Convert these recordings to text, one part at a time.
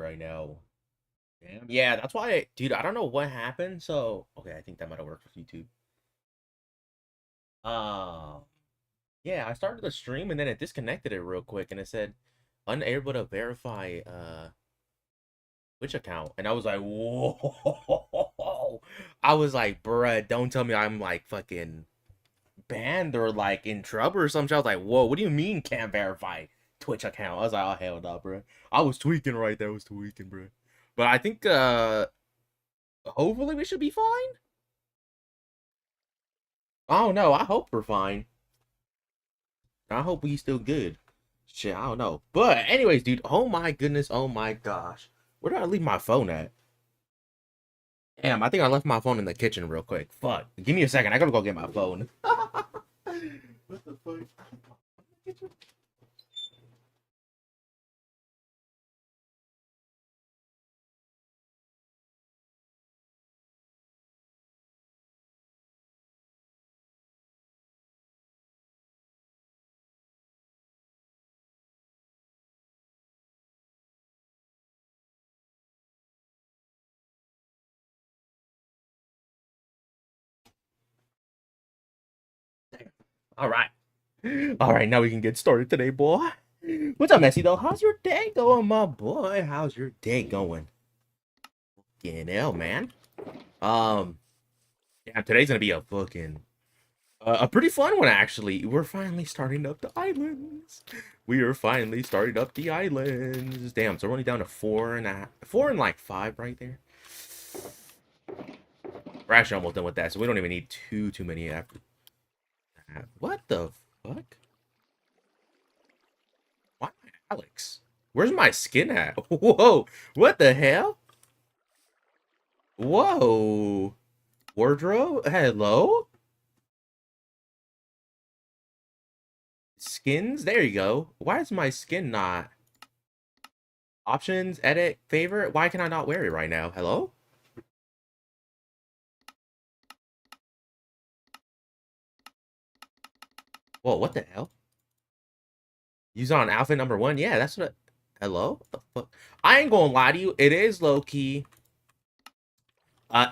right now. Damn. Yeah, that's why, dude, I don't know what happened. So, okay, I think that might have worked with YouTube. Uh, yeah, I started the stream and then it disconnected it real quick and it said unable to verify Twitch account. And I was like, whoa. I was like, bruh, don't tell me I'm like fucking banned or like in trouble or something. I was like, whoa, what do you mean can't verify Twitch account? I was like, oh hell no, bro. I was tweaking right there. I was tweaking, bro. But I think hopefully we should be fine. I don't know. I hope we're fine. I hope we still good. Shit, I don't know. But anyways, dude, oh my goodness, oh my gosh. Where did I leave my phone at? Damn, I think I left my phone in the kitchen real quick. Fuck. Give me a second. I gotta go get my phone. What the fuck? All right. All right, now we can get started today, boy. What's up, Messi, though? How's your day going, my boy? How's your day going? Fucking hell, man. Um, yeah, today's gonna be a fucking a pretty fun one, actually. We're finally starting up the islands. We are finally starting up the islands. Damn, so we're only down to 4 and like 5 right there. We're actually almost done with that, so we don't even need too many after that. What the fuck? Why am I Alex? Where's my skin at? Whoa, what the hell? Whoa. Wardrobe? Hello? Skins? There you go. Why is my skin not? Options, edit, favorite? Why can I not wear it right now? Hello? Whoa, what the hell? Use on outfit number 1? Yeah, that's what. Hello? What the fuck? I ain't gonna lie to you. It is low key.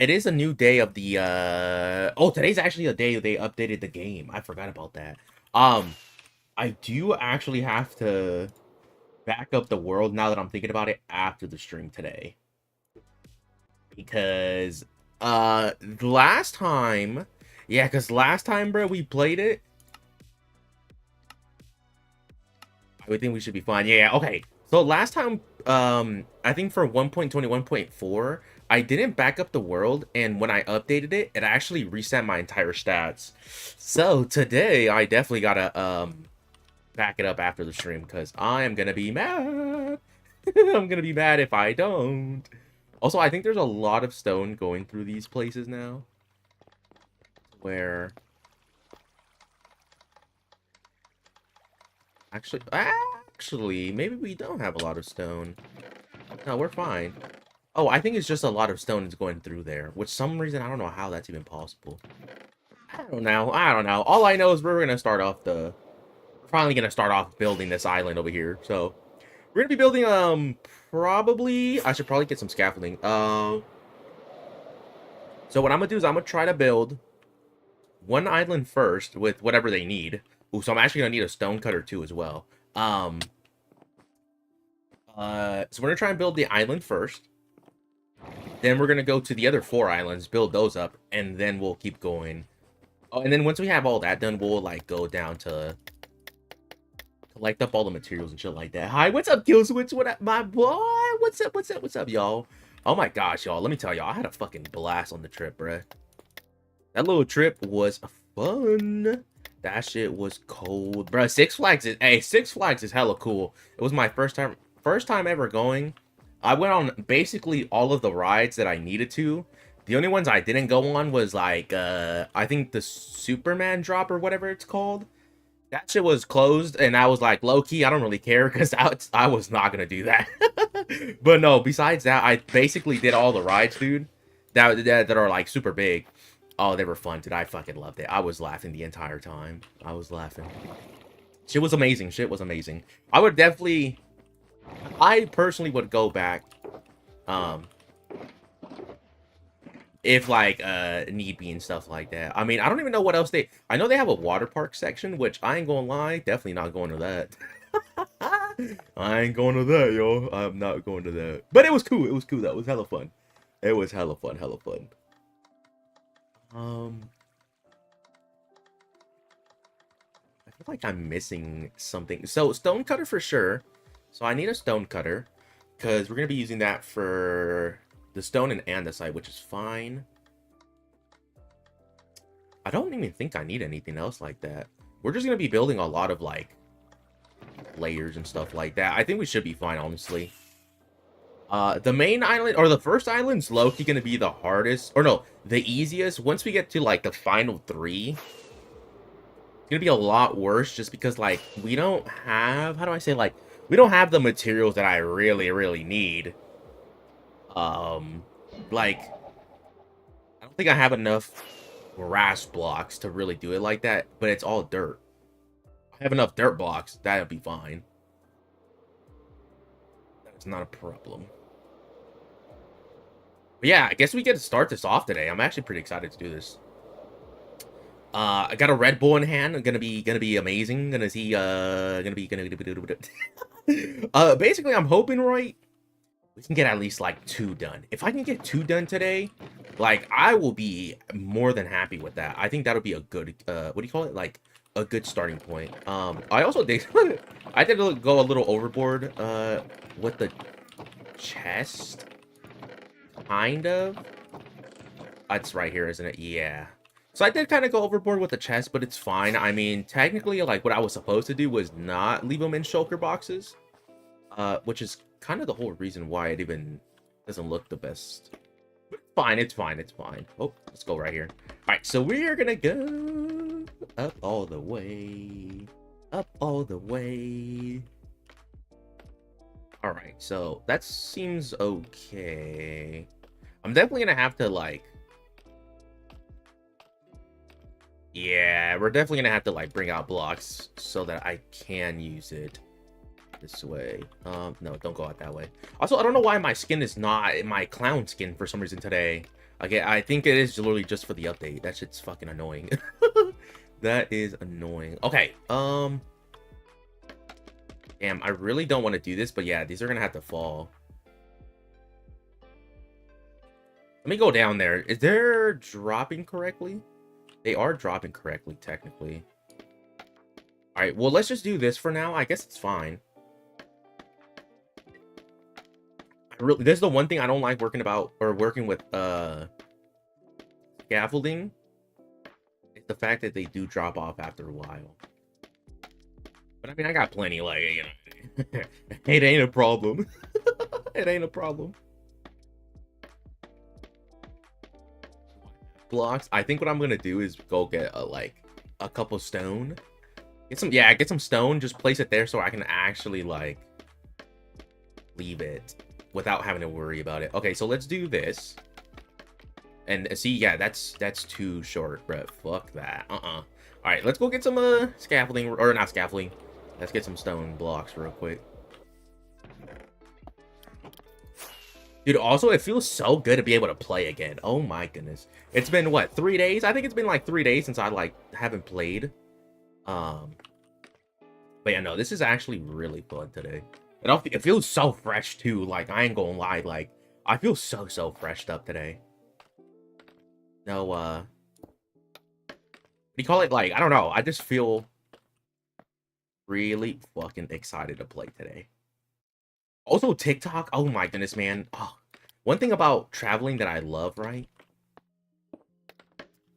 It is a new day of the. Oh, today's actually a day they updated the game. I forgot about that. I do actually have to back up the world now that I'm thinking about it after the stream today. Because last time, yeah, because last time, bro, we played it. I would think we should be fine. Yeah, okay. So last time, I think for 1.21.4, I didn't back up the world, and when I updated it, it actually reset my entire stats. So today, I definitely gotta back it up after the stream because I am gonna be mad. I'm gonna be mad if I don't. Also, I think there's a lot of stone going through these places now. Where... Actually, maybe we don't have a lot of stone. No, we're fine. Oh, I think it's just a lot of stone is going through there. Which some reason, I don't know how that's even possible. I don't know. I don't know. All I know is we're gonna start off the... We're finally gonna start off building this island over here. So, we're gonna be building, probably... I should probably get some scaffolding. So what I'm gonna do is I'm gonna try to build one island first with whatever they need. Ooh, so I'm actually gonna need a stone cutter too as well. So we're gonna try and build the island first. Then we're gonna go to the other 4 islands, build those up, and then we'll keep going. Oh, and then once we have all that done, we'll like go down to collect up all the materials and shit like that. Hi, what's up, Killswitch? What up, my boy? What's up? What's up? What's up, y'all? Oh my gosh, y'all. Let me tell y'all, I had a fucking blast on the trip, bruh. That little trip was fun. That shit was cold, bruh. Six Flags is... Hey, Six Flags is hella cool. It was my first time ever going. I went on basically all of the rides that I needed to. The only ones I didn't go on was like, I think the Superman drop or whatever it's called. That shit was closed, and I was like, low-key, I don't really care, because I was not going to do that. But no, besides that, I basically did all the rides, dude, that are, like, super big. Oh, they were fun, dude. I fucking loved it. I was laughing the entire time. I was laughing. Shit was amazing. Shit was amazing. I would definitely... I personally would go back If like need be and stuff like that. I mean, I don't even know what else I know they have a water park section, which I ain't gonna lie, definitely not going to that. I ain't going to that, yo. I'm not going to that. But it was cool. It was cool. That was hella fun. It was hella fun, hella fun. I feel like I'm missing something. So stone cutter for sure. So I need a stone cutter because we're gonna be using that for the stone and andesite, which is fine. I don't even think I need anything else like that. We're just gonna be building a lot of like layers and stuff like that. I think we should be fine, honestly. The main island or the first island's low-key gonna be the hardest, or no, the easiest. Once we get to like the final 3, it's gonna be a lot worse just because like we don't have, how do I say, like we don't have the materials that I really need. Like I don't think I have enough grass blocks to really do it like that, but it's all dirt. I have enough dirt blocks, that'll be fine. That's not a problem. But yeah, I guess we get to start this off today. I'm actually pretty excited to do this. I got a Red Bull in hand. Gonna be amazing. Basically I'm hoping, right, we can get at least like 2 done. If I can get 2 done today, like I will be more than happy with that. I think that'll be a good what do you call it? Like a good starting point. I also did I did go a little overboard with the chest. Kind of. It's right here, isn't it? Yeah. So I did kind of go overboard with the chest, but it's fine. I mean, technically, like, what I was supposed to do was not leave them in shulker boxes. Which is kind of the whole reason why it even doesn't look the best. But it's fine, it's fine, it's fine. Oh, let's go right here. Alright, so we're gonna go up all the way. Up all the way. Alright, so that seems okay. I'm definitely gonna have to, like... Yeah, we're definitely gonna have to, like, bring out blocks so that I can use it this way. No, don't go out that way. Also, I don't know why my skin is not my clown skin for some reason today. Okay, I think it is literally just for the update. That shit's fucking annoying. That is annoying. Okay, damn, I really don't want to do this, but yeah, these are gonna have to fall. Let me go down there. Is there dropping correctly? They are dropping correctly, technically. Alright, well, let's just do this for now. I guess it's fine. This is the one thing I don't like working with scaffolding. It's the fact that they do drop off after a while. But I mean, I got plenty, like, you know. It ain't a problem. It ain't a problem. Blocks. I think what I'm gonna do is go get a couple stone. Get some stone, just place it there so I can actually like leave it without having to worry about it. Okay, so let's do this. And see, yeah, that's too short, bro. Fuck that. All right, let's go get some scaffolding, or not scaffolding. Let's get some stone blocks real quick. Dude, also, it feels so good to be able to play again. Oh my goodness. It's been, what, 3 days? I think it's been like 3 days since I, like, haven't played. But yeah, no, this is actually really fun today. It feels so fresh, too. Like, I ain't gonna lie. Like, I feel so freshed up today. No, what do you call it? Like, I don't know. I just feel really fucking excited to play today. Also, TikTok. Oh my goodness, man. Oh, one thing about traveling that I love, right,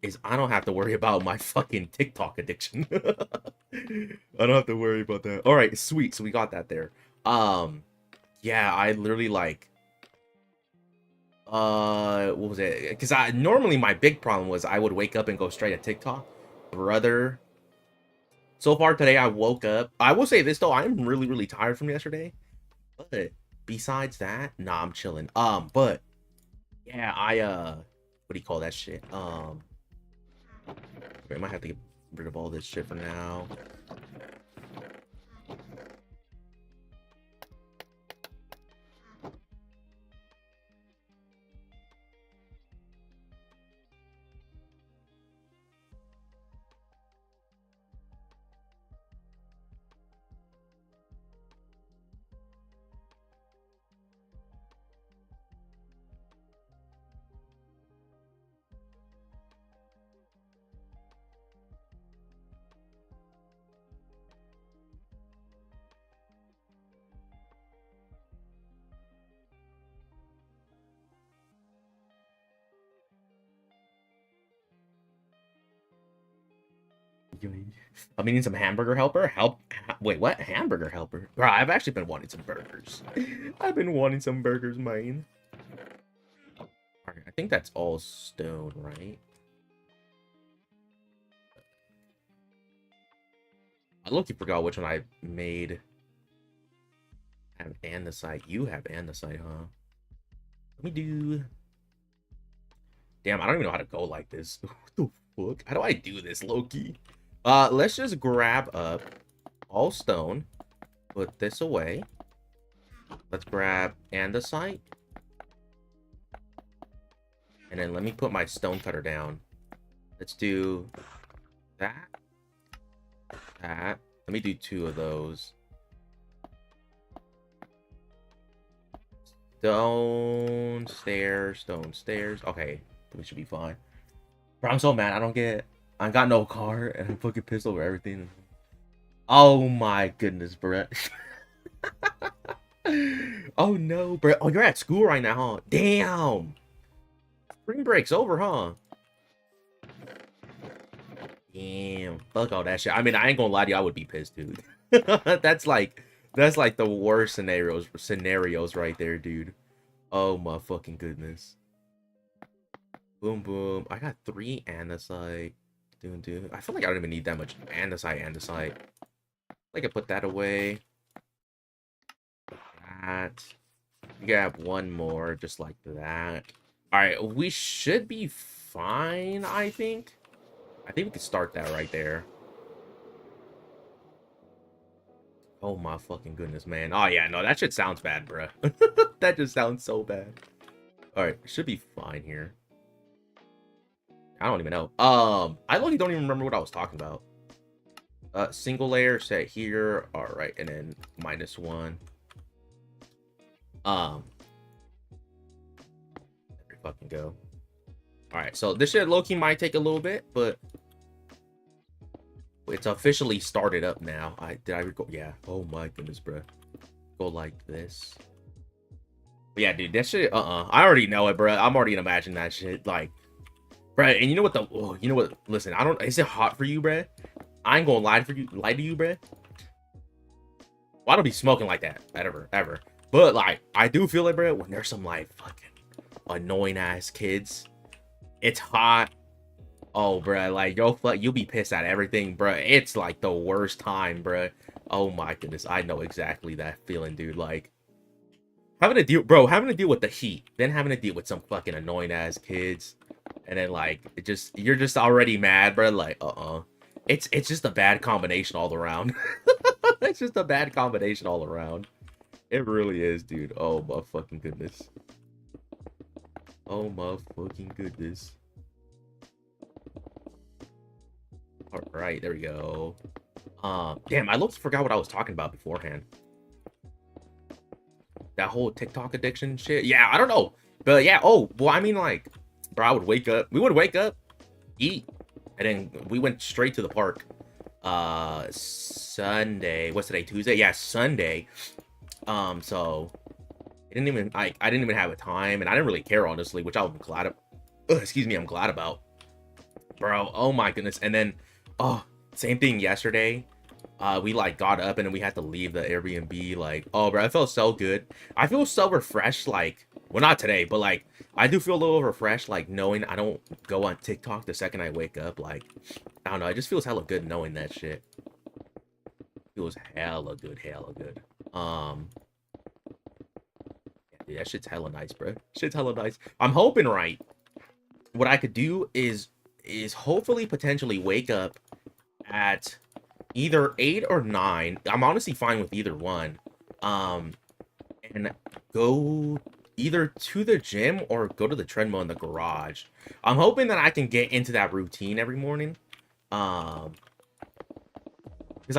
is I don't have to worry about my fucking TikTok addiction. I don't have to worry about that. All right, sweet. So we got that there. Yeah, I literally like, what was it? Because normally my big problem was I would wake up and go straight to TikTok. Brother. So far today, I woke up. I will say this though, I'm really tired from yesterday. But besides that, nah, I'm chilling. But yeah, what do you call that shit? I might have to get rid of all this shit for now. I'm eating some hamburger helper. Wait, what? Hamburger helper? Bro, I've actually been wanting some burgers. I've been wanting some burgers, man. Alright, I think that's all stone, right? I low-key forgot which one I made. I have andesite. You have andesite, huh? Let me do... Damn, I don't even know how to go like this. What the fuck? How do I do this, Loki? Let's just grab up all stone. Put this away. Let's grab andesite. And then let me put my stone cutter down. Let's do that. That. Let me do 2 of those. Stone stairs, stone stairs. Okay, we should be fine. Bro, I'm so mad. I got no car and I'm fucking pissed over everything. Oh my goodness, bro. Oh no, bro. Oh, you're at school right now, huh? Damn. Spring break's over, huh? Damn. Fuck all that shit. I mean, I ain't gonna lie to you, I would be pissed, dude. That's like the worst scenarios right there, dude. Oh my fucking goodness. Boom boom. I got 3 andesite. Dude. I feel like I don't even need that much andesite. I can put that away. That. You can have 1 more, just like that. Alright, we should be fine, I think. I think we could start that right there. Oh my fucking goodness, man. Oh yeah, no, that shit sounds bad, bruh. That just sounds so bad. Alright, should be fine here. I don't even know. I literally don't even remember what I was talking about. Single layer set here. Alright, and then -1. There we fucking go. Alright, so this shit low-key might take a little bit, but it's officially started up now. Did I record? Yeah. Oh my goodness, bro. Go like this. But yeah, dude, that shit. I already know it, bro. I'm already imagining that shit. Like, bro. And you know what? You know what? Listen, I don't. Is it hot for you, bro? I ain't gonna lie to you, bro. Well, I don't be smoking like that ever. But like, I do feel it, bro. When there's some like fucking annoying ass kids, it's hot. Oh, bro, like, you'll be pissed at everything, bro. It's, like, the worst time, bro. Oh, my goodness. I know exactly that feeling, dude. Like, having to deal with the heat, then having to deal with some fucking annoying-ass kids, and then, like, you're just already mad, bro. Like, It's just a bad combination all around. It's just a bad combination all around. It really is, dude. Oh, my fucking goodness. Oh, my fucking goodness. All right, there we go. Damn, I almost forgot what I was talking about beforehand. That whole TikTok addiction shit. Yeah, I don't know, but yeah. Oh, well, I mean, like, bro, I would wake up. We would wake up, eat, and then we went straight to the park. Sunday. What's today? Tuesday. Yeah, Sunday. So I didn't even have a time, and I didn't really care, honestly, which I'm glad of. Excuse me, I'm glad about, bro. Oh my goodness. And then, oh, same thing yesterday. We like got up and then we had to leave the Airbnb. Like, oh, bro, I felt so good. I feel so refreshed. Like, well, not today, but like, I do feel a little refreshed. Like, knowing I don't go on TikTok the second I wake up. Like, I don't know. It just feels hella good knowing that shit. Feels hella good, hella good. Yeah, dude, that shit's hella nice, bro. Shit's hella nice. I'm hoping, right, what I could do is hopefully potentially wake up at either 8 or 9. I'm honestly fine with either one. And go either to the gym or go to the treadmill in the garage. I'm hoping that I can get into that routine every morning. Because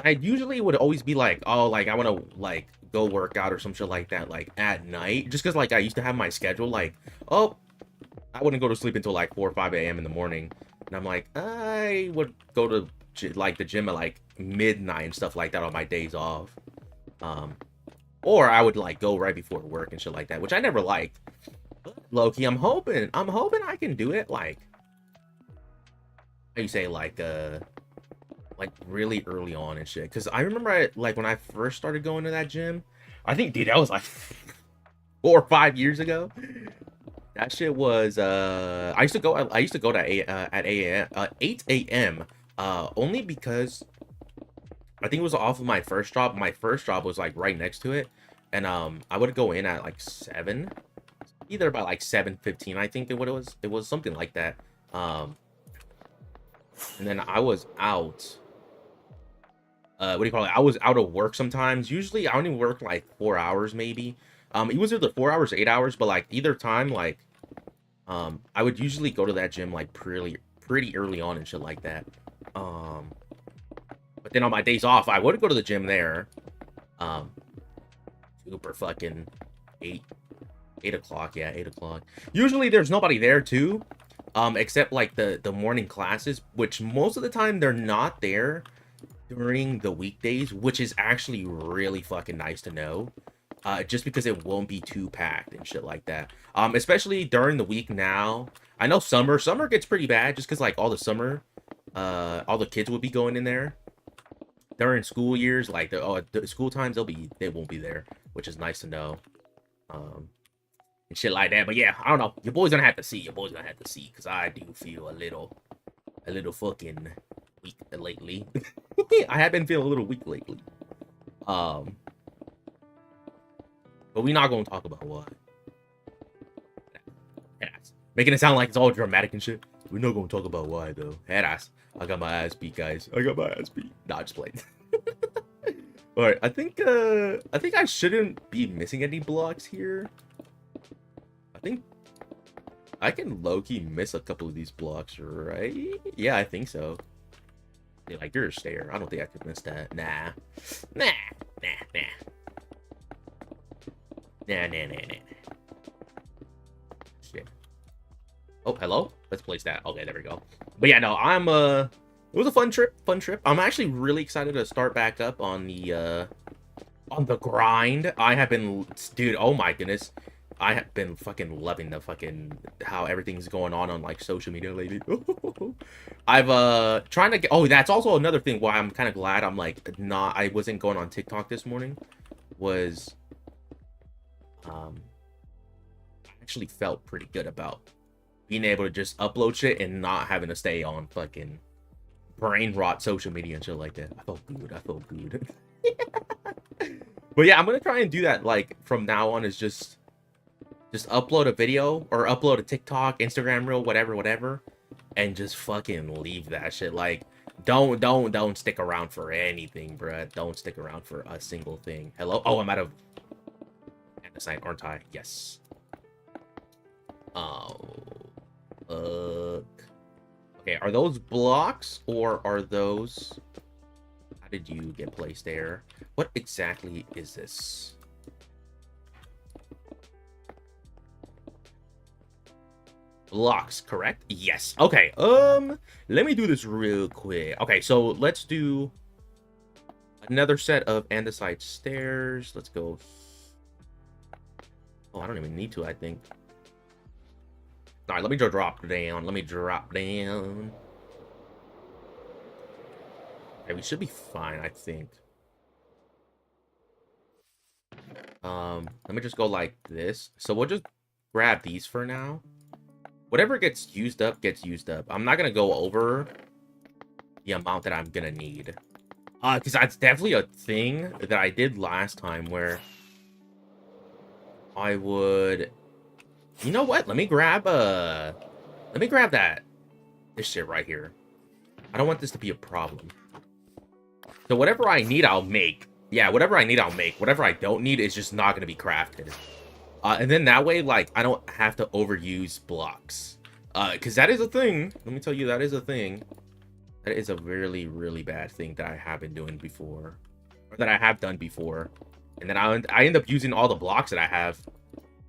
I usually would always be like, oh, like, I want to, like, go work out or some shit like that, like, at night. Just because, like, I used to have my schedule, like, oh, I wouldn't go to sleep until, like, 4 or 5 a.m. in the morning. And I'm like, I would go to, like, the gym at, like, midnight and stuff like that on my days off. Or I would, like, go right before work and shit like that, which I never liked. Low-key, I'm hoping I can do it, like, how you say, like, like really early on and shit. Because I remember like when I first started going to that gym, I think, dude, that was like 4 or 5 years ago. That shit was I used to go to at 8 a.m. Only because I think it was off of my first job. My first job was like right next to it, and I would go in at like 7, either by like 7:15. I think it was something like that. Um, and then I was out. What do you call it? I was out of work sometimes. Usually, I only work like 4 hours maybe. It was either 4 hours, 8 hours, but like either time, like I would usually go to that gym like pretty early on and shit like that. Um, but then on my days off, I would go to the gym there. Um, super fucking 8 8 o'clock, yeah, 8 o'clock. Usually there's nobody there too, except like the morning classes, which most of the time they're not there during the weekdays, which is actually really fucking nice to know. Just because it won't be too packed and shit like that. Especially during the week now. I know summer gets pretty bad just because like all the summer, all the kids would be going in there. During school years, like the school times, they won't be there, which is nice to know. And shit like that. But yeah, I don't know. Your boy's gonna have to see. Your boy's gonna have to see because I do feel a little fucking weak lately. I have been feeling a little weak lately. But we're not gonna talk about why. Headass. Making it sound like it's all dramatic and shit. We're not gonna talk about why though. Headass. I got my ass beat, guys. I got my ass beat. Nah, just playing. Alright, I think I shouldn't be missing any blocks here. I think I can low-key miss a couple of these blocks, right? Yeah, I think so. Yeah, like, you're a stair. I don't think I could miss that. Nah. Nah. Shit. Oh, hello? Let's place that. Okay, there we go. But yeah, no, it was a fun trip. I'm actually really excited to start back up on the grind. I have been, dude, oh my goodness. I have been fucking loving the fucking how everything's going on like social media lately. I've trying to get, oh, that's also another thing why I'm kind of glad I'm like I wasn't going on TikTok this morning was actually felt pretty good about being able to just upload shit and not having to stay on fucking brain rot social media and shit like that. I felt good. But yeah, I'm gonna try and do that like from now on is just upload a video or upload a TikTok, Instagram reel, whatever, and just fucking leave that shit. Like, don't stick around for anything, bruh. Don't stick around for a single thing. Hello? Oh, I'm out of andesite, aren't I? Yes. Oh, look. Okay, are those blocks or are those? How did you get placed there? What exactly is this? Blocks, correct? Yes. Okay. Let me do this real quick. Okay, so let's do another set of andesite stairs. Let's go. Oh, I don't even need to, I think. All right, let me drop down. Okay, we should be fine, I think. Let me just go like this. So we'll just grab these for now. Whatever gets used up, gets used up. I'm not gonna go over the amount that I'm gonna need. Because that's definitely a thing that I did last time where I would... You know what? Let me grab that. This shit right here. I don't want this to be a problem. So whatever I need, I'll make. Yeah, whatever I need, I'll make. Whatever I don't need is just not gonna be crafted. And then that way, like, I don't have to overuse blocks. Because that is a thing. Let me tell you, that is a thing. That is a really, really bad thing that I have been doing before. Or that I have done before. And then I end up using all the blocks that I have.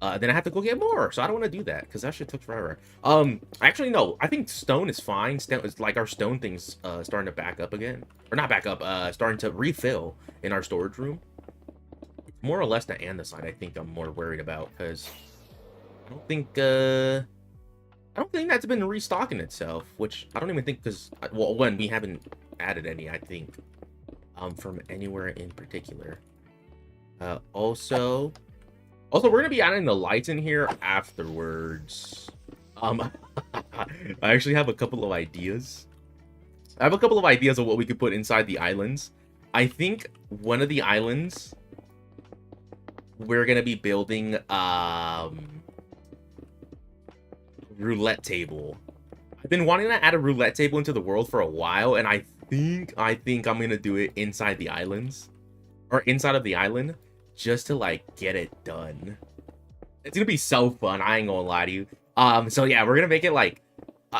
Then I have to go get more. So I don't want to do that. Because that shit took forever. Actually, no. I think stone is fine. It's like our stone thing's starting to back up again. Or not back up. Starting to refill in our storage room. More or less the andesite, I think I'm more worried about, because I don't think that's been restocking itself, which I don't even think, because, well, when we haven't added any, I think, from anywhere in particular. Also, we're gonna be adding the lights in here afterwards. I actually have a couple of ideas. I have a couple of ideas of what we could put inside the islands. I think one of the islands we're gonna be building roulette table. I've been wanting to add a roulette table into the world for a while, and I think I'm gonna do it inside the islands, or inside of the island, just to like get it done. It's gonna be so fun. I ain't gonna lie to you. So yeah, we're gonna make it like,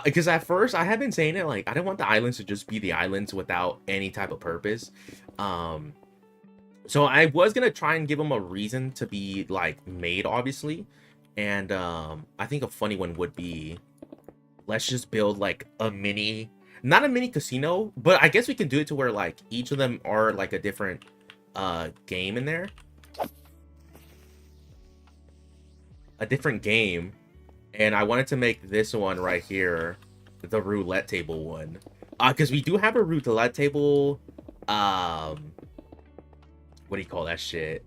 because at first I have been saying it like I don't want the islands to just be the islands without any type of purpose. So I was gonna try and give them a reason to be like made, obviously, and I think a funny one would be, let's just build like a mini, not a mini casino, but I guess we can do it to where like each of them are like a different game in there. A different game. And I wanted to make this one right here the roulette table one. Because we do have a roulette table, what do you call that shit?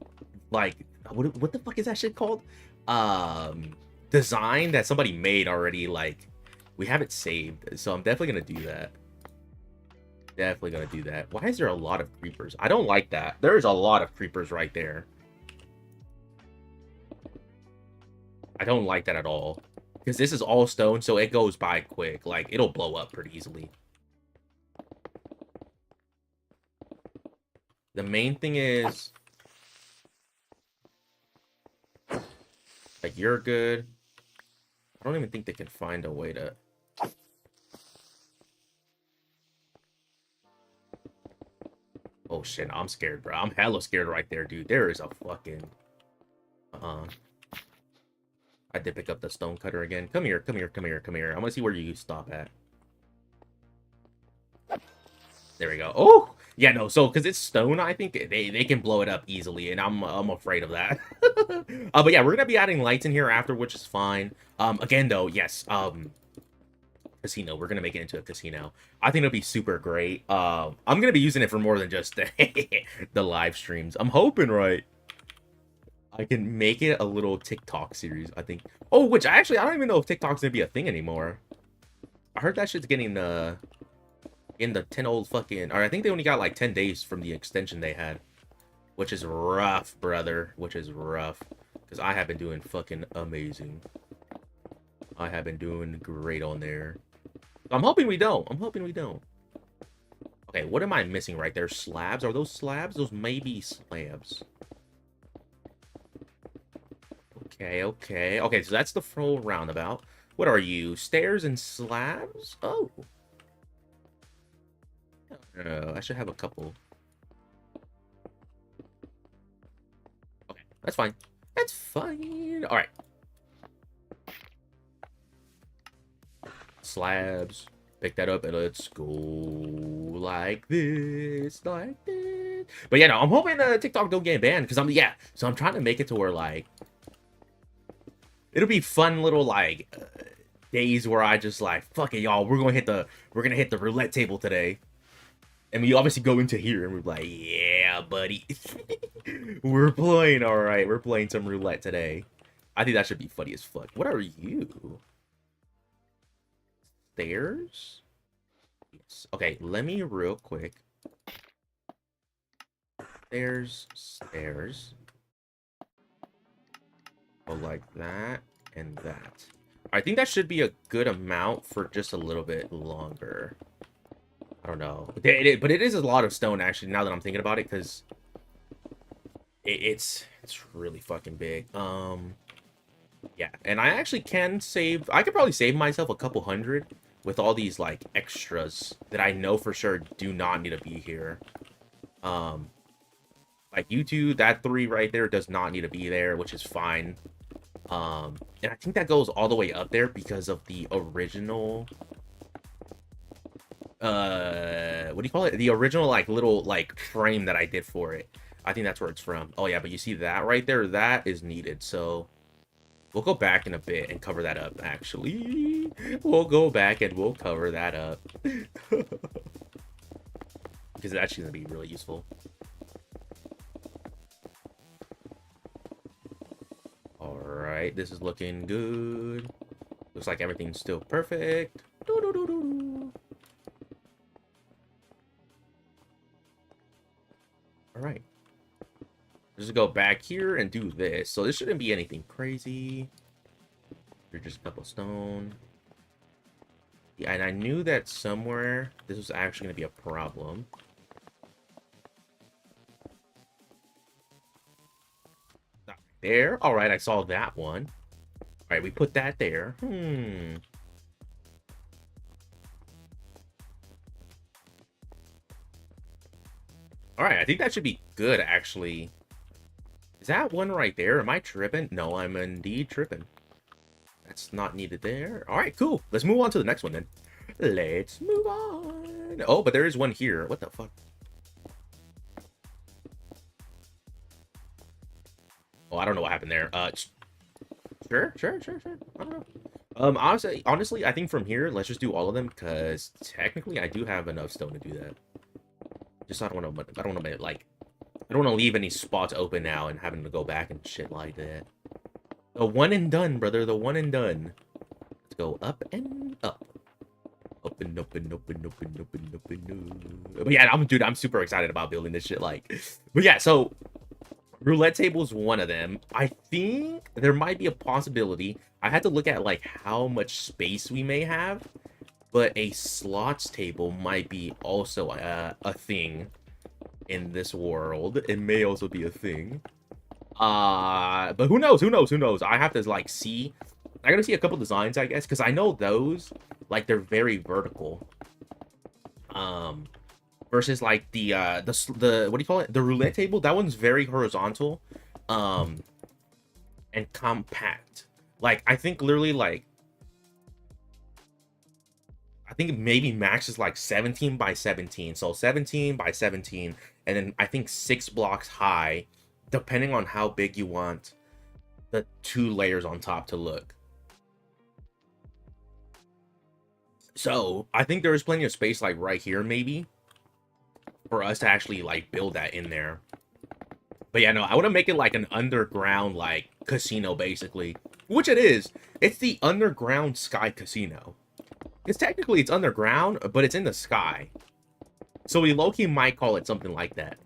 Like, what the fuck is that shit called? Design that somebody made already. Like, we have it saved, so I'm definitely gonna do that. Definitely gonna do that. Why is there a lot of creepers? I don't like that. There is a lot of creepers right there. I don't like that at all. Because this is all stone, so it goes by quick. Like, it'll blow up pretty easily. The main thing is, like, you're good. I don't even think they can find a way to... Oh, shit. I'm scared, bro. I'm hella scared right there, dude. There is a fucking... I did pick up the stone cutter again. Come here, come here, come here, come here. I want to see where you stop at. There we go. Oh! Yeah, no, so, because it's stone, I think they can blow it up easily, and I'm afraid of that. But yeah, we're going to be adding lights in here after, which is fine. Again, though, yes, casino. We're going to make it into a casino. I think it'll be super great. I'm going to be using it for more than just the live streams. I'm hoping, right? I can make it a little TikTok series, I think. Oh, which I don't even know if TikTok's gonna be a thing anymore. I heard that shit's getting in the 10 old fucking, or I think they only got like 10 days from the extension they had, which is rough, brother. Which is rough, because I have been doing fucking amazing. I have been doing great on there. I'm hoping we don't. I'm hoping we don't. Okay, what am I missing right there? Slabs? Are those slabs? Those may be slabs. Okay, so that's the full roundabout. What are you? Stairs and slabs? Oh. I should have a couple. Okay, that's fine. That's fine. Alright. Slabs. Pick that up and let's go like this, like this. But yeah, no, I'm hoping TikTok don't get banned, because so I'm trying to make it to where, like, it'll be fun little, like, days where I just, like, fuck it, y'all, we're gonna hit the roulette table today. And we obviously go into here and we're like, yeah, buddy. We're playing, alright, we're playing some roulette today. I think that should be funny as fuck. What are you? Stairs? Yes. Okay, let me real quick. Stairs. Oh, like that and that. I think that should be a good amount for just a little bit longer. I don't know. But it is a lot of stone, actually, now that I'm thinking about it, because it's really fucking big. Yeah, and I actually can save... I could probably save myself a couple hundred with all these, like, extras that I know for sure do not need to be here. Like, YouTube, that 3 right there does not need to be there, which is fine. And I think that goes all the way up there because of the original... what do you call it? The original, like, little, like, frame that I did for it. I think that's where it's from. Oh, yeah, but you see that right there? That is needed, so... We'll go back in a bit and cover that up, actually. We'll go back and we'll cover that up. because it's actually gonna be really useful. All right, this is looking good. Looks like everything's still perfect. Doo-doo-doo-doo-doo. All right. Just go back here and do this. So this shouldn't be anything crazy. You're just a couple stone. Yeah, and I knew that somewhere this was actually going to be a problem. There. All right, I saw that one. All right, we put that there. All right, I think that should be good, actually. Is that one right there? Am I tripping? No, I'm indeed tripping. That's not needed there. All right, cool. Let's move on to the next one, then. Let's move on. Oh, but there is one here. What the fuck? Oh, I don't know what happened there. Sure. I don't know. Honestly, I think from here, let's just do all of them, because technically I do have enough stone to do that. Just I don't want to, like, I don't want to leave any spots open now and having to go back and shit like that. The one and done, brother. The one and done. Let's go up and up. Up and up and up and up and up and up and up. But yeah, I'm super excited about building this shit. Like, but yeah, so roulette table is one of them. I think there might be a possibility. I had to look at like how much space we may have, but a slots table might be also a thing in this world. It may also be a thing. But who knows? I have to like see. I gotta see a couple designs, I guess, because I know those, like, they're very vertical. Versus like the what do you call it? The roulette table, that one's very horizontal, and compact. Like, I think literally like, I think maybe max is like 17 by 17. So 17 by 17, and then I think 6 blocks high, depending on how big you want the 2 layers on top to look. So I think there is plenty of space, like right here, maybe, for us to actually like build that in there. But yeah, no, I want to make it like an underground like casino, basically, which it is. It's the underground sky casino. It's technically it's underground, but it's in the sky. So we low-key might call it something like that.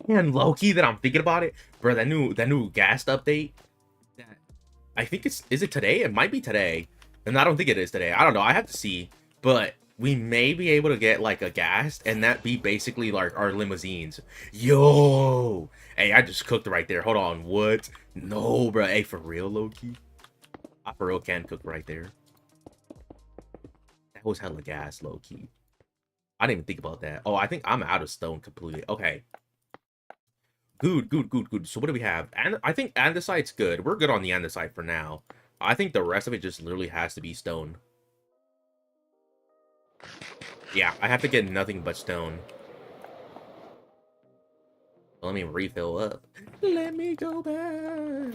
And low-key that I'm thinking about it, bro, that new ghast update. That I think is it today? It might be today. And I don't think it is today. I don't know. I have to see. But we may be able to get like a ghast, and that be basically like our limousines. Yo! Hey, I just cooked right there. Hold on. What? No, bro. Hey, for real, low-key? I for real can cook right there. That was hella gas, low-key. I didn't even think about that. Oh, I think I'm out of stone completely. Okay. Good. So what do we have? And I think andesite's good. We're good on the andesite for now. I think the rest of it just literally has to be stone. Yeah, I have to get nothing but stone. Let me refill up. Let me go back.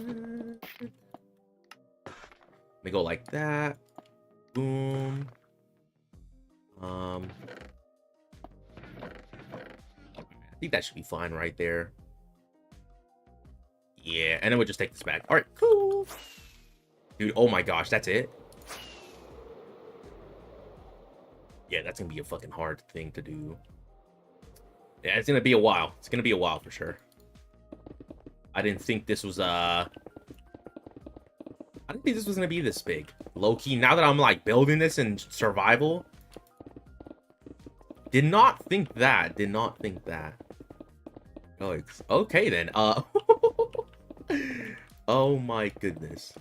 Let me go like that. Boom. I think that should be fine right there. Yeah, and then we'll just take this back. All right, cool. Dude, oh my gosh, that's it? Yeah, that's gonna be a fucking hard thing to do. Yeah, it's gonna be a while. It's gonna be a while for sure. I didn't think this was, I didn't think this was gonna be this big. Low-key, now that I'm, like, building this in survival. Did not think that. Oh, okay then. Oh my goodness.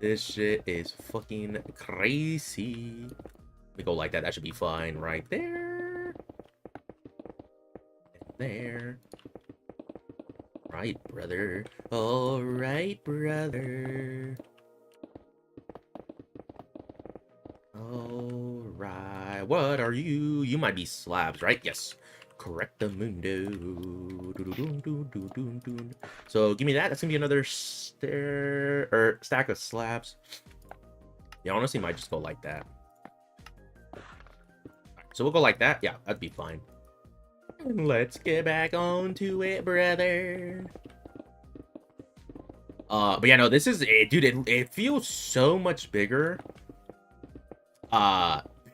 This shit is fucking crazy. Let me go like that. That should be fine right there. And there. Right, brother. All right, brother. All right. What are you? You might be slabs, right? Yes. Correctamundo. So give me that. That's gonna be another stack of slabs. Yeah, honestly, might just go like that. So we'll go like that. Yeah, that'd be fine. Let's get back on to it, brother. But yeah, no, this is it, dude. It feels so much bigger.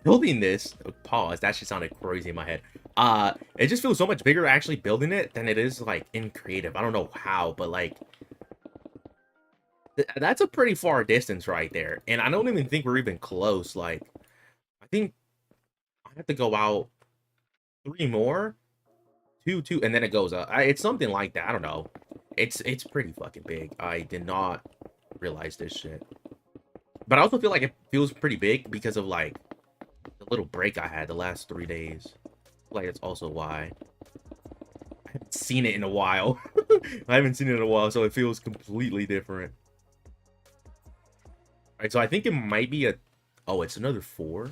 Building this, pause. That shit sounded crazy in my head. It just feels so much bigger actually building it than it is like in creative. I don't know how, but like that's a pretty far distance right there, and I don't even think we're even close. Like, I think I have to go out 3 more, two, and then it goes up. It's something like that. I don't know. It's pretty fucking big. I did not realize this shit, but I also feel like it feels pretty big because of like the little break I had the last 3 days. Like it's also why I haven't seen it in a while. I haven't seen it in a while, so it feels completely different. All right, so I think it might be a... Oh, it's another 4?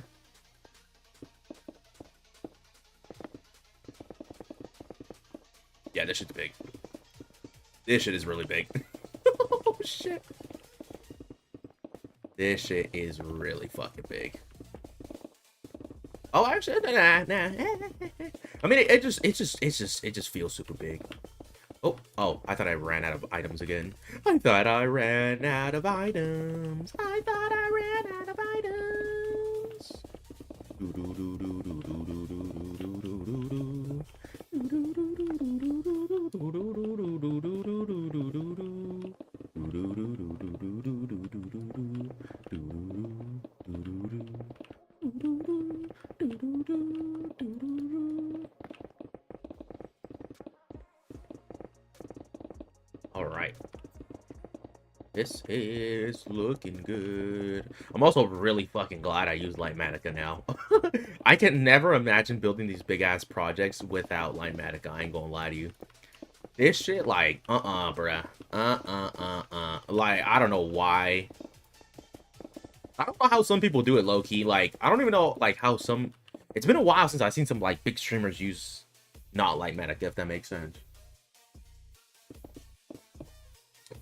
Yeah, this shit's big. This shit is really big. Oh, shit. This shit is really fucking big. Oh, actually, nah. I mean, it just feels super big. Oh, I thought I ran out of items again. I thought I ran out of items. I thought I ran out of items. All right. This is looking good. I'm also really fucking glad I use Lightmatica now. I can never imagine building these big ass projects without Lightmatica. I ain't gonna lie to you. This shit, like, bruh. Like, I don't know why. I don't know how some people do it low key. Like, I don't even know, like, how some. It's been a while since I've seen some, like, big streamers use not Lightmatica, if that makes sense.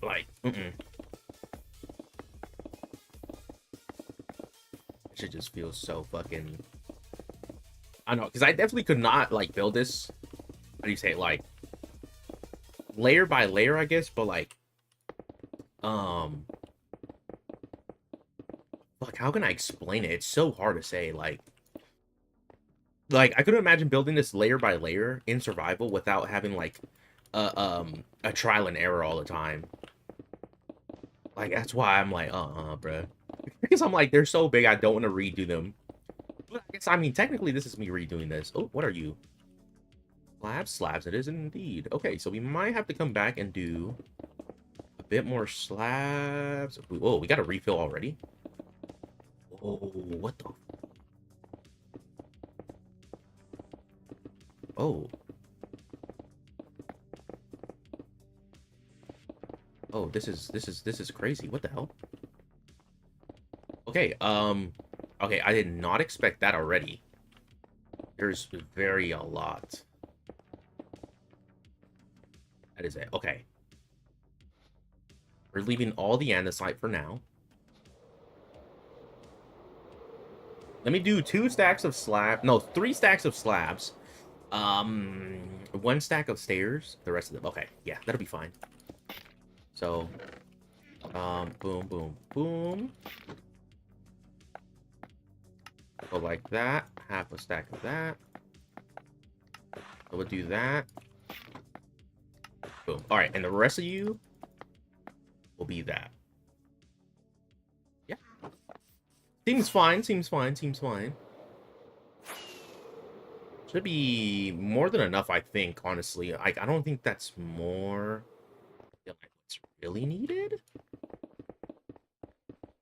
Like, Shit just feels so fucking... I don't know, because I definitely could not, like, build this... How do you say it? Like, layer by layer, I guess, but, like... Fuck, how can I explain it? It's so hard to say, like... I couldn't imagine building this layer by layer in survival without having, like, a trial and error all the time. Like, that's why I'm like, bruh. Because I'm like, they're so big, I don't want to redo them. But I guess, I mean, technically, this is me redoing this. Oh, what are you? Slabs, it is indeed. Okay, so we might have to come back and do a bit more slabs. Whoa, we got a refill already? Oh, what the? Oh. Oh, this is crazy. What the hell? Okay, okay, I did not expect that already. There's a lot. That is it. Okay. We're leaving all the andesite for now. Let me do 2 stacks of slab. No, 3 stacks of slabs. 1 stack of stairs. The rest of them. Okay, yeah, that'll be fine. So, boom, boom, boom. Go like that. Half a stack of that. So we'll do that. Boom. All right, and the rest of you will be that. Yeah. Seems fine. Seems fine. Seems fine. Should be more than enough, I think. Honestly, like I don't think that's more than what's really needed.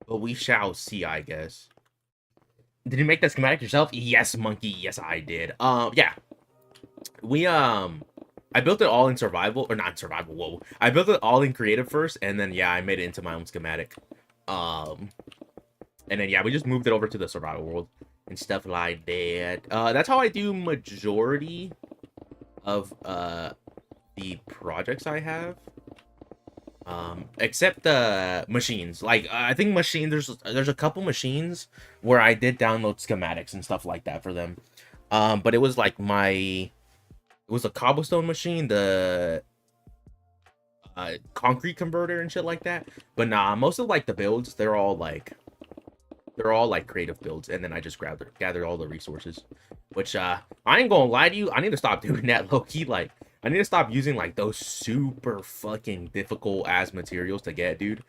But we shall see, I guess. Did you make that schematic yourself? Yes, monkey. Yes, I did. Yeah. We I built it all in survival, or not in survival. Whoa. I built it all in creative first, and then yeah, I made it into my own schematic. And then yeah, we just moved it over to the survival world and stuff like that. That's how I do majority of the projects I have. Except the machines. Like I think there's a couple machines where I did download schematics and stuff like that for them. But it was like it was a cobblestone machine, the concrete converter and shit like that. But nah, most of like the builds, they're all like creative builds, and then I just gather all the resources. Which I ain't gonna lie to you, I need to stop doing that, low key. Like, I need to stop using like those super fucking difficult ass materials to get, dude.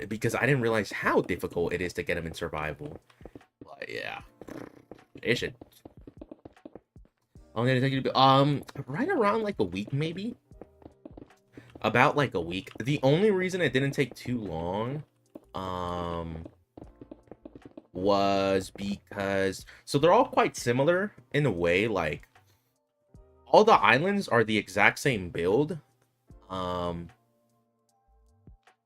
Because I didn't realize how difficult it is to get them in survival. But yeah, it should. I'm gonna take you to right around like a week, maybe. About like a week. The only reason it didn't take too long, was because so they're all quite similar in a way. Like, all the islands are the exact same build,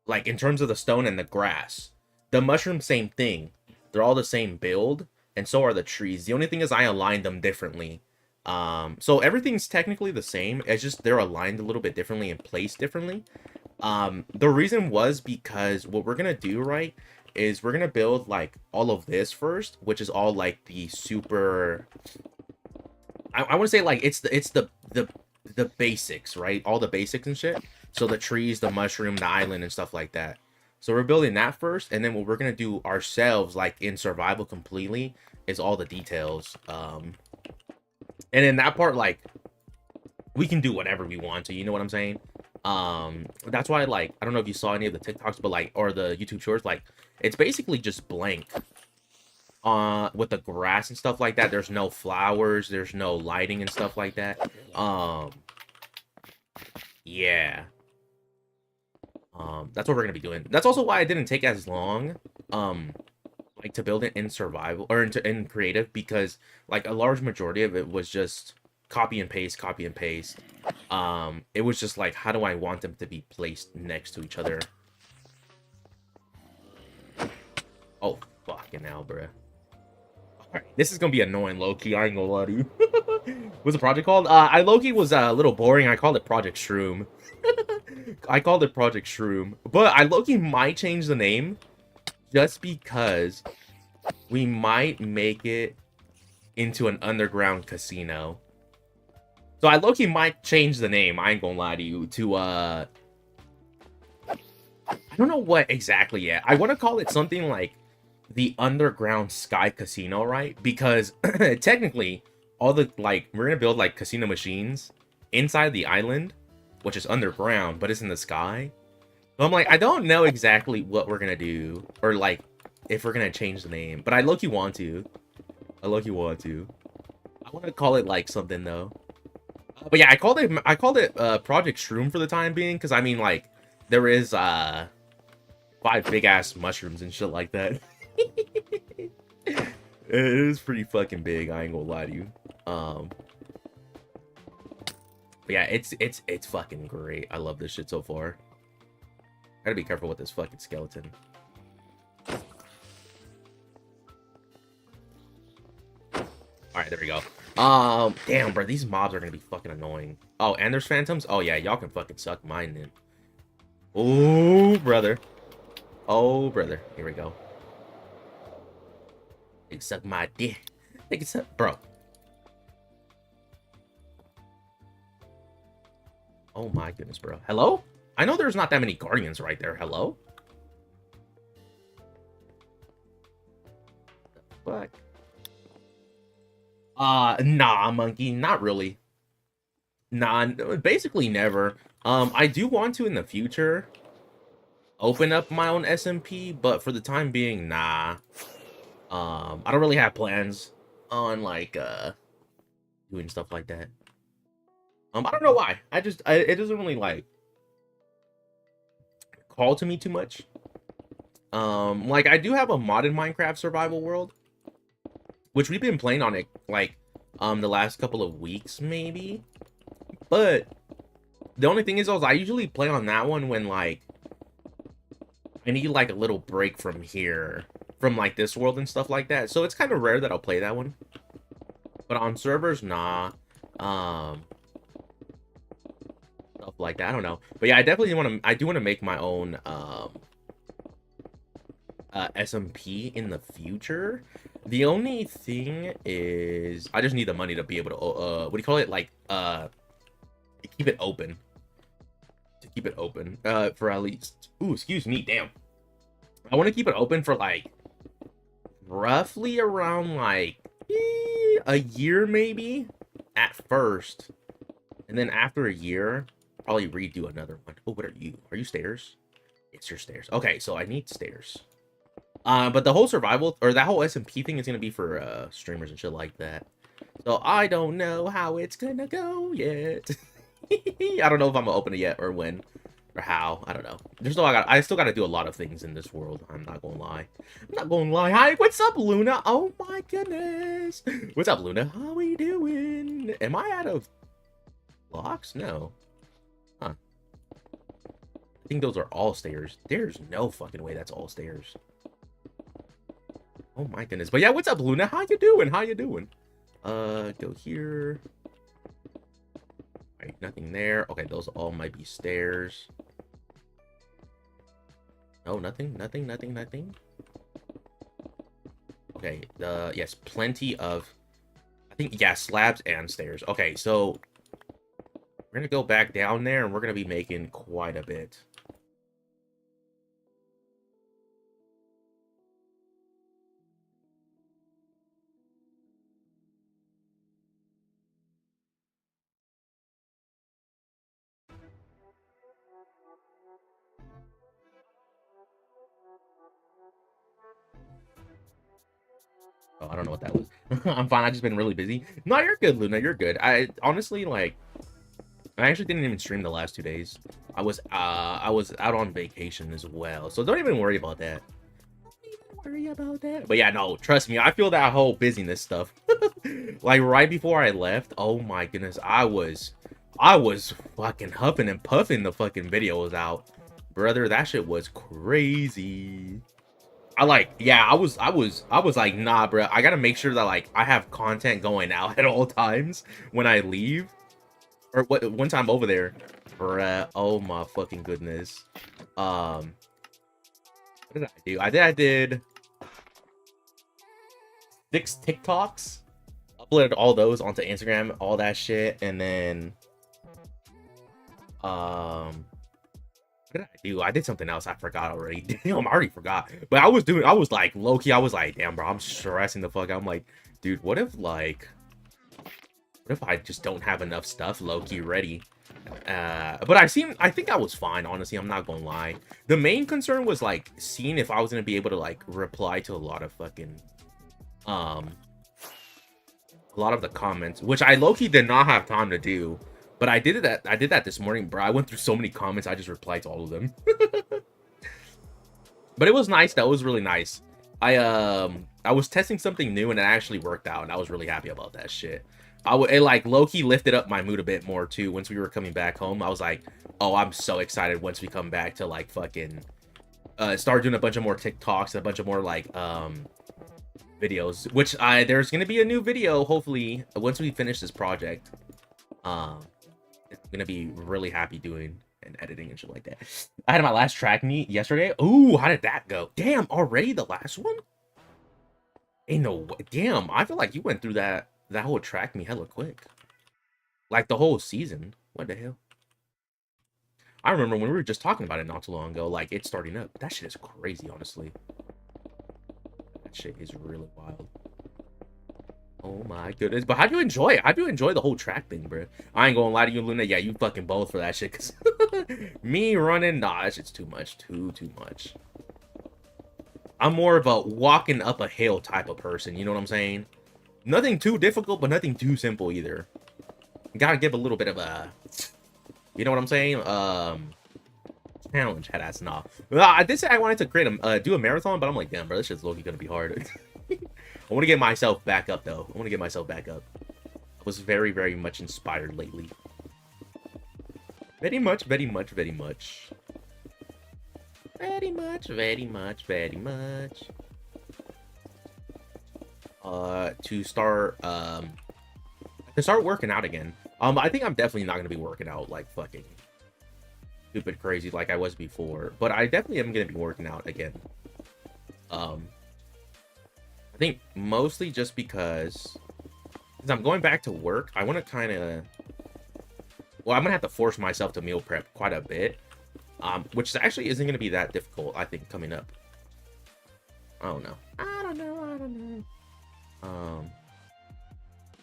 like in terms of the stone and the grass. The mushroom, same thing, they're all the same build, and so are the trees. The only thing is I aligned them differently. So everything's technically the same, it's just they're aligned a little bit differently and placed differently. The reason was because what we're gonna do, right, is we're gonna build like all of this first, which is all like the super, I want to say like it's the basics, right? All the basics and shit. So the trees, the mushroom, the island, and stuff like that. So we're building that first, and then what we're gonna do ourselves, like in survival completely, is all the details. And in that part, like, we can do whatever we want to, you know what I'm saying? That's why, like, I don't know if you saw any of the TikToks, but like, or the YouTube shorts, like, it's basically just blank. With the grass and stuff like that. There's no flowers, there's no lighting and stuff like that. Yeah. That's what we're gonna be doing. That's also why it didn't take as long, like, to build it in survival or in creative, because like a large majority of it was just copy and paste, copy and paste. It was just like, how do I want them to be placed next to each other? Oh, fucking hell, bruh. Alright, this is gonna be annoying, low-key, I ain't gonna lie to you. What's the project called? I low-key was a little boring. I called it Project Shroom. I called it Project Shroom. But I low-key might change the name, just because we might make it into an underground casino. So I low-key might change the name, I ain't gonna lie to you, to, I don't know what exactly yet. I want to call it something like the Underground Sky Casino, right? Because technically, all the, like, we're gonna build, like, casino machines inside the island, which is underground, but it's in the sky. So I'm like, I don't know exactly what we're gonna do, or, like, if we're gonna change the name, but I low-key want to. I low-key want to. I want to call it, like, something, though. But yeah, I called it Project Shroom for the time being, because, I mean, like, there is, 5 big-ass mushrooms and shit like that. It is pretty fucking big, I ain't gonna lie to you. But yeah, it's fucking great. I love this shit so far. Gotta be careful with this fucking skeleton. Alright, there we go. Damn, bro, these mobs are gonna be fucking annoying. Oh, and there's phantoms? Oh yeah, y'all can fucking suck mine then. Oh, brother. Oh, brother. Here we go. They can suck my dick. They can suck, bro. Oh my goodness, bro. Hello? I know there's not that many guardians right there. Hello? Fuck. Nah, monkey. Not really. Nah, basically never. I do want to in the future open up my own SMP, but for the time being, nah. I don't really have plans on, like, doing stuff like that. I don't know why. It doesn't really, like, call to me too much. Like, I do have a modded Minecraft survival world, which we've been playing on it, like, the last couple of weeks, maybe. But the only thing is, I usually play on that one when, like, I need, like, a little break from here, from, like, this world and stuff like that. So it's kind of rare that I'll play that one. But on servers, nah. Stuff like that, I don't know. But yeah, I definitely want to make my own SMP in the future. The only thing is, I just need the money to be able to, what do you call it? Like, keep it open. To keep it open, for at least, ooh, excuse me, damn. I want to keep it open for, like, roughly around, like, a year, maybe, at first. And then after a year, probably redo another one. Oh, what are you? Are you stairs? It's your stairs. Okay, so I need stairs. But the whole survival, or that whole SMP thing is going to be for, streamers and shit like that. So I don't know how it's gonna go yet. I don't know if I'm gonna open it yet or when or how. I don't know. I still gotta do a lot of things in this world. I'm not gonna lie. I'm not gonna lie. Hi, what's up, Luna? Oh my goodness. What's up, Luna? How we doing? Am I out of blocks? No. Huh. I think those are all stairs. There's no fucking way that's all stairs. Oh my goodness. But yeah, what's up, Luna? How you doing? How you doing? Go here. Right, nothing there. Okay, those all might be stairs. No, nothing. Okay, yes, plenty of, I think, yeah, slabs and stairs. Okay, so we're gonna go back down there and we're gonna be making quite a bit. Oh, I don't know what that was. I'm fine. I've just been really busy. No, you're good, Luna. You're good. I honestly, like, I actually didn't even stream the last 2 days. I was out on vacation as well. So don't even worry about that. Don't even worry about that. But yeah, no, trust me. I feel that whole busyness stuff. Like, right before I left, oh my goodness, I was fucking huffing and puffing the fucking videos out. Brother, that shit was crazy. I was like, nah, bro. I gotta make sure that, like, I have content going out at all times when I leave. Or what? One time over there, bruh. Oh my fucking goodness. What did I do? I did 6 TikToks. Uploaded all those onto Instagram, all that shit, and then what did I do? I did something else. I forgot already. Damn, I already forgot. But I was like, low-key, I was like, damn, bro, I'm stressing the fuck out. I'm like, dude, what if I just don't have enough stuff low-key ready? But I think I was fine, honestly. I'm not gonna lie. The main concern was, like, seeing if I was gonna be able to, like, reply to a lot of fucking, a lot of the comments, which I low-key did not have time to do. But I did that this morning, bro. I went through so many comments, I just replied to all of them. But it was nice, though. It was really nice. I was testing something new, and it actually worked out, and I was really happy about that shit. It, like, low-key lifted up my mood a bit more, too, once we were coming back home. I was like, oh, I'm so excited once we come back to, like, fucking, start doing a bunch of more TikToks and a bunch of more, like, videos. Which, there's gonna be a new video, hopefully, once we finish this project. Gonna be really happy doing and editing and shit like that. I had my last track meet yesterday. Ooh, how did that go? Damn, already the last one? Ain't no way. Damn, I feel like you went through that whole track meet hella quick. Like the whole season. What the hell? I remember when we were just talking about it not too long ago, like it's starting up. That shit is crazy, honestly. That shit is really wild. Oh my goodness. But how do you enjoy it? How do you enjoy the whole track thing, bro? I ain't gonna lie to you, Luna. Yeah, you fucking both for that shit. Cause me running, nah, that shit's too much. Too much. I'm more of a walking up a hill type of person. You know what I'm saying? Nothing too difficult, but nothing too simple either. You gotta give a little bit of a, you know what I'm saying? Challenge, head ass nah. I did say I wanted to create do a marathon, but I'm like, damn, bro, this shit's low-key gonna be hard. I want to get myself back up, though. I want to get myself back up. I was very, very much inspired lately. Very much, very much, very much. Very much, very much, very much. To start working out again. I think I'm definitely not gonna be working out like fucking stupid crazy like I was before, but I definitely am gonna be working out again. I think mostly just because I'm going back to work. I want to kind of, well, I'm gonna have to force myself to meal prep quite a bit, which actually isn't gonna be that difficult. I think coming up. I don't know. I don't know. I don't know.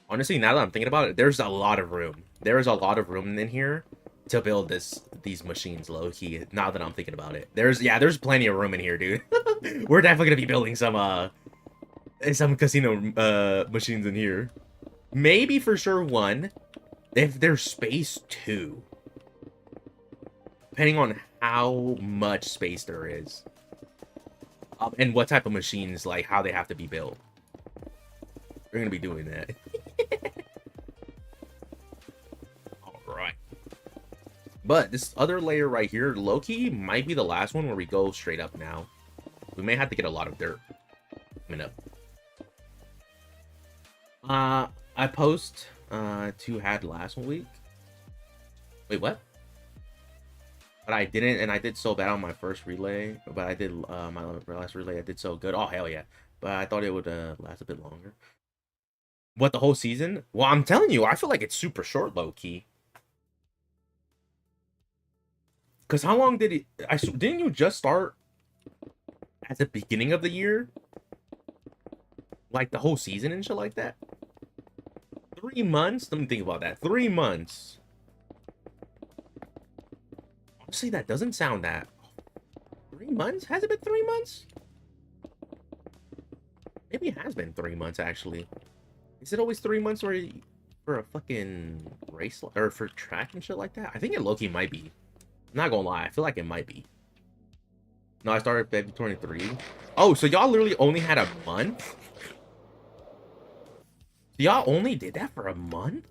Honestly, now that I'm thinking about it, there's a lot of room. There's a lot of room in here to build these machines low key. Now that I'm thinking about it, there's plenty of room in here, dude. We're definitely gonna be building some casino machines in here. Maybe for sure one. If there's space, two. Depending on how much space there is. And what type of machines, like how they have to be built. We're gonna be doing that. Alright. But this other layer right here, low-key, might be the last one where we go straight up now. We may have to get a lot of dirt coming up. I post 2 had last week. Wait, what? But I didn't, and I did so bad on my first relay. But I did my last relay. I did so good. Oh hell yeah! But I thought it would last a bit longer. What, the whole season? Well, I'm telling you, I feel like it's super short, low key. Cause how long did it? Didn't you just start at the beginning of the year? Like the whole season and shit like that? 3 months? Let me think about that. 3 months. Honestly, that doesn't sound that. 3 months? Has it been 3 months? Maybe it has been 3 months, actually. Is it always 3 months for a fucking race or for track and shit like that? I think it low-key might be. I'm not gonna lie, I feel like it might be. No, I started February 23. Oh, so y'all literally only had a month? Y'all only did that for a month?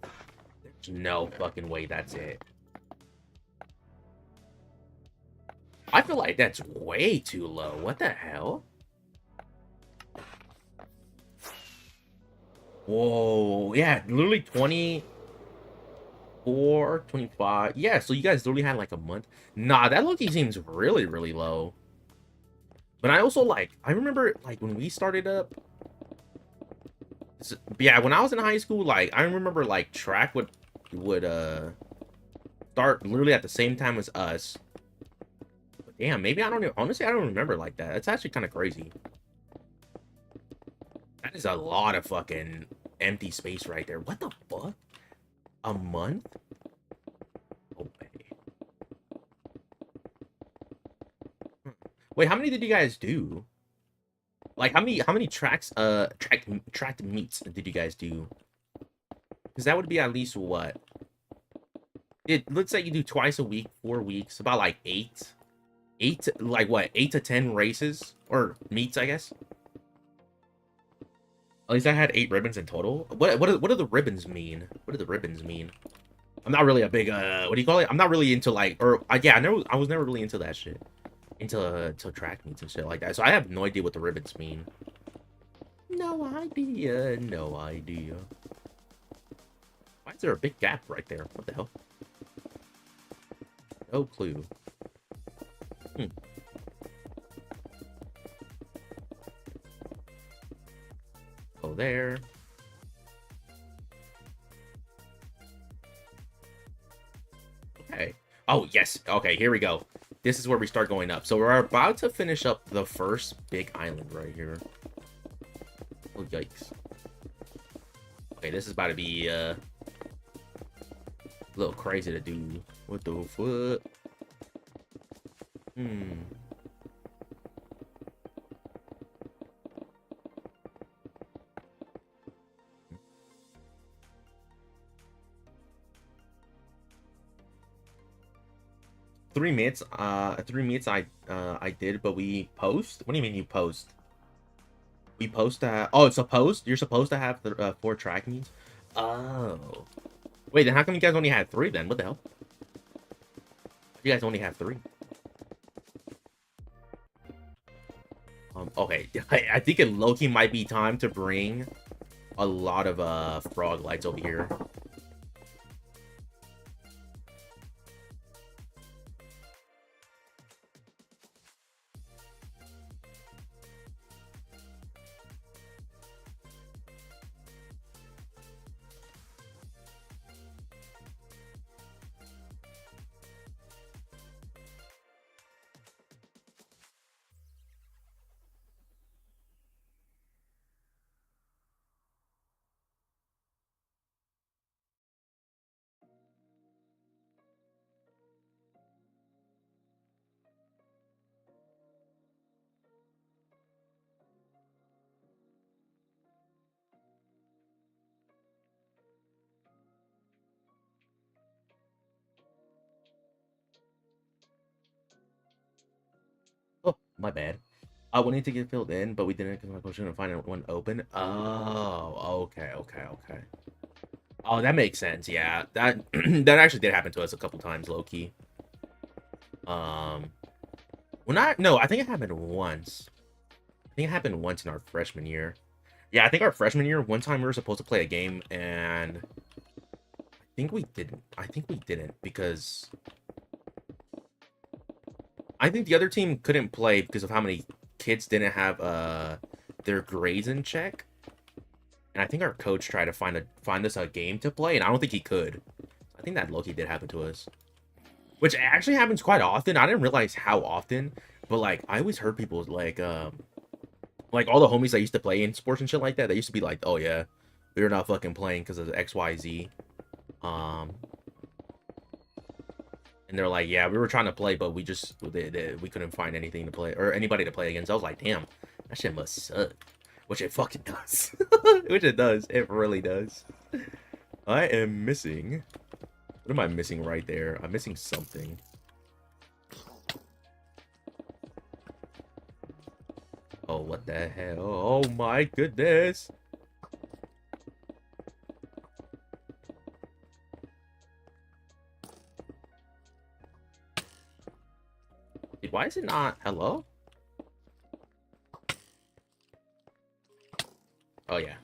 There's no fucking way that's it. I feel like that's way too low. What the hell? Whoa, yeah, literally 24, 25. Yeah, so you guys literally had like a month. Nah, that low-key seems really, really low. But I also I remember like when we started up. Yeah, when I was in high school, like I remember like track would start literally at the same time as us. But damn, maybe I don't know. Honestly, I don't remember like that. It's actually kind of crazy. That is a lot of fucking empty space right there. What the fuck? A month? Okay. Wait, how many did you guys do? Like how many tracked meets did you guys do? Because that would be at least what? Let's say you do twice a week, 4 weeks, about like 8. 8 like what? 8 to 10 races or meets, I guess. At least I had 8 ribbons in total. What do the ribbons mean? What do the ribbons mean? I'm not really a big what do you call it? I'm not really into like yeah, I was never really into that shit. Into track meets and shit like that. So I have no idea what the ribbons mean. No idea. No idea. Why is there a big gap right there? What the hell? No clue. Go there. Okay. Oh, yes. Okay, here we go. This is where we start going up. So we're about to finish up the first big island right here. Oh, yikes. Okay, this is about to be a little crazy to do. What the fuck? 3 minutes. 3 minutes. I did, but we post. What do you mean you post? We post that. Oh, it's a post. You're supposed to have the 4 track meets. Oh, wait. Then how come you guys only had 3? Then what the hell? You guys only have 3. Okay. I think it low-key might be time to bring a lot of frog lights over here. My bad. We need to get filled in, but we didn't because my coach couldn't find one open. Oh, okay, okay, okay. Oh, that makes sense. Yeah, that that actually did happen to us a couple times, low key. Well, not no. I think it happened once. I think it happened once in our freshman year. Yeah, I think our freshman year, one time we were supposed to play a game, and I think we didn't. I think we didn't because I think the other team couldn't play because of how many kids didn't have their grades in check. And I think our coach tried to find us a game to play, and I don't think he could. I think that Loki did happen to us. Which actually happens quite often. I didn't realize how often, but like I always heard people like all the homies that used to play in sports and shit like that, they used to be like, "Oh yeah, we are not fucking playing because of XYZ." Um and they're like, "Yeah, we were trying to play, but we just we couldn't find anything to play or anybody to play against." I was like, "Damn, that shit must suck." Which it fucking does. Which it does. It really does. I am missing. What am I missing right there? I'm missing something. Oh, what the hell? Oh my goodness. Dude, why is it not? Hello? Oh, yeah.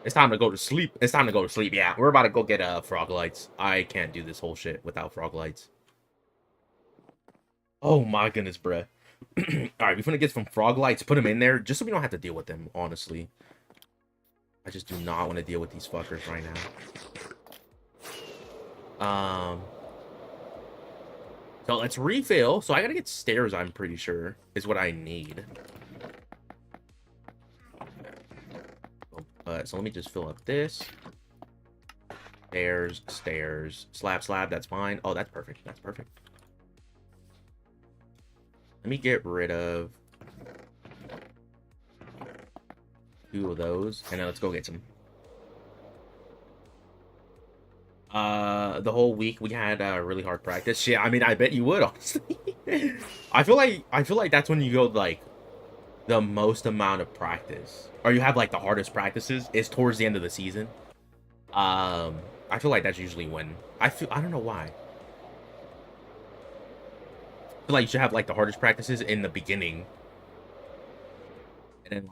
It's time to go to sleep. It's time to go to sleep. Yeah, we're about to go get frog lights. I can't do this whole shit without frog lights. Oh my goodness, bruh. Alright, we're gonna get some frog lights, put them in there, just so we don't have to deal with them, honestly. I just do not want to deal with these fuckers right now. So let's refill. So I gotta get stairs, I'm pretty sure, is what I need. So let me just fill up this. Stairs, stairs, slab, slab, that's fine. Oh, that's perfect. That's perfect. Let me get rid of 2 of those, and then let's go get some. The whole week we had really hard practice. Shit, I mean, I bet you would, honestly. I feel like that's when you go like the most amount of practice, or you have like the hardest practices is towards the end of the season. I feel like that's usually when I don't know why. I feel like you should have like the hardest practices in the beginning, and then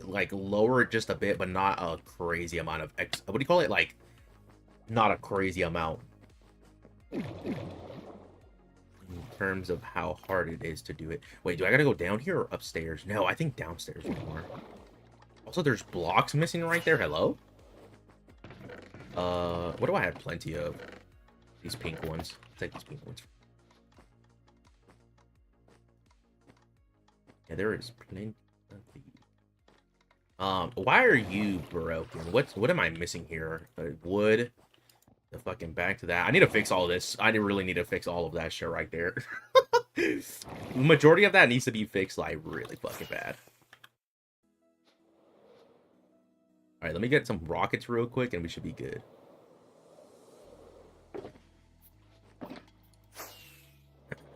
like lower it just a bit, but not a crazy amount of what do you call it? Like not a crazy amount in terms of how hard it is to do it. Wait, do I gotta go down here or upstairs? No, I think downstairs more. Also, there's blocks missing right there. Hello? What do I have plenty of? These pink ones. I'll take these pink ones. Yeah, there is plenty of these. Why are you broken? What am I missing here? Wood. The fucking back to that. I need to fix all this. I really need to fix all of that shit right there. The majority of that needs to be fixed like really fucking bad. All right, let me get some rockets real quick and we should be good.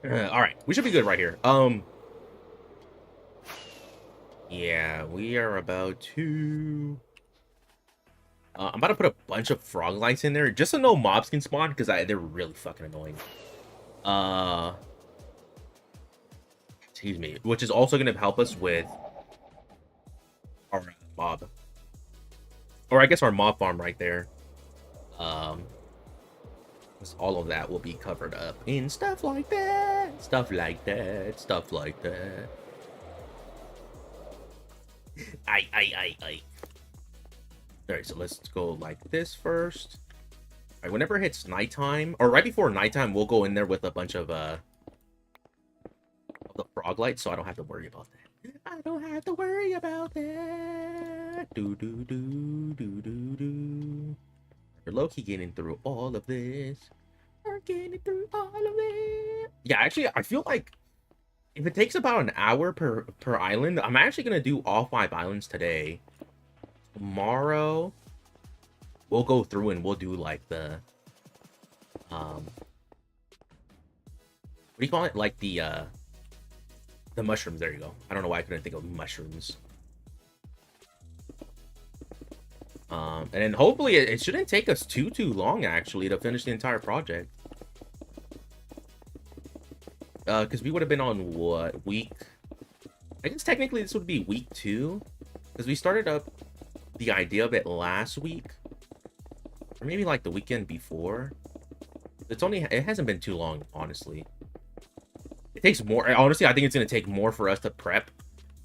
All right, we should be good right here. Yeah, we are about to. I'm about to put a bunch of frog lights in there just so no mobs can spawn because they're really fucking annoying. Excuse me, which is also going to help us with our mob, or I guess our mob farm right there. All of that will be covered up in stuff like that, stuff like that, stuff like that. I. All right, so let's go like this first. All right, whenever it hits nighttime, or right before nighttime, we'll go in there with a bunch of the frog lights, so I don't have to worry about that. I don't have to worry about that. Do do do do do do. We're low-key getting through all of this. We're getting through all of it. Yeah, actually, I feel like if it takes about an hour per island, I'm actually gonna do all 5 islands today. Tomorrow, we'll go through and we'll do like the do you call it? Like the mushrooms. There you go. I don't know why I couldn't think of mushrooms. And then hopefully it shouldn't take us too long actually to finish the entire project. Because we would have been on what, week? I guess technically this would be week 2, because we started up the idea of it last week, or maybe like the weekend before. It hasn't been too long, honestly. It takes more. Honestly, I think it's gonna take more for us to prep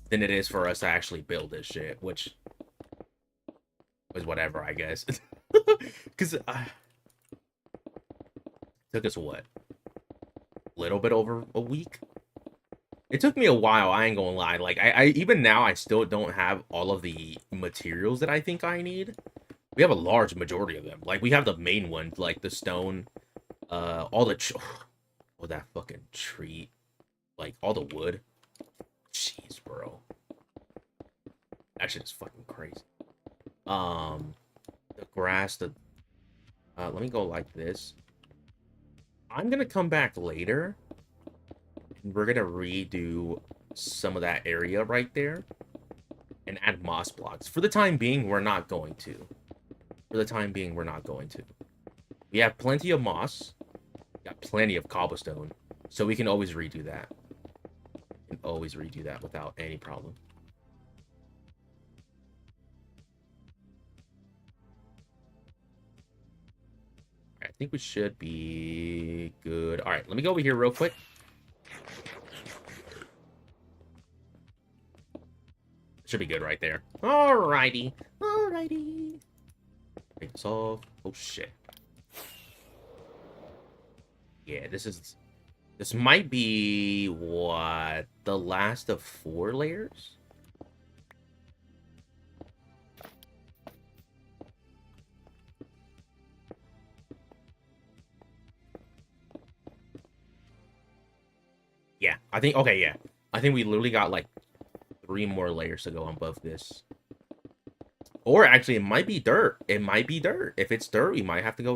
than it is for us to actually build this shit, which is whatever, I guess. Because took us what, a little bit over a week. It took me a while, I ain't gonna lie. Like, I even now, I still don't have all of the materials that I think I need. We have a large majority of them. Like, we have the main ones, like the stone, all the... Oh, that fucking tree. Like, all the wood. Jeez, bro. That shit is fucking crazy. The grass, let me go like this. I'm gonna come back later. We're gonna redo some of that area right there and add moss blocks. For the time being, we're not going to. We have plenty of moss. We got plenty of cobblestone. So we can always redo that. Without any problem. I think we should be good. All right, let me go over here real quick. Should be good right there. Alrighty. Take this off. Oh shit. Yeah, this might be what, the last of 4 layers? Yeah, I think, okay, yeah. I think we literally got like 3 more layers to go on above this. Or actually, it might be dirt. If it's dirt, we might have to go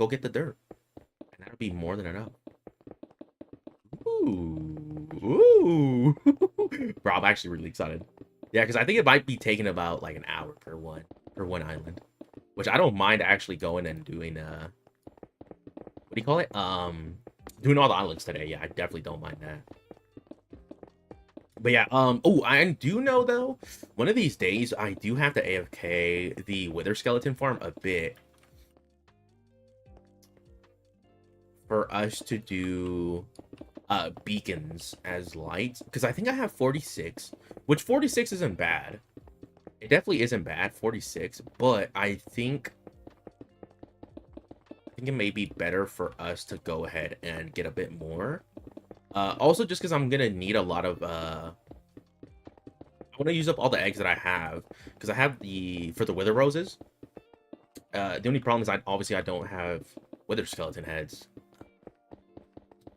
get the dirt. And that'll be more than enough. Ooh. Bro, I'm actually really excited. Yeah, because I think it might be taking about like an hour per one island. Which I don't mind actually going and doing what do you call it? Doing all the islands today. Yeah, I definitely don't mind that. But yeah, oh, I do know though, one of these days I do have to AFK the Wither Skeleton farm a bit for us to do beacons as lights, because I think I have 46, which 46 isn't bad. It definitely isn't bad, 46, but I think it may be better for us to go ahead and get a bit more. Also, just because I'm gonna need a lot of I want to use up all the eggs that I have, because I have for the wither roses. The only problem is I don't have wither skeleton heads.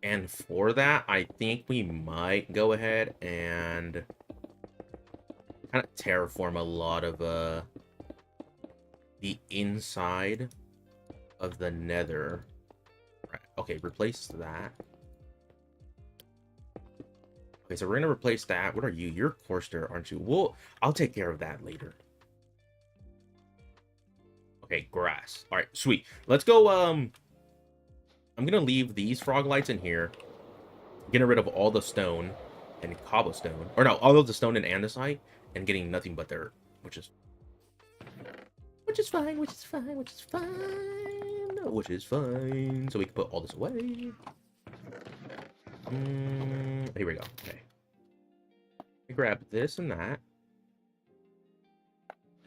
And for that, I think we might go ahead and kind of terraform a lot of the inside of the nether. Right. Okay, replace that. Okay, so we're gonna replace that. What are you? You're Corster, aren't you? I'll take care of that later. Okay, grass. All right, sweet. Let's go. I'm gonna leave these frog lights in here, getting rid of all the stone and cobblestone, or no, all of the stone and andesite, and getting nothing but dirt, which is fine. So we can put all this away. Here we go. Okay. Grab this and that.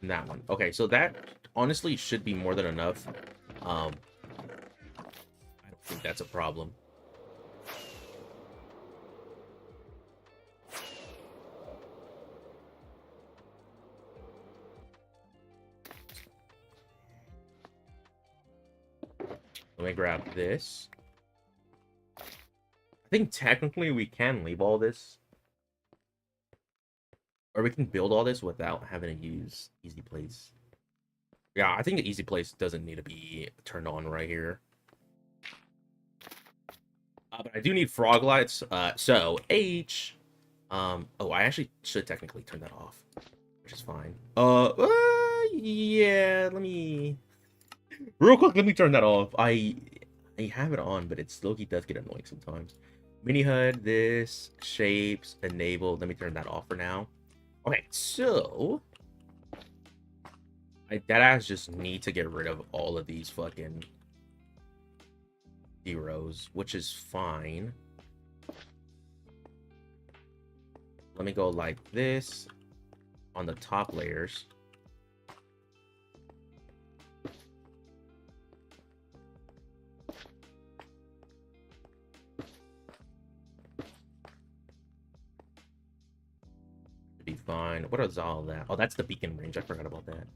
And that one. Okay, so that honestly should be more than enough. I don't think that's a problem. Let me grab this. I think technically we can leave all this. Or we can build all this without having to use easy place. Yeah, I think the easy place doesn't need to be turned on right here. But I do need frog lights. So H. Oh, I actually should technically turn that off, which is fine. Yeah. Let me real quick. Let me turn that off. I have it on, but it's Loki does get annoying sometimes. Mini HUD, this shapes enabled. Let me turn that off for now. Okay, so I deadass just need to get rid of all of these fucking zeros, which is fine. Let me go like this on the top layers. Should be fine. What is all that? Oh, that's the beacon range. I forgot about that.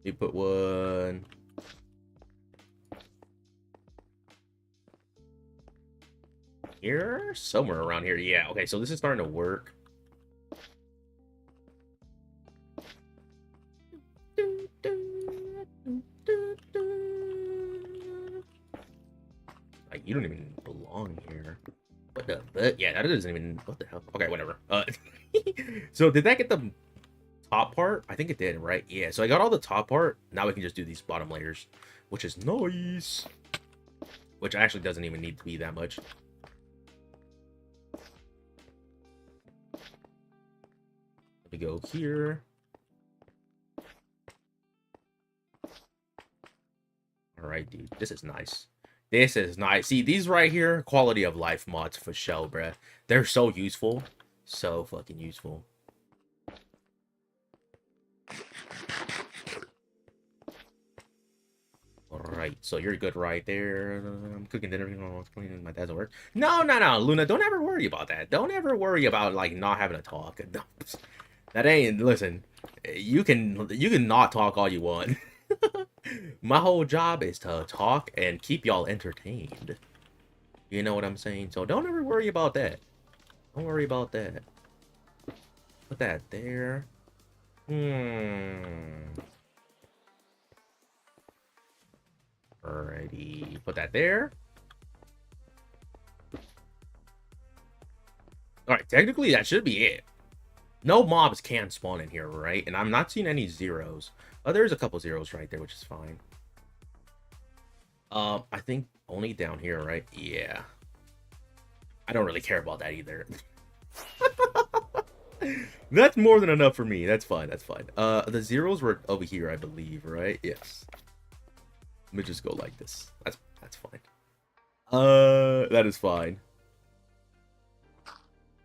You put one here, somewhere around here. Yeah, okay, so this is starting to work. Like, you don't even belong here. What the fuck? Yeah, that doesn't even... What the hell? Okay, whatever. So did that get the top part? I think it did, right? Yeah, so I got all the top part. Now we can just do these bottom layers, which is nice. Which actually doesn't even need to be that much. Let me go here. All right, dude. This is nice. This is nice. See, these right here, quality of life mods for show, bruh. They're so useful. So fucking useful. Alright, so you're good right there. I'm cooking dinner. My dad's at work. No, Luna, don't ever worry about that. Don't ever worry about, like, not having to talk. That ain't, listen, you can not talk all you want. My whole job is to talk and keep y'all entertained. You know what I'm saying? So don't ever worry about that. Don't worry about that. Put that there. Alrighty. Put that there. Alright, technically that should be it. No mobs can spawn in here, right? And I'm not seeing any zeros. Oh, there's a couple zeros right there, which is fine. I think only down here, right? Yeah. I don't really care about that either. That's more than enough for me. That's fine. That's fine. The zeros were over here, I believe, right? Yes. Let me just go like this. That's fine. That is fine.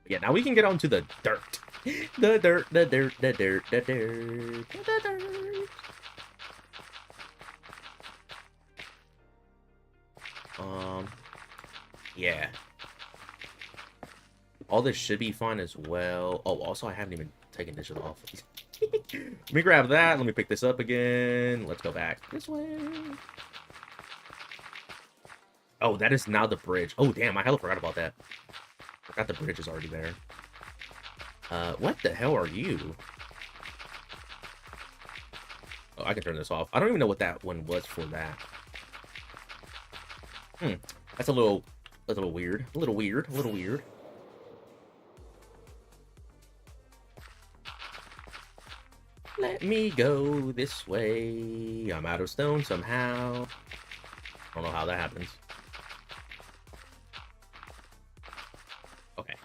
Yeah, now we can get onto the dirt. The dirt. Yeah. All this should be fine as well. Oh, also, I haven't even taken this shit off. Let me grab that. Let me pick this up again. Let's go back this way. Oh, that is now the bridge. Oh, damn. I hella forgot about that. Forgot the bridge is already there. What the hell are you? Oh, I can turn this off. I don't even know what that one was for that. That's a little weird. A little weird. Let me go this way. I'm out of stone somehow. I don't know how that happens. Okay.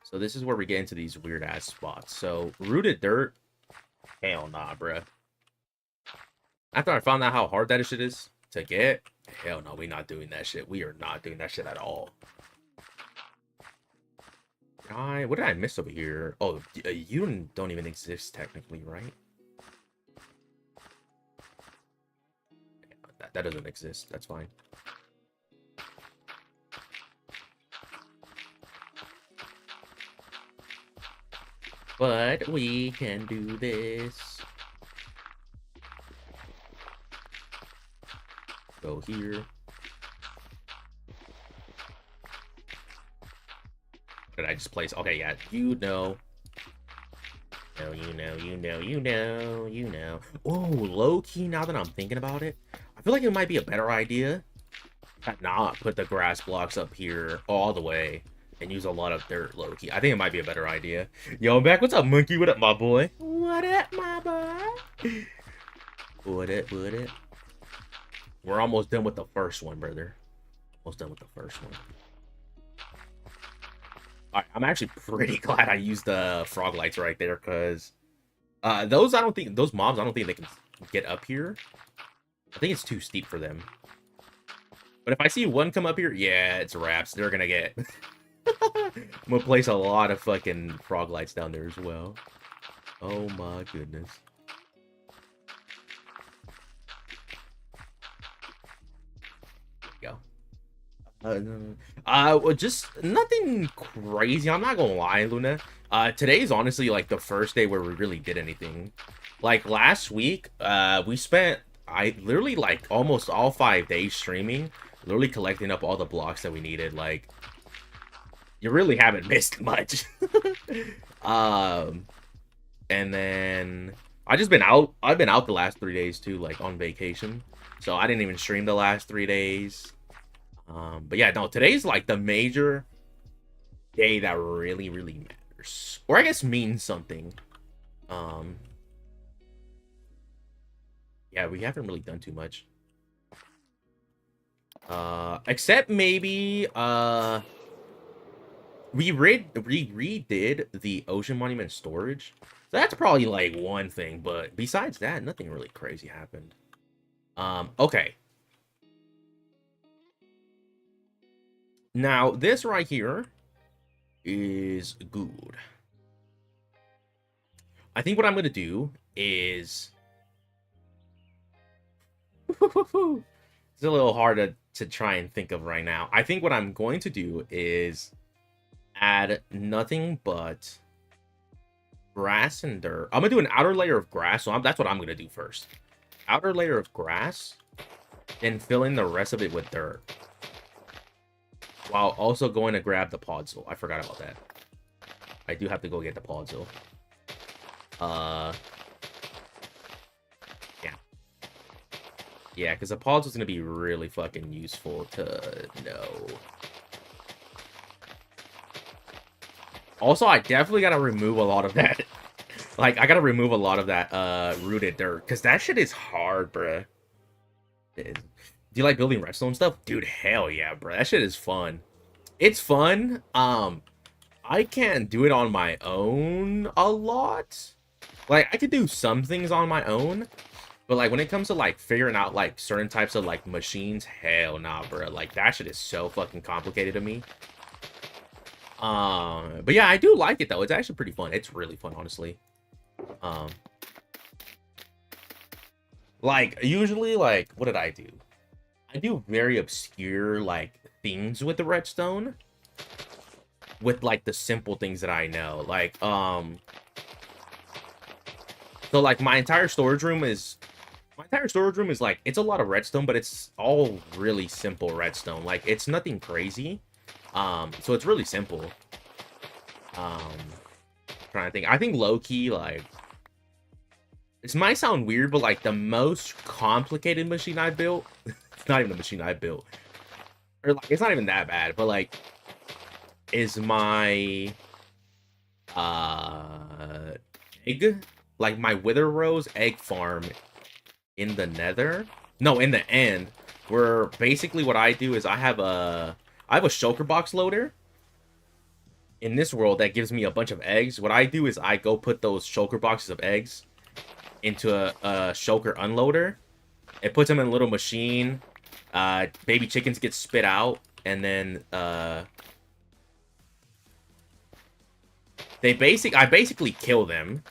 So this is where we get into these weird-ass spots. So, rooted dirt? Hell nah, bruh. After I found out how hard that shit is to get, hell no, we're not doing that shit. We are not doing that shit at all. What did I miss over here? Oh, you don't even exist technically, right? That doesn't exist. That's fine. But we can do this. Go here. Did I just place? Okay, yeah, you know. No, you know. Oh, low key. Now that I'm thinking about it, I feel like it might be a better idea to not put the grass blocks up here all the way and use a lot of dirt low key. I think it might be a better idea. Yo, I'm back. What's up, monkey? What up, my boy? What up, my boy? What up? What up? We're almost done with the first one, brother. Almost done with the first one. All right, I'm actually pretty glad I used the frog lights right there, because those mobs, I don't think they can get up here. I think it's too steep for them. But if I see one come up here, yeah, it's wraps. They're gonna get. I'm gonna place a lot of fucking frog lights down there as well. Oh my goodness. Well, just nothing crazy. I'm not gonna lie, Luna. Today's honestly like the first day where we really did anything. Like last week, we spent literally like almost all 5 days streaming, literally collecting up all the blocks that we needed. Like, you really haven't missed much. And then I've been out the last 3 days too, like on vacation. So I didn't even stream the last 3 days. But yeah, no, today's like the major day that really, really matters. Or I guess means something. Yeah, we haven't really done too much. Except maybe, we redid the Ocean Monument storage. So that's probably like one thing, but besides that, nothing really crazy happened. Okay. Now, this right here is good. I think what I'm going to do is... It's a little hard to try and think of right now. I think what I'm going to do is add nothing but grass and dirt. I'm going to do an outer layer of grass, so that's what I'm going to do first. Outer layer of grass, then fill in the rest of it with dirt. While also going to grab the podzol. I forgot about that. I do have to go get the podzol. Yeah. Yeah, because the podzol is going to be really fucking useful to know. Also, I definitely got to remove a lot of that. Like, I got to remove a lot of that rooted dirt. Because that shit is hard, bruh. Do you like building redstone stuff? Dude, hell yeah, bro. That shit is fun. It's fun. I can't do it on my own a lot. Like, I could do some things on my own. But, like, when it comes to, like, figuring out, like, certain types of, like, machines, hell nah, bro. Like, that shit is so fucking complicated to me. But yeah, I do like it, though. It's actually pretty fun. It's really fun, honestly. Like, usually, like, what did I do? I do very obscure, like, things with the redstone. With, like, the simple things that I know. Like, so, like, my entire storage room is, like, it's a lot of redstone, but it's all really simple redstone. Like, it's nothing crazy. So it's really simple. Trying to think. I think low-key, like, this might sound weird, but, like, the most complicated machine I built... It's not even the machine I built. Or, like, it's not even that bad, but, like, is my... egg? Like, my Wither Rose egg farm in the nether? No, in the end. Where, basically, what I do is I have a shulker box loader in this world that gives me a bunch of eggs. What I do is I go put those shulker boxes of eggs into a shulker unloader. It puts them in a little machine. Baby chickens get spit out, and then I basically kill them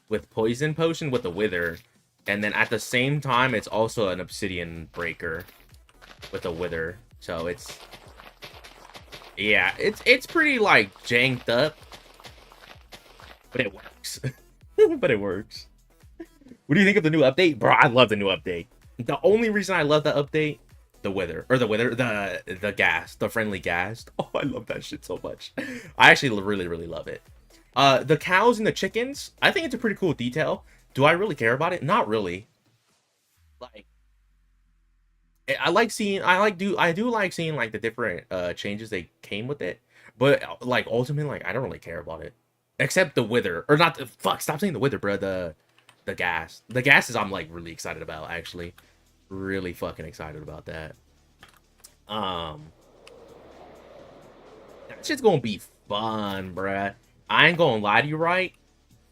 with poison potion with the wither, and then at the same time it's also an obsidian breaker with a wither. So it's, yeah, it's pretty like janked up, but it works. But it works. What do you think of the new update? Bro, I love the new update. The only reason I love the update, the gas, the friendly gas. Oh, I love that shit so much. I actually really, really love it. The cows and the chickens, I think it's a pretty cool detail. Do I really care about it? Not really. Like, I like seeing, I do like seeing like the different changes they came with it, but like ultimately, like I don't really care about it, except the wither or not. Fuck, stop saying the wither, bro. The gas, the gas is I'm like really excited about actually, really fucking excited about that. Um, that shit's gonna be fun, bruh. I ain't gonna lie to you, right?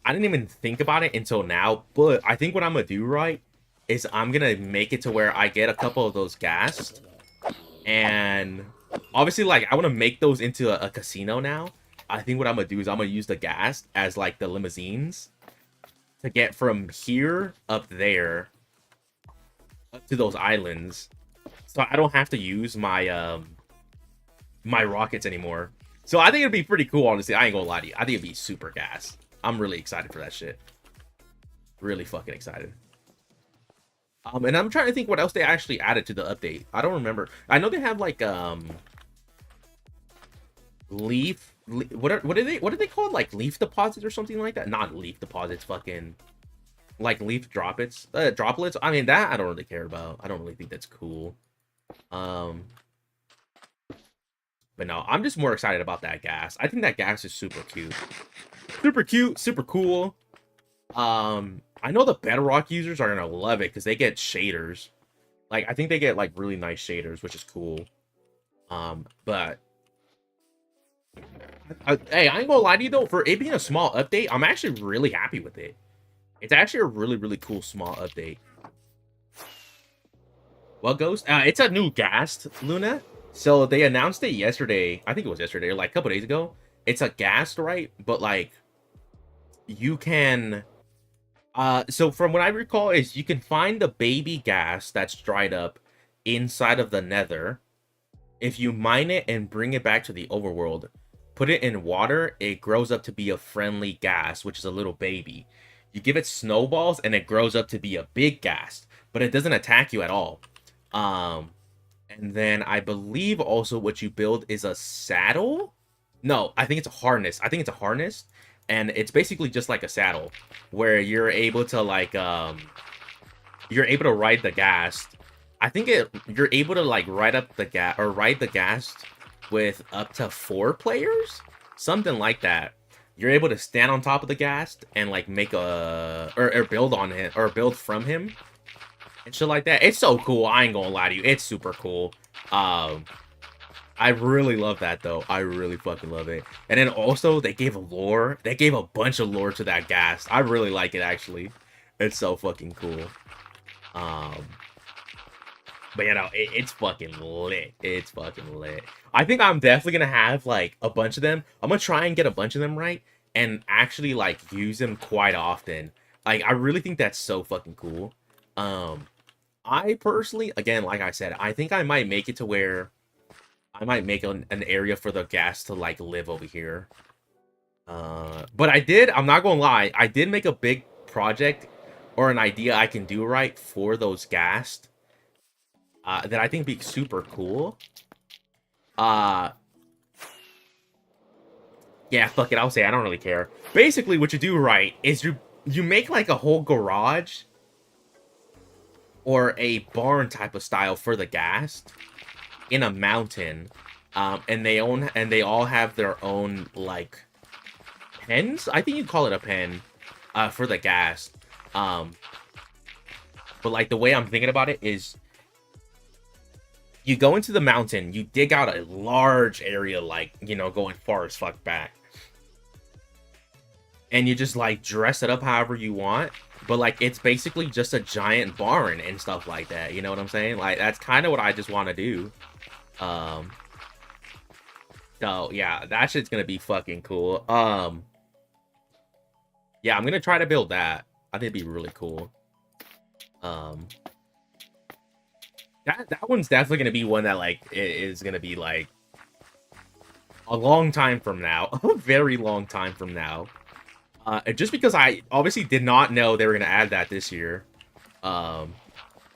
I didn't even think about it until now, but I think what I'm gonna do, right, is I'm gonna make it to where I get a couple of those gas, and obviously, like, I want to make those into a casino now. I think what I'm gonna do is I'm gonna use the gas as like the limousines to get from here up there up to those islands, so I don't have to use my my rockets anymore. So I think it'd be pretty cool, honestly. I ain't gonna lie to you. I think it'd be super gas. I'm really excited for that shit. Really fucking excited. And I'm trying to think what else they actually added to the update. I don't remember. I know they have like what are they called? Like leaf deposits or something like that? Not leaf deposits, fucking like leaf droplets. I mean, that I don't really care about. I don't really think that's cool. But no, I'm just more excited about that gas. I think that gas is super cute. Super cute, super cool. I know the Bedrock users are gonna love it because they get shaders. Like, I think they get like really nice shaders, which is cool. But hey, I ain't gonna lie to you though, for it being a small update, I'm actually really happy with it. It's actually a really, really cool small update. Well, Ghost, it's a new ghast, Luna. So they announced it yesterday. I think it was yesterday, or like a couple days ago. It's a ghast, right? But like, you can, so from what I recall, is you can find the baby ghast that's dried up inside of the Nether. If you mine it and bring it back to the overworld, put it in water, it grows up to be a friendly ghast, which is a little baby. You give it snowballs and it grows up to be a big ghast, but it doesn't attack you at all. And then I believe also what you build is a saddle. No, I think it's a harness. I think it's a harness, and it's basically just like a saddle where you're able to like you're able to ride the ghast. I think you're able to like ride the ghast with up to 4 players, something like that. You're able to stand on top of the ghast and like make a or build on him or build from him and shit like that. It's so cool. I ain't gonna lie to you. It's super cool. I really love that though. I really fucking love it. And then also they gave a lore. They gave a bunch of lore to that ghast. I really like it actually. It's so fucking cool. But you know, it's fucking lit. It's fucking lit. I think I'm definitely gonna have like a bunch of them. I'm gonna try and get a bunch of them right and actually like use them quite often. Like I really think that's so fucking cool. I personally, again, like I said, I think I might make it to where I might make an area for the ghast to like live over here. But I'm not gonna lie, I did make a big project or an idea I can do right for those ghast that I think be super cool. Yeah, fuck it, I'll say I don't really care. Basically, what you do right is you make like a whole garage or a barn type of style for the ghast in a mountain, and they all have their own like pens. I think you call it a pen for the ghast. But like the way I'm thinking about it is, you go into the mountain, you dig out a large area, like, you know, going far as fuck back, and you just like dress it up however you want. But like it's basically just a giant barn and stuff like that. You know what I'm saying? Like that's kind of what I just want to do. So yeah, that shit's gonna be fucking cool. Yeah, I'm gonna try to build that. I think it'd be really cool. That one's definitely gonna be one that like is gonna be like a long time from now, a very long time from now. Just because I obviously did not know they were gonna add that this year. So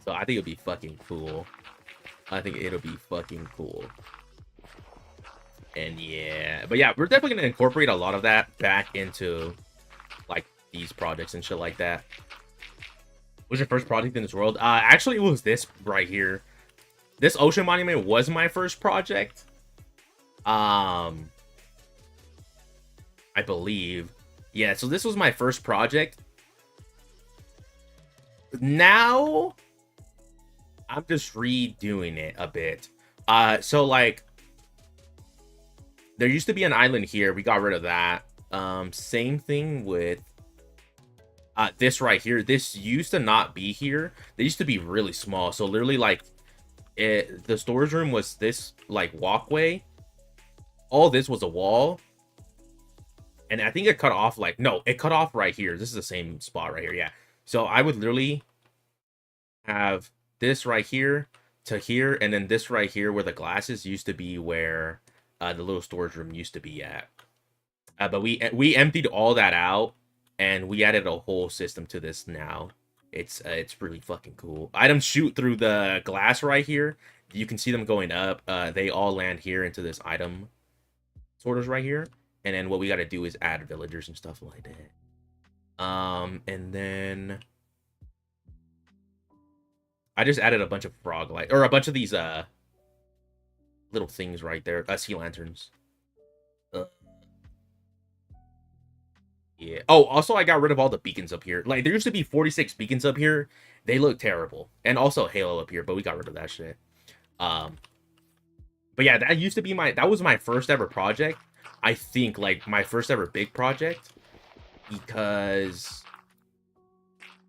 I think it'll be fucking cool. I think it'll be fucking cool. And yeah, but yeah, we're definitely gonna incorporate a lot of that back into like these projects and shit like that. What was your first project in this world? Actually, it was this right here. This ocean monument was my first project. I believe. Yeah, so this was my first project. Now I'm just redoing it a bit. So like there used to be an island here. We got rid of that. Same thing with this right here. This used to not be here. They used to be really small. So literally like the storage room was this like walkway. All this was a wall. And I think it cut off like, no, it cut off right here. This is the same spot right here. Yeah. So I would literally have this right here to here. And then this right here where the glasses used to be where the little storage room used to be at. But we emptied all that out and we added a whole system to this now. It's really fucking cool. Items shoot through the glass right here. You can see them going up. They all land here into this item sorters right here. And then what we got to do is add villagers and stuff like that. And then I just added a bunch of frog light or a bunch of these little things right there. Sea lanterns. Yeah. Oh, also I got rid of all the beacons up here. Like there used to be 46 beacons up here. They look terrible. And also Halo up here, but we got rid of that shit. But yeah, that used to be that was my first ever project. I think like my first ever big project, because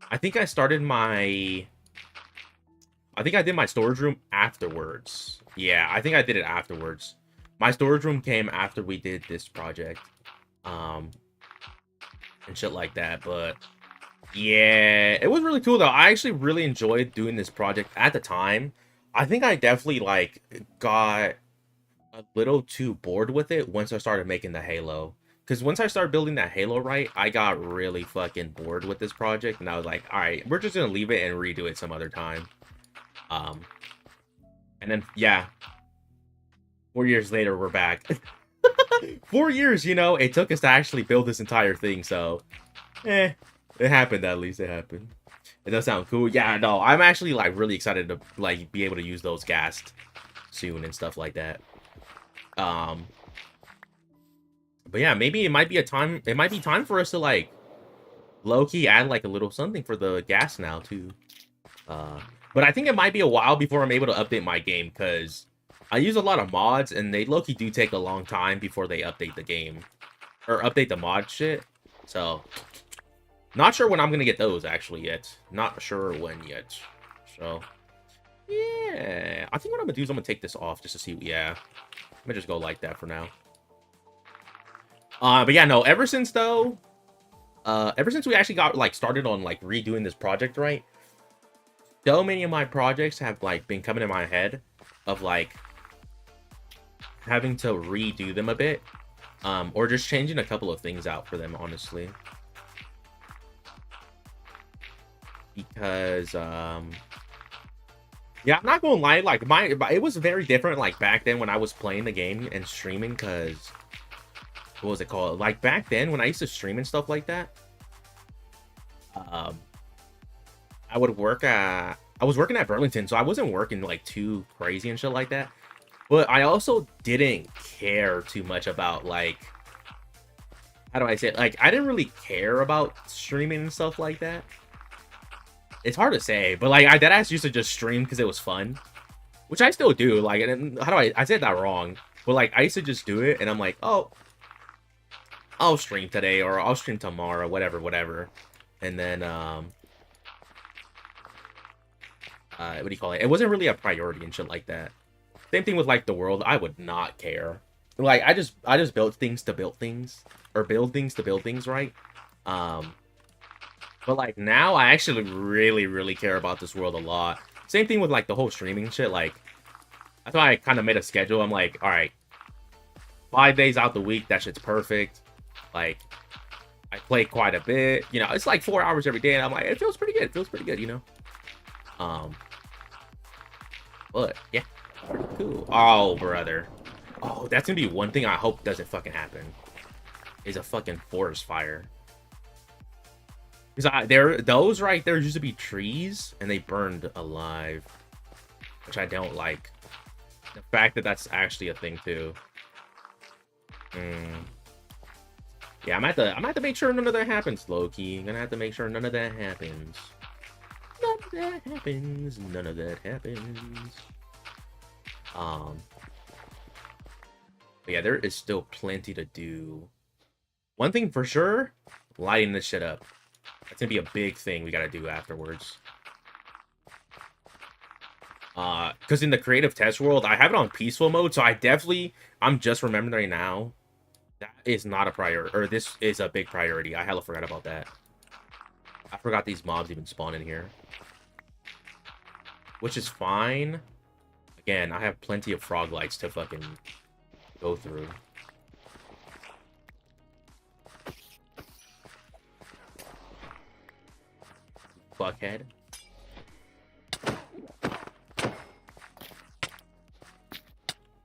I think I did my storage room afterwards. Yeah, I think I did it afterwards. My storage room came after we did this project. And shit like that, but yeah, it was really cool though. I actually really enjoyed doing this project at the time. I think I definitely like got a little too bored with it once I started making the Halo. Because once I started building that Halo right, I got really fucking bored with this project. And I was like, all right, we're just going to leave it and redo it some other time. And then, yeah. 4 years later, we're back. 4 years, you know, it took us to actually build this entire thing. So, it happened at least. It happened. It does sound cool. Yeah, no, I'm actually like really excited to like be able to use those ghast soon and stuff like that. But yeah, maybe it might be time for us to like low-key add like a little something for the ghast now too. But I think it might be a while before I'm able to update my game, because I use a lot of mods and they low-key do take a long time before they update the game or update the mod shit. So not sure when I'm gonna get those actually yet. Not sure when yet. So yeah, I think what I'm gonna do is I'm gonna take this off just to see. Yeah, I'm gonna just go like that for now. But yeah, no, ever since we actually got like started on like redoing this project, right? So many of my projects have like been coming in my head of like having to redo them a bit, or just changing a couple of things out for them, honestly. Because yeah, I'm not gonna lie, like it was very different like back then when I was playing the game and streaming, because what was it called? Like back then when I used to stream and stuff like that, I was working at Burlington, so I wasn't working like too crazy and shit like that. But I also didn't care too much about like, how do I say it? Like I didn't really care about streaming and stuff like that. It's hard to say, but like I deadass used to just stream because it was fun, which I still do. Like, and how do I said that wrong? But like I used to just do it, and I'm like, oh, I'll stream today or I'll stream tomorrow, whatever. And then what do you call it? It wasn't really a priority and shit like that. Same thing with like the world. I would not care. Like I just built things to build things, or build things to build things, right? But like now I actually really care about this world a lot. Same thing with like the whole streaming shit. Like that's why I kind of made a schedule. I'm like, all right, 5 days out the week, that shit's perfect. Like I play quite a bit, you know, it's like 4 hours every day, and I'm like, it feels pretty good, you know. But yeah, pretty cool. Oh brother, Oh, that's gonna be one thing I hope doesn't fucking happen. Is a fucking forest fire. Because those right there used to be trees, and they burned alive, which I don't like. The fact that that's actually a thing too. Yeah, I'm have to make sure none of that happens, Loki. I'm gonna have to make sure none of that happens. None of that happens. None of that happens. But yeah, there is still plenty to do. One thing for sure, lighting this shit up. That's gonna be a big thing we gotta do afterwards. Because in the creative test world, I have it on peaceful mode, so I'm just remembering right now, that is not a priority, or this is a big priority. I hella forgot about that. I forgot these mobs even spawn in here. Which is fine. Again, I have plenty of frog lights to fucking go through. Fuckhead.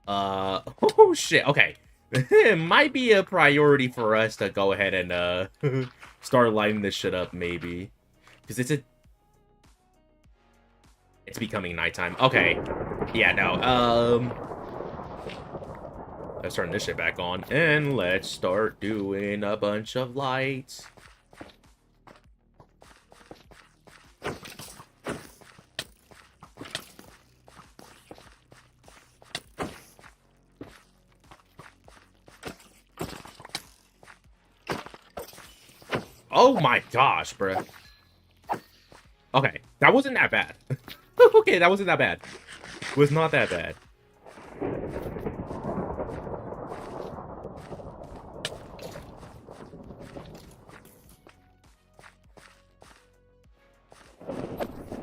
Oh shit, okay. It might be a priority for us to go ahead and start lighting this shit up, maybe. Because it's becoming nighttime. Okay. Yeah, no, let's turn this shit back on, and let's start doing a bunch of lights. Oh my gosh, bruh. Okay, that wasn't that bad. Okay, that wasn't that bad. It was not that bad.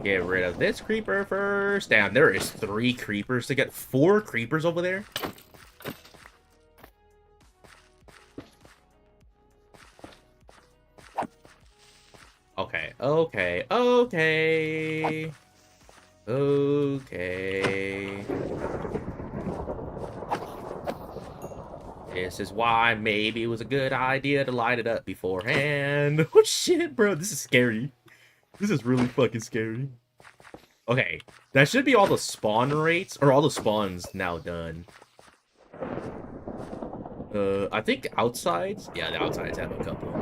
Get rid of this creeper first. Damn, there is 3 creepers to get. 4 creepers over there? Okay, okay, okay. Okay. This is why maybe it was a good idea to light it up beforehand. Oh shit, bro, this is scary. This is really fucking scary. Okay, that should be all the spawn rates, or all the spawns now done. I think outsides? Yeah, the outsides have a couple.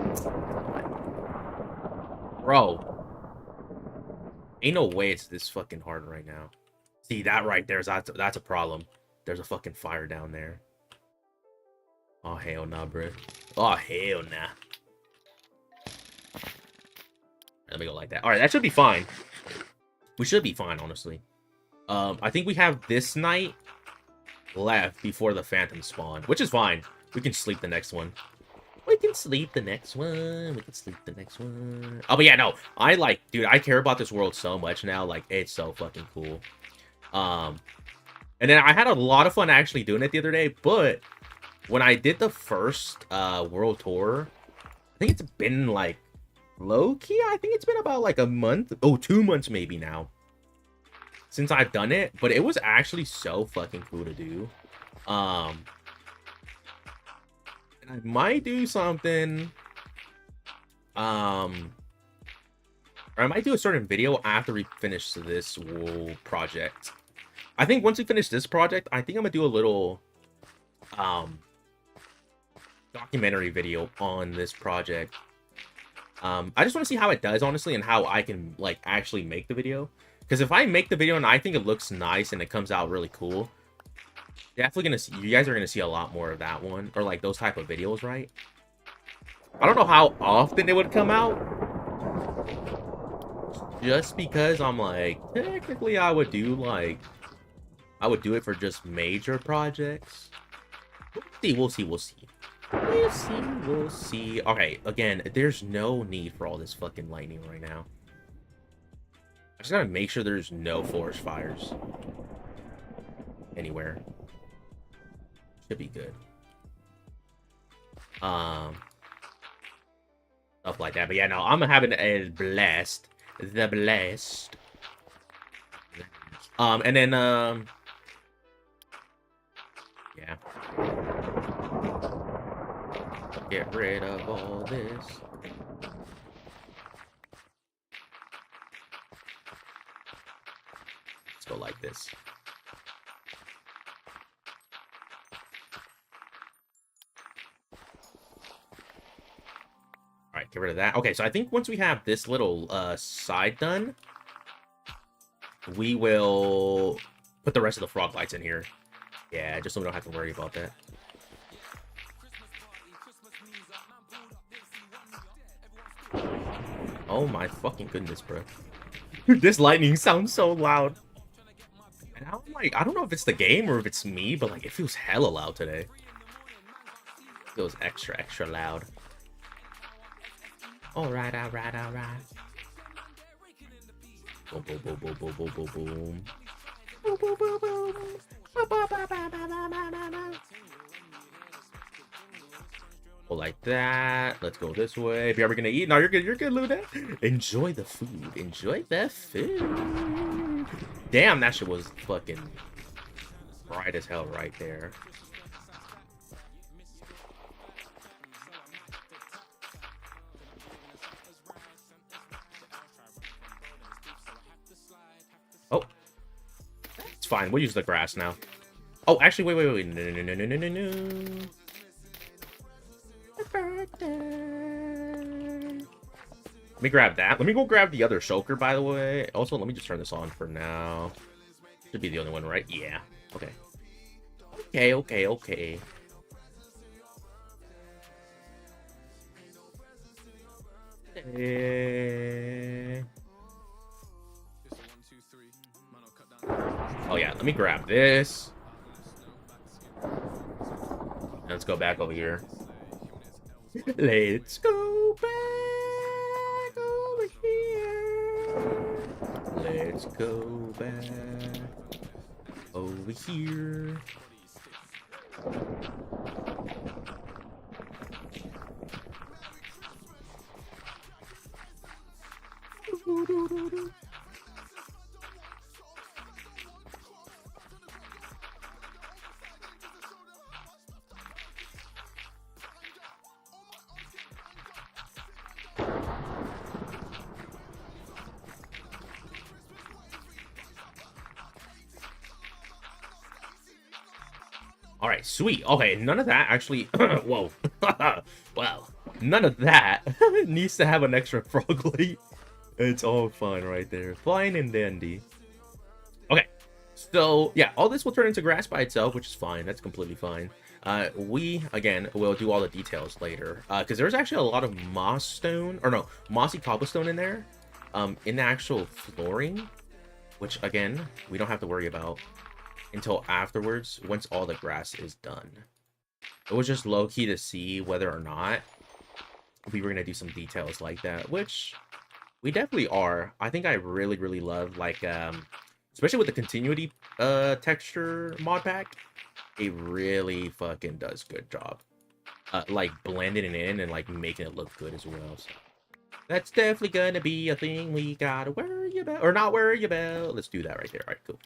Bro. Ain't no way it's this fucking hard right now. See, that right there's that's a problem. There's a fucking fire down there. Oh, hell nah, bro. Oh, hell nah. Let me go like that. Alright, that should be fine. We should be fine, honestly. I think we have this night left before the phantom spawn, which is fine. We can sleep the next one. We can sleep the next one. We can sleep the next one. Oh, but yeah, no. Dude, I care about this world so much now. Like, it's so fucking cool. And then I had a lot of fun actually doing it the other day, but when I did the first world tour, I think it's been like low-key, I think it's been about like a month. Oh, 2 months maybe now since I've done it, but it was actually so fucking cool to do. And I might do something, or I might do a certain video after we finish this whole project. I think once we finish this project, I think I'm gonna do a little documentary video on this project. I just want to see how it does, honestly, and how I can like actually make the video. Because if I make the video and I think it looks nice and it comes out really cool, definitely gonna see, you guys are gonna see a lot more of that one, or like those type of videos, right? I don't know how often it would come out, just because I'm like, technically I would do it for just major projects. We'll see. Okay, again, there's no need for all this fucking lightning right now. I just gotta make sure there's no forest fires anywhere. Should be good. Stuff like that. But yeah, no, I'm having a blast. The blast. And then, yeah, Yeah. Get rid of all this. Let's go like this. All right, get rid of that. Okay, so I think once we have this little side done, we will put the rest of the frog lights in here. Yeah, just so we don't have to worry about that. Oh my fucking goodness, bro. This lightning sounds so loud. And I'm like, I don't know if it's the game or if it's me, but like it feels hella loud today. It feels extra, extra loud. Alright, alright, alright. Boom, boom, boom, boom, boom, boom, boom, boom. Boom, boom, boom, boom. Go like that. Let's go this way. If you're ever gonna eat, no, you're good, Luna. Enjoy the food. Enjoy the food. Damn, that shit was fucking bright as hell right there. Oh, it's fine. We'll use the grass now. Oh, actually, wait. No. Let me grab that. Let me go grab the other shulker, by the way. Also, let me just turn this on for now. Should be the only one, right? Yeah. Okay. Okay. Oh, yeah. Let me grab this. Let's go back over here. Let's go back over here. Let's go back over here. All right, sweet. Okay, none of that actually. Whoa. Well, none of that needs to have an extra frog light. It's all fine right there. Fine and dandy. Okay, so yeah, all this will turn into grass by itself, which is fine. That's completely fine. We, again, will do all the details later. Because there's actually a lot of moss stone, or no, mossy cobblestone in there. In the actual flooring, which, again, we don't have to worry about until afterwards, once all the grass is done. It was just low-key to see whether or not we were going to do some details like that, which we definitely are. I think I really love, like, especially with the continuity texture mod pack, it really fucking does good job. Like, blending it in and, like, making it look good as well. So that's definitely going to be a thing we gotta worry about, or not worry about. Let's do that right there. All right, cool.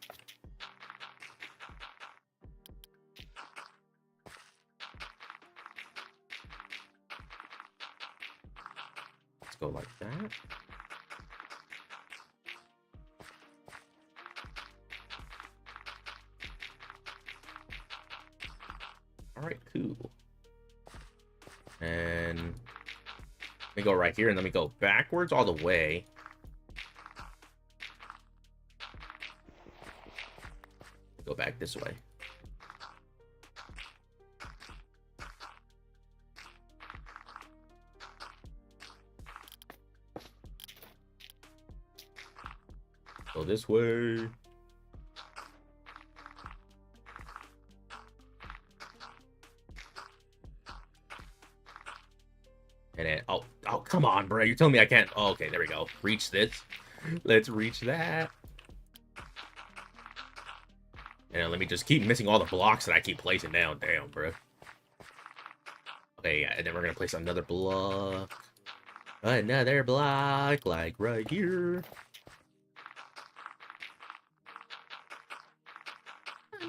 Go like that. All right, cool. And let me go right here, and let me go backwards all the way. Go back this way. Go this way. And then, oh, come on, bro. You're telling me I can't. Oh, okay, there we go. Reach this. Let's reach that. And let me just keep missing all the blocks that I keep placing down. Damn, bro. Okay, yeah, and then we're gonna place another block. Another block, like right here.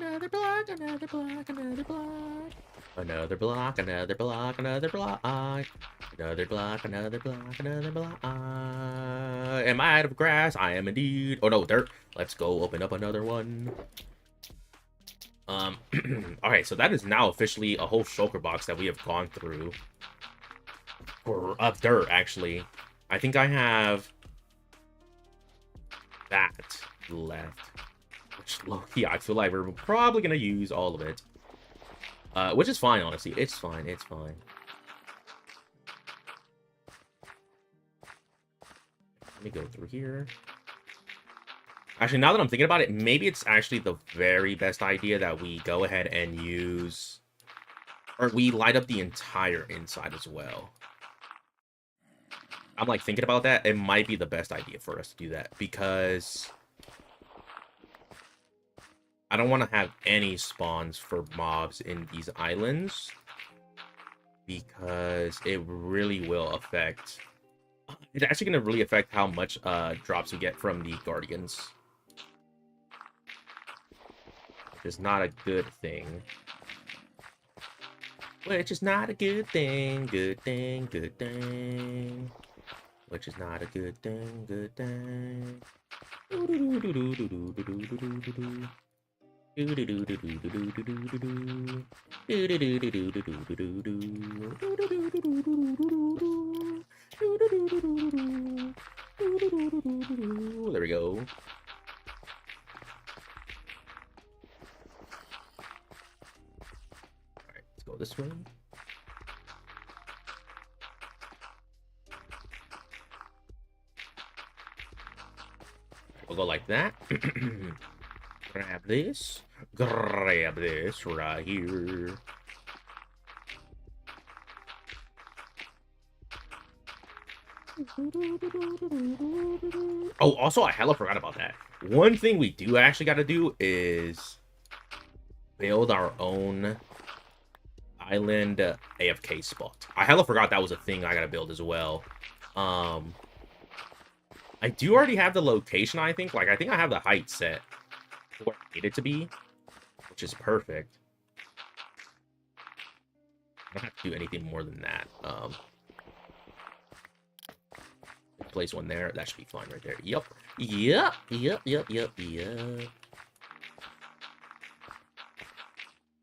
another block, another block, another block. Another block, another block, another block. Another block, another block, another block. Am I out of grass? I am indeed. Oh no, dirt. Let's go open up another one. Alright, so that is now officially a whole shulker box that we have gone through. Or of dirt, actually. I think I have that left. Which, low-key, I feel like we're probably gonna use all of it. Which is fine, honestly. It's fine, it's fine. Let me go through here. Actually, now that I'm thinking about it, maybe it's actually the very best idea that we go ahead and use... Or we light up the entire inside as well. I'm, like, thinking about that. It might be the best idea for us to do that. Because... I don't want to have any spawns for mobs in these islands. Because it really will affect... It's actually going to really affect how much drops we get from the Guardians. Which is not a good thing. Which is not a good thing, good thing, good thing. Which is not a good thing, good thing. There we go. Alright, let's go this way. We'll go like that. Grab this. Grab this right here. Oh, also, I hella forgot about that. One thing we do actually got to do is build our own island AFK spot. I hella forgot that was a thing I got to build as well. I do already have the location, I think. Like, I think I have the height set where I need it to be, which is perfect. I don't have to do anything more than that. Place one there. That should be fine right there. Yep. Yep. Yep. Yep. Yep. Yep.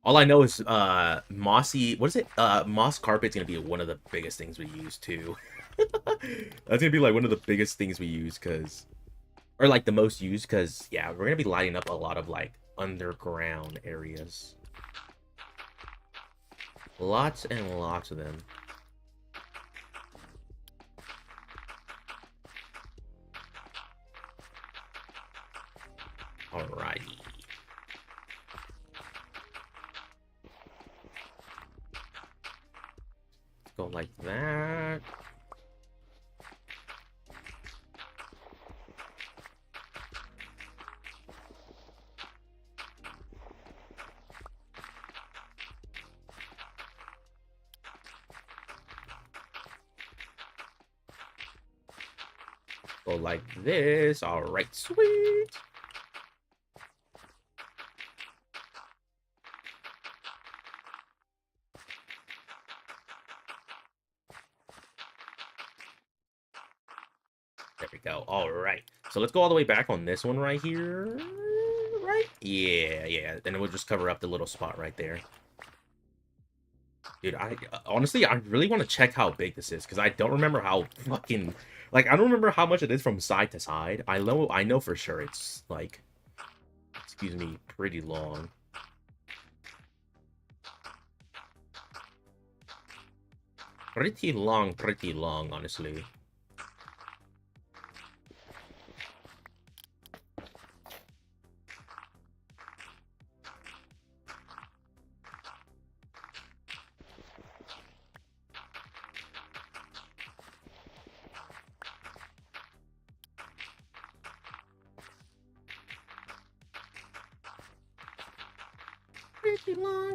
All I know is mossy. What is it? Moss carpet's gonna be one of the biggest things we use too. That's gonna be like one of the biggest things we use, cause, or like the most used, cause yeah, we're gonna be lighting up a lot of like underground areas. Lots and lots of them. Alrighty. Let's go like that. Go like this. Alright, sweet. There we go. All right. So let's go all the way back on this one right here. Right? Yeah, yeah. Then we'll just cover up the little spot right there. Dude, honestly, I really want to check how big this is, because I don't remember how fucking... Like, I don't remember how much it is from side to side. I know for sure it's, like... Excuse me, pretty long. Pretty long, honestly.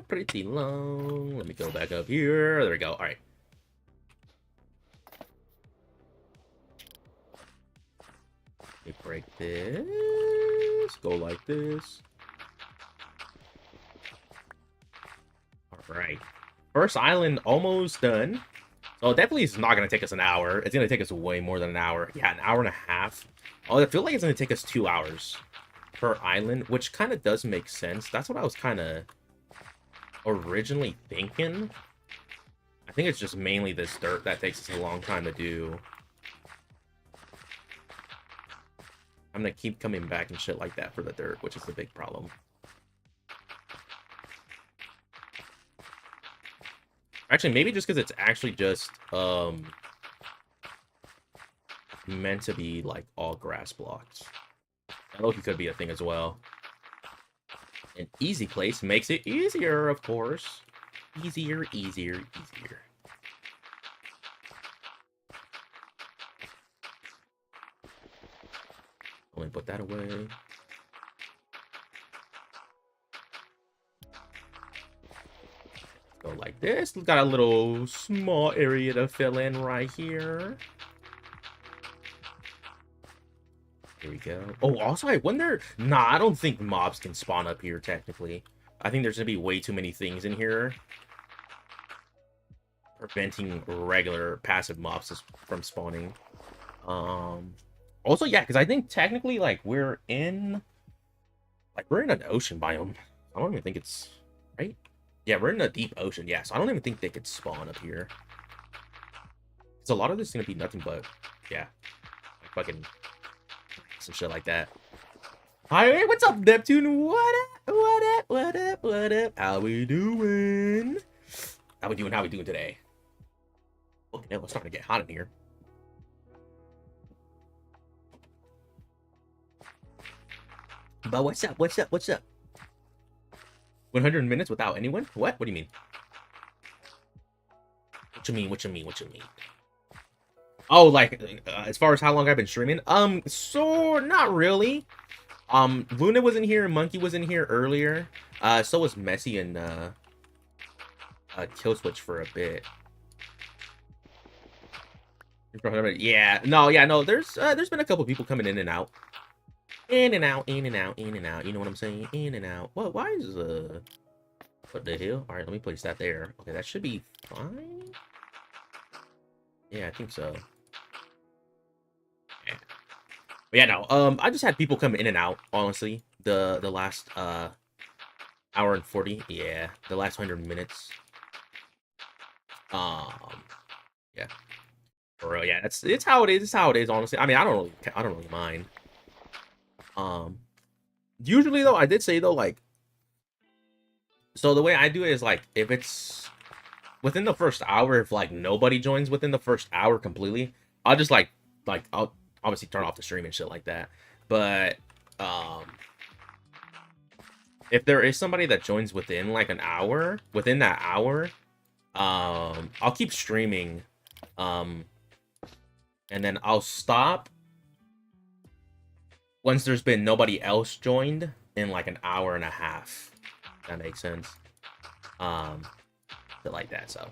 Pretty long. Let me go back up here. There we go. All right. Let me break this. Go like this. Right. First island almost done. So definitely it's not going to take us an hour. It's going to take us way more than an hour. Yeah, an hour and a half. Oh, I feel like it's going to take us 2 hours per island, which kind of does make sense. That's what I was kind of originally thinking. I think it's just mainly this dirt that takes us a long time to do. I'm going to keep coming back and shit like that for the dirt, which is the big problem. Actually, maybe just because it's actually just meant to be like all grass blocks. That Loki could be a thing as well. An easy place makes it easier, of course. Easier, easier, easier. Let me put that away. Go like this. We've got a little small area to fill in right here. Here we go. Oh, also, I wonder... Nah, I don't think mobs can spawn up here, technically. I think there's going to be way too many things in here preventing regular passive mobs from spawning. Also, yeah, because I think technically, like, we're in an ocean biome. I don't even think it's... Right? Yeah, we're in a deep ocean. Yeah, so I don't even think they could spawn up here. Because a lot of this is going to be nothing but... Yeah. Like fucking... some shit like that. Hi, hey, what's up, Neptune? What up? What up? What up? What up? How we doing? How we doing? How we doing today? Okay, now it's starting to get hot in here. But what's up? What's up? What's up? 100 minutes without anyone? What? What do you mean? What you mean? What you mean? What you mean? Oh, like, as far as how long I've been streaming? So, not really. Luna was in here, Monkey was in here earlier. So was Messi and, Killswitch for a bit. Yeah, no, there's been a couple people coming in and out. In and out, in and out, in and out. You know what I'm saying? In and out. What, why is, what the hell? Alright, let me place that there. Okay, that should be fine. Yeah, I think so. But yeah, no. I just had people come in and out. Honestly, the last hour and 40. Yeah, the last 100 minutes. Yeah, for real. Yeah, it's how it is. It's how it is. Honestly, I mean, I don't really mind. Usually though, I did say though, like, so the way I do it is like if it's within the first hour, if like nobody joins within the first hour completely, I'll just like I'll obviously turn off the stream and shit like that. But if there is somebody that joins within like an hour, within that hour, I'll keep streaming, and then I'll stop once there's been nobody else joined in like an hour and a half. That makes sense. Shit like that. So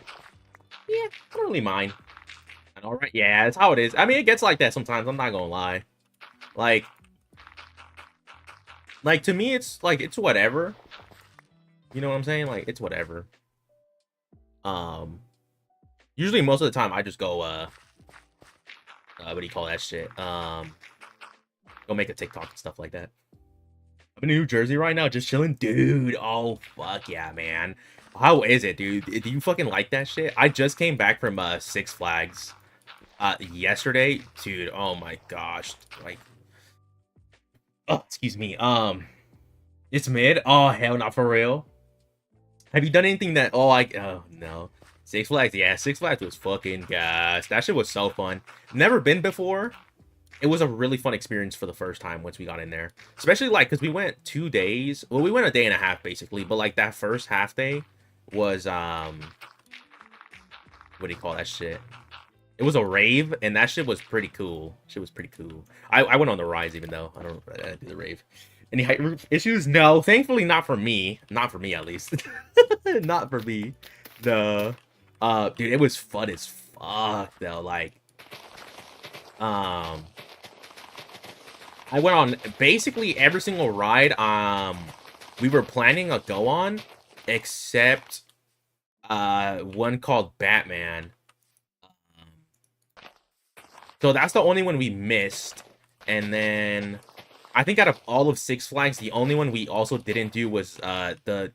yeah, I don't really mind. And all right, yeah, that's how it is. I mean, it gets like that sometimes. I'm not gonna lie. Like to me, it's like it's whatever. You know what I'm saying? Like it's whatever. Usually most of the time I just go what do you call that shit? Go make a TikTok and stuff like that. I'm in New Jersey right now, just chilling, dude. Oh fuck yeah, man. How is it, dude? Do you fucking like that shit? I just came back from Six Flags yesterday, dude. Oh my gosh, like, oh excuse me. It's mid. Oh hell, not for real. Have you done anything that? Oh no. Six Flags, yeah, Six Flags was fucking gas. That shit was so fun. Never been before. It was a really fun experience for the first time once we got in there. Especially, like, because we went 2 days. Well, we went a day and a half, basically. But, like, that first half day was, what do you call that shit? It was a rave, and that shit was pretty cool. Shit was pretty cool. I went on the rise, even though I don't do the rave. Any height issues? No. Thankfully, not for me. Not for me, at least. Not for me. No. Dude, it was fun as fuck, though. Like, I went on basically every single ride we were planning to go on, except one called Batman. So that's the only one we missed. And then I think out of all of Six Flags, the only one we also didn't do was the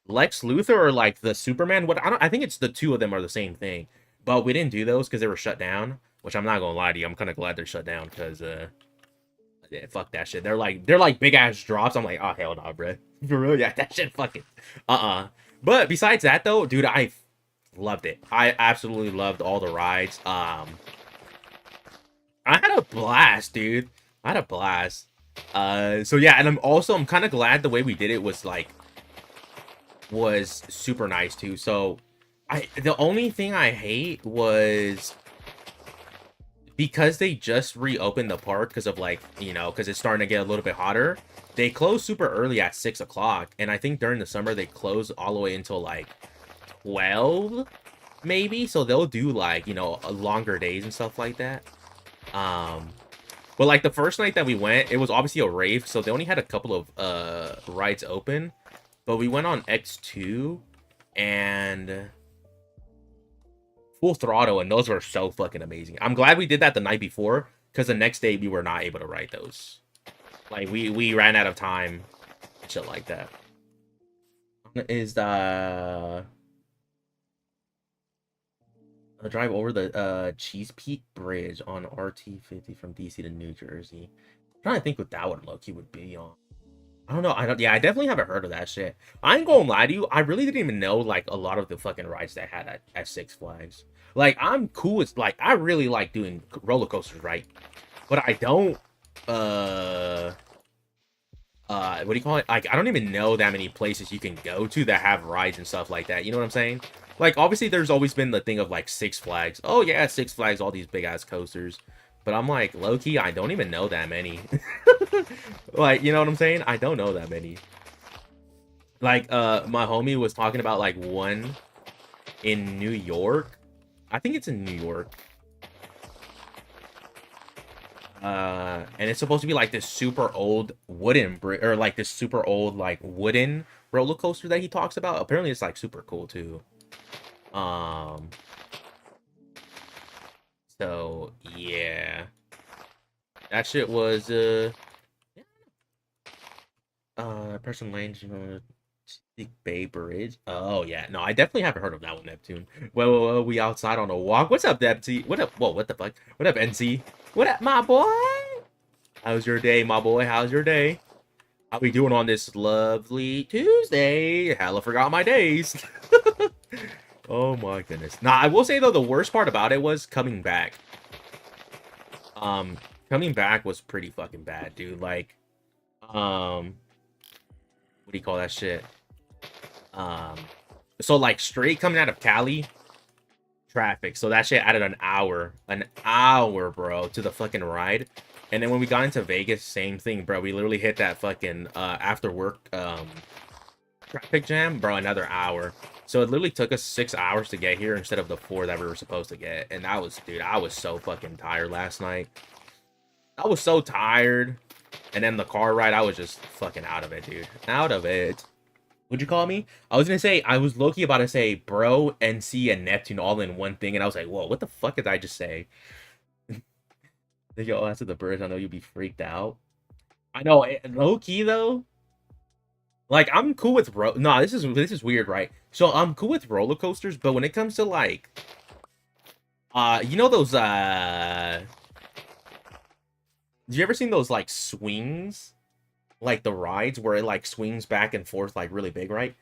Lex Luthor or like the Superman. I think it's the two of them are the same thing. But we didn't do those because they were shut down, which I'm not gonna lie to you. I'm kind of glad they're shut down because yeah, fuck that shit. They're like big ass drops. I'm like, oh hell no, bro. For real, yeah, that shit fucking But besides that though, dude, I loved it. I absolutely loved all the rides. I had a blast, dude. I had a blast. So yeah, and I'm kind of glad the way we did it was super nice too. So the only thing I hate was because they just reopened the park because of like, because it's starting to get a little bit hotter. They close super early at 6 o'clock, and I think during the summer they close all the way until like 12, maybe. So they'll do like, longer days and stuff like that. But like the first night that we went, it was obviously a rave, so they only had a couple of rides open. But we went on X2 and Full Throttle, and those were so fucking amazing. I'm glad we did that the night before, because the next day we were not able to ride those. Like we ran out of time, shit like that. Is the drive over the Cheese Peak Bridge on RT50 from DC to New Jersey. I'm trying to think what that one look would be on. I don't know. Yeah, I definitely haven't heard of that shit. I ain't gonna lie to you. I really didn't even know like a lot of the fucking rides they had at Six Flags. Like I'm cool with like I really like doing roller coasters, right? But I don't what do you call it? Like I don't even know that many places you can go to that have rides and stuff like that. You know what I'm saying? Like obviously there's always been the thing of like Six Flags. Oh yeah, Six Flags, all these big ass coasters. But I'm like, low-key, I don't even know that many. Like, you know what I'm saying? I don't know that many. Like, my homie was talking about, like, one in New York. I think it's in New York. And it's supposed to be, like, this super old wooden... Or, like, this super old, like, wooden roller coaster that he talks about. Apparently, it's, like, super cool, too. So, yeah. That shit was, Person Lane, Big Bay Bridge. Oh, yeah. No, I definitely haven't heard of that one, Neptune. Well, we outside on a walk. What's up, Neptune? What up? Whoa, what the fuck? What up, NC? What up, my boy? How's your day, my boy? How's your day? How we doing on this lovely Tuesday? Hella forgot my days. Oh, my goodness. Nah, I will say, though, the worst part about it was coming back. Coming back was pretty fucking bad, dude. Like, what do you call that shit? So like straight coming out of Cali, traffic. So that shit added an hour, bro, to the fucking ride. And then when we got into Vegas, same thing, bro. We literally hit that fucking after work traffic jam, bro. Another hour. So it literally took us 6 hours to get here instead of the 4 that we were supposed to get. And that was, dude, I was so fucking tired last night. I was so tired. And then the car ride, I was just fucking out of it, dude. Out of it. What'd you call me? I was gonna say, I was low-key about to say bro, NC, and Neptune all in one thing, and I was like, whoa, what the fuck did I just say? Yo, that's the bridge. I know you'll be freaked out. I know, low-key though. Like, I'm cool with no, this is weird, right? So I'm cool with roller coasters, but when it comes to like, you know those did you ever seen those like swings? Like the rides where it like swings back and forth like really big, right?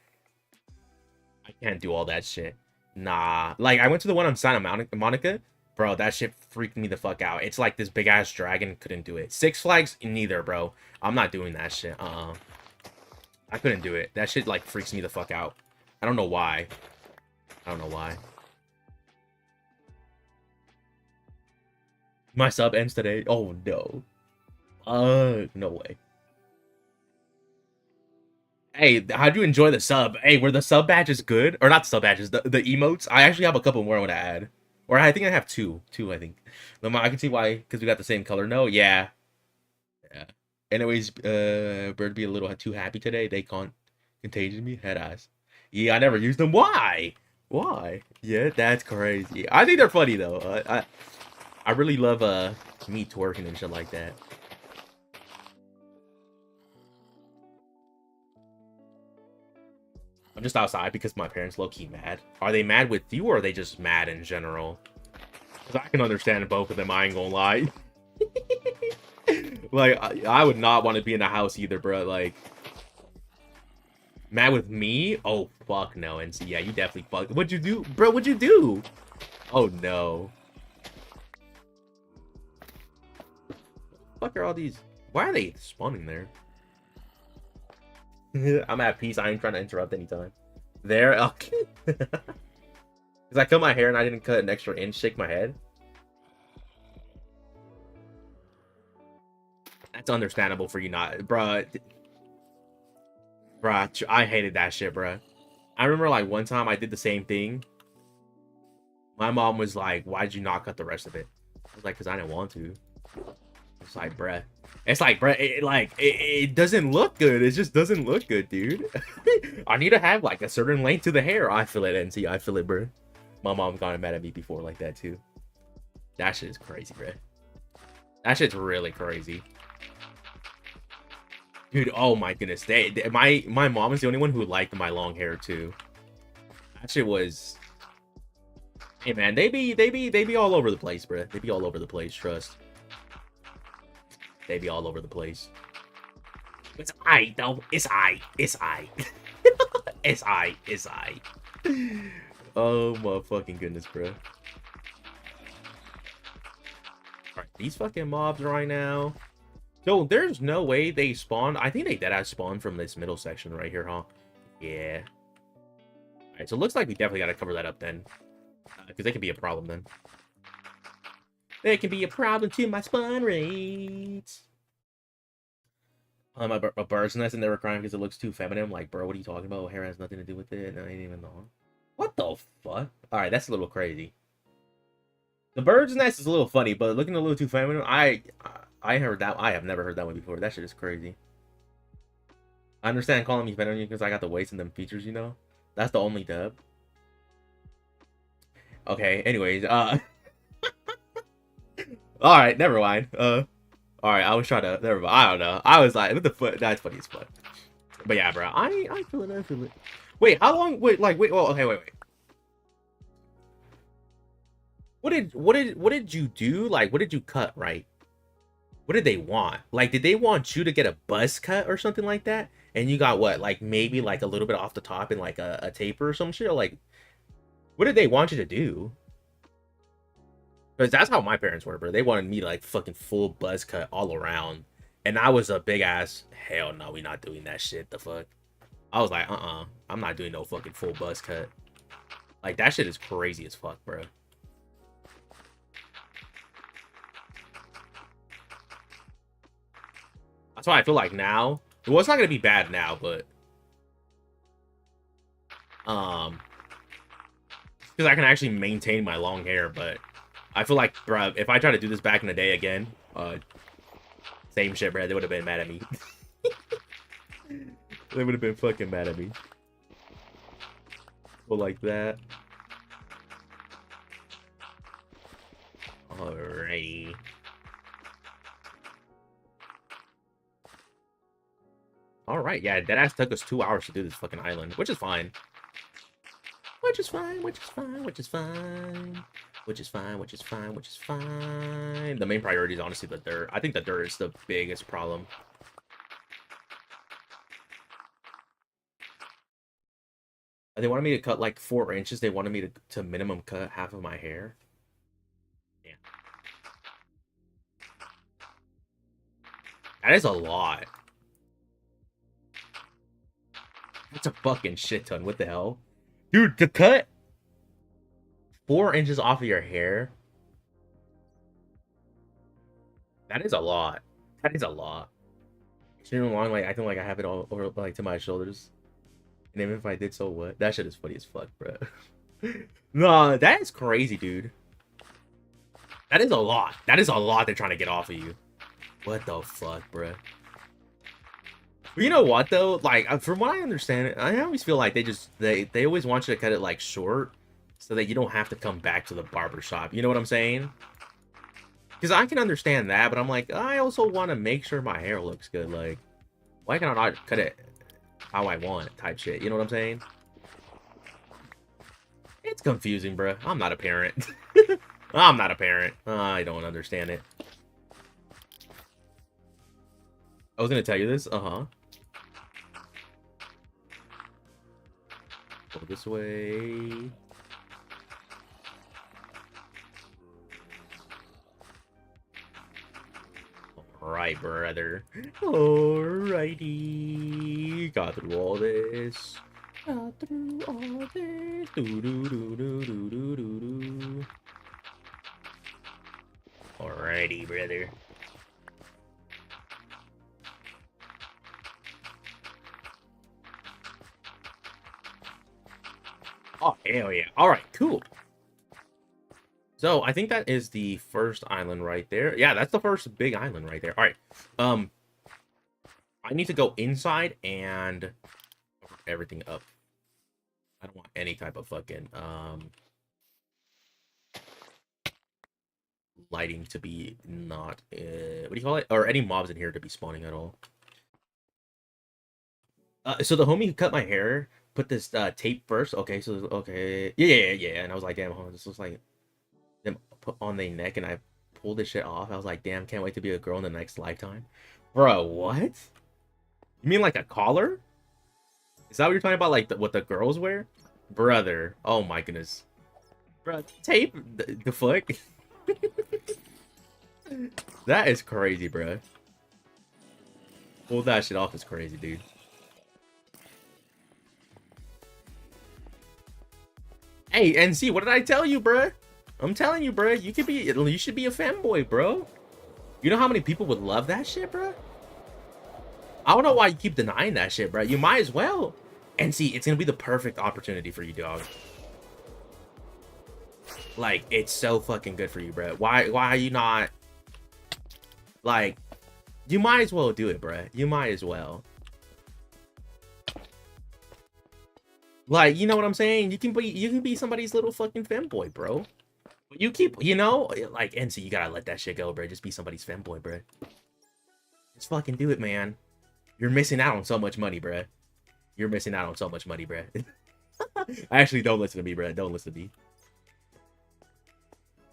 I can't do all that shit. Nah. Like I went to the one on Santa Monica. Bro, that shit freaked me the fuck out. It's like this big ass dragon. Couldn't do it. Six Flags, neither, bro. I'm not doing that shit. I couldn't do it. That shit like freaks me the fuck out. I don't know why. I don't know why. My sub ends today. Oh no. No way. Hey, how'd you enjoy the sub? Hey, were the sub badges good? Or not sub badges, the emotes? I actually have a couple more I want to add. Or I think I have two. Two, I think. I can see why, because we got the same color. No, yeah. Yeah. Anyways, Bird be a little too happy today. They can't contagion me. Head ass. Yeah, I never used them. Why? Why? Yeah, that's crazy. I think they're funny though. I really love me twerking and shit like that. I'm just outside because my parents low-key mad. Are they mad with you or are they just mad in general? Because I can understand both of them, I ain't gonna lie. Like, I would not want to be in the house either, bro. Like, mad with me? Oh, fuck no, NC. Yeah, you definitely fucked. What'd you do? Bro, what'd you do? Oh, no. Fuck are all these? Why are they spawning there? I'm at peace. I ain't trying to interrupt anytime. There? Okay. Because I cut my hair and I didn't cut an extra inch, shake my head. That's understandable for you not, bruh. Bruh, I hated that shit, bruh. I remember like one time I did the same thing. My mom was like, "Why'd you not cut the rest of it?" I was like, "Cause I didn't want to." It's like, bruh. It's like, bruh. It doesn't look good. It just doesn't look good, dude. I need to have like a certain length to the hair. I feel it, NC. I feel it, bruh. My mom got mad at me before like that too. That shit is crazy, bruh. That shit's really crazy. Dude, oh my goodness. My mom is the only one who liked my long hair too. That shit was. Hey man, they be all over the place, bro. They be all over the place, trust. They be all over the place. It's I though. It's I. It's I. It's I. It's I. Oh my fucking goodness, bro. Alright, these fucking mobs right now. So there's no way they spawn. I think they deadass spawn from this middle section right here, huh? Yeah. Alright, so it looks like we definitely gotta cover that up then. Because they can be a problem then. They can be a problem to my spawn rates. My bird's nest and they were crying because it looks too feminine. I'm like, bro, what are you talking about? Hair has nothing to do with it. I ain't even know. What the fuck? Alright, that's a little crazy. The bird's nest is a little funny, but looking a little too feminine, I heard that. I have never heard that one before. That shit is crazy. I understand calling me feminine because I got the waist and them features, you know? That's the only dub. Okay, anyways, alright, never mind. Alright, I was trying to, never mind. I don't know. I was like, what the fuck? That's funny as fuck. But yeah, bro, I feel it, I feel it. Wait, how long, wait, well, okay, wait. What did you do? Like, what did you cut, right? What did they want? Like, did they want you to get a buzz cut or something like that? And you got what? Like, maybe like a little bit off the top and like a taper or some shit? Or like, what did they want you to do? Because that's how my parents were, bro. They wanted me to like fucking full buzz cut all around. And I was a big ass, hell no, we not doing that shit. The fuck? I was like, I'm not doing no fucking full buzz cut. Like, that shit is crazy as fuck, bro. That's why I feel like now, well, it's not gonna be bad now, but because I can actually maintain my long hair. But I feel like, bro, if I try to do this back in the day again, same shit, bro. They would have been mad at me. They would have been fucking mad at me. Well, like that. Alrighty. Alright, yeah, deadass took us 2 hours to do this fucking island, which is fine. Which is fine, which is fine, which is fine. Which is fine, which is fine, which is fine. The main priority is honestly the dirt. I think the dirt is the biggest problem. They wanted me to cut like 4 inches. They wanted me to minimum cut half of my hair. Yeah. That is a lot. That's a fucking shit ton. What the hell? Dude, to cut 4 inches off of your hair, that is a lot. That is a lot. Extremely long, like I think like I have it all over like to my shoulders. And even if I did, so what? That shit is funny as fuck, bro. No, that is crazy, dude. That is a lot. That is a lot they're trying to get off of you. What the fuck, bro? But you know what though? Like from what I understand, I always feel like they always want you to cut it like short, so that you don't have to come back to the barber shop. You know what I'm saying? Because I can understand that, but I'm like, I also want to make sure my hair looks good. Like, why can't I not cut it how I want type shit? You know what I'm saying? It's confusing, bro. I'm not a parent. I'm not a parent. I don't understand it. I was gonna tell you this. Uh-huh. Go this way. Alright, brother. Alrighty. Got through all this. Got through all this. Do do do do do do do do. Alrighty, brother. Oh, hell yeah. Alright, cool. So, I think that is the first island right there. Yeah, that's the first big island right there. Alright. I need to go inside and everything up. I don't want any type of fucking lighting to be not what do you call it, or any mobs in here to be spawning at all. So the homie who cut my hair put this tape first. Okay, so okay, yeah, and I was like, damn, this looks like them put on their neck, and I pulled this shit off. I was like, damn, can't wait to be a girl in the next lifetime. Bro, what? You mean like a collar? Is that what you're talking about, like what the girls wear? Brother, oh my goodness. Bro, tape, the fuck? That is crazy, bro. Pull that shit off is crazy, dude. Hey, NC, what did I tell you, bro? I'm telling you, bro. You should be a fanboy, bro. You know how many people would love that shit, bro? I don't know why you keep denying that shit, bro. You might as well. NC, it's gonna be the perfect opportunity for you, dog. Like, it's so fucking good for you, bro. Why are you not? Like, you might as well do it, bro. You might as well. Like, you know what I'm saying? You can be somebody's little fucking femboy, bro. You keep, you know, like, NC, you gotta let that shit go, bro. Just be somebody's femboy, bro. Just fucking do it, man. You're missing out on so much money, bro. You're missing out on so much money, bro. Actually, don't listen to me, bro. Don't listen to me.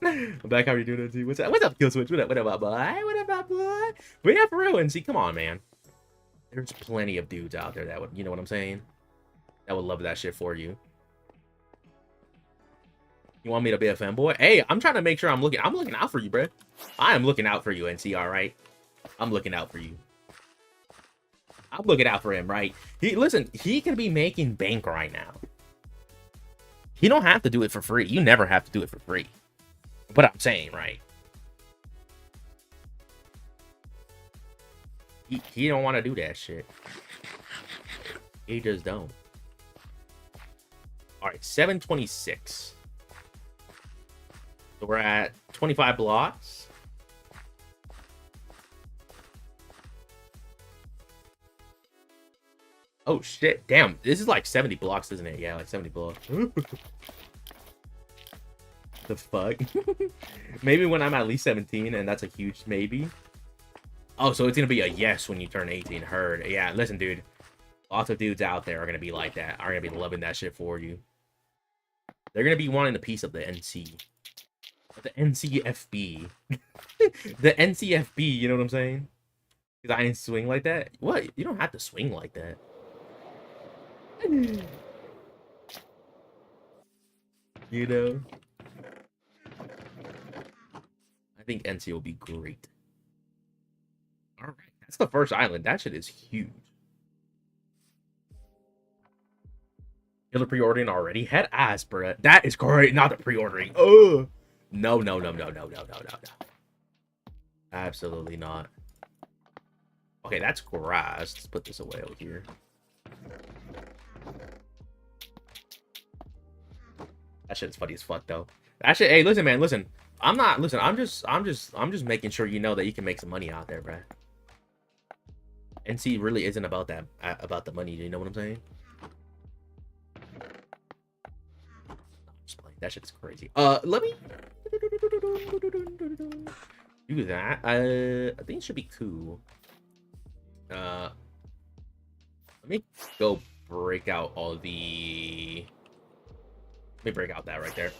I'm back. How are you doing, NC? What's up? What's up, Kill Switch? What up, boy? What up, boy? But yeah, for real, NC. Come on, man. There's plenty of dudes out there that would, you know what I'm saying? That would love that shit for you. You want me to be a fanboy? Hey, I'm trying to make sure I'm looking out for you, bro. I am looking out for you, NC, all right? I'm looking out for you. I'm looking out for him, right? Listen, he can be making bank right now. He don't have to do it for free. You never have to do it for free. But I'm saying, right? He don't want to do that shit. He just don't. All right, 726. So we're at 25 blocks. Oh shit, damn. This is like 70 blocks, isn't it? Yeah, like 70 blocks. The fuck? Maybe when I'm at least 17, and that's a huge maybe. Oh, so it's gonna be a yes when you turn 18. Heard. Yeah, listen, dude. Lots of dudes out there are gonna be like that. Are gonna be loving that shit for you. They're gonna be wanting a piece of the NC. The NCFB. The NCFB, you know what I'm saying? Because I didn't swing like that. What? You don't have to swing like that. You know? I think NC will be great. Alright, that's the first island. That shit is huge. You're the pre-ordering already? Head ass, bro. That is great. Not the pre-ordering. Oh. No. Absolutely not. Okay, that's grass. Let's put this away over here. That shit's funny as fuck, though. That shit. Hey, listen, man. Listen. I'm just making sure you know that you can make some money out there, bro. NC really isn't about that, about the money. You know what I'm saying? Just playing. That shit's crazy. Let me do that. I think it should be cool. Let me go break out all the. Let me break out that right there.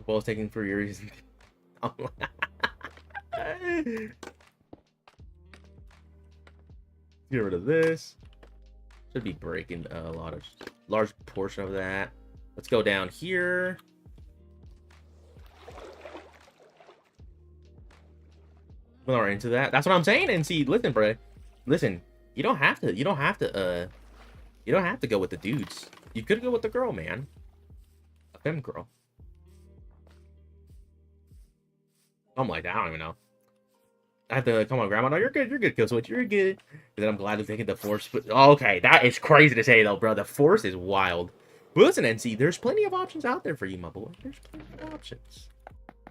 Both taking for your reason. Get rid of this. Should be breaking a large portion of that. Let's go down here. We are into that. That's what I'm saying. And see, listen, bro. Listen, you don't have to go with the dudes. You could go with the girl, man. A femme girl. Something like that. I don't even know. I have to come on, Grandma. No, you're good, Kill Switch. You're good. And then I'm glad they're taking the Force. But okay, that is crazy to say though, bro. The Force is wild. But listen, NC, there's plenty of options out there for you, my boy. There's plenty of options.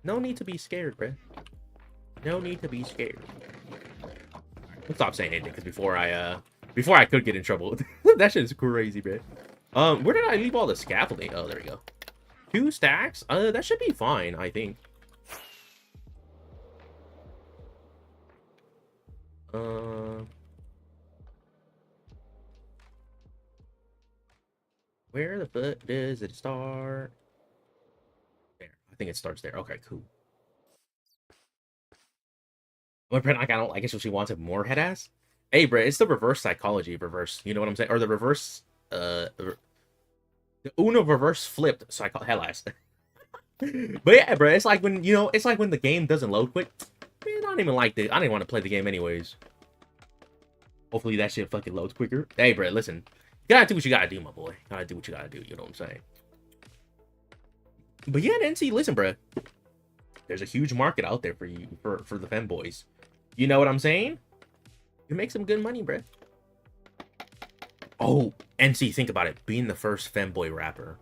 No need to be scared, bro. No need to be scared. I'll stop saying anything because before I could get in trouble. That shit is crazy, bro. Where did I leave all the scaffolding? Oh, there we go. 2 stacks. That should be fine, I think. Where the fuck does it start? There. I think it starts there. Okay, cool. My friend, like, I don't like it, so she wants it more head ass. Hey, bro, it's the reverse psychology reverse. You know what I'm saying? Or the reverse, the Uno reverse flipped head ass. But yeah, bro, it's like when, you know, it's like when the game doesn't load quick. Man, I don't even like this. I don't even want to play the game anyways. Hopefully that shit fucking loads quicker. Hey, bro, listen. You gotta do what you gotta do, my boy. You gotta do what you gotta do. You know what I'm saying? But yeah, NC, listen, bro. There's a huge market out there for you, for the femboys. You know what I'm saying? You make some good money, bro. Oh, NC, think about it. Being the first femboy rapper.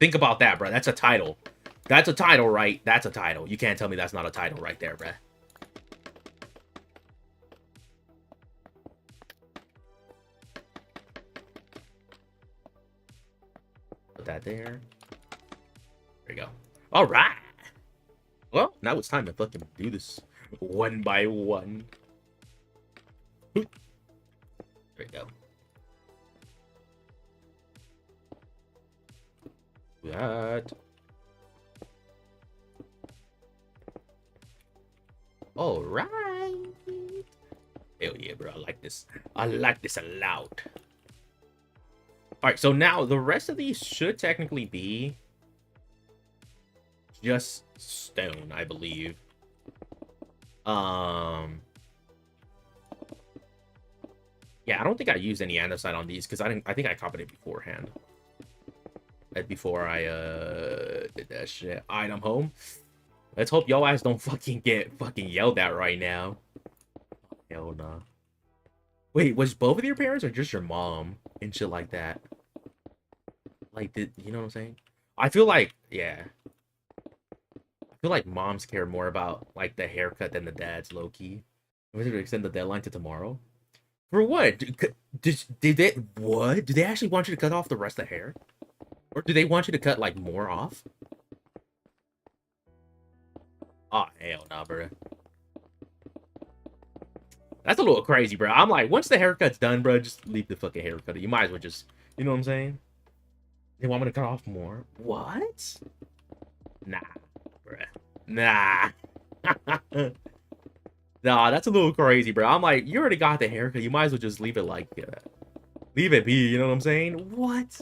Think about that, bro. That's a title. That's a title, right? That's a title. You can't tell me that's not a title right there, bro. Put that there. There we go. All right. Well, now it's time to fucking do this one by one. There we go. That. All right. Hell yeah, bro. I like this. I like this a lot. All right, so now the rest of these should technically be just stone, I believe. Yeah, I don't think I used any andesite on these because I think I copied it beforehand. Before I did that shit. Alright, I'm home. Let's hope y'all guys don't fucking get yelled at right now. Hell nah. Wait, was both of your parents or just your mom and shit like that? Like, you know what I'm saying? I feel like, yeah. I feel like moms care more about like the haircut than the dads, low key. I'm going to extend the deadline to tomorrow. For what? Did they what? Do they actually want you to cut off the rest of the hair? Or do they want you to cut like more off? Oh hell nah, bro. That's a little crazy, bro. I'm like, once the haircut's done, bro, just leave the fucking haircut. You might as well just, you know what I'm saying? They want me to cut off more. What? Nah, bro. Nah. Nah, that's a little crazy, bro. I'm like, you already got the haircut. You might as well just leave it like, leave it be. You know what I'm saying? What?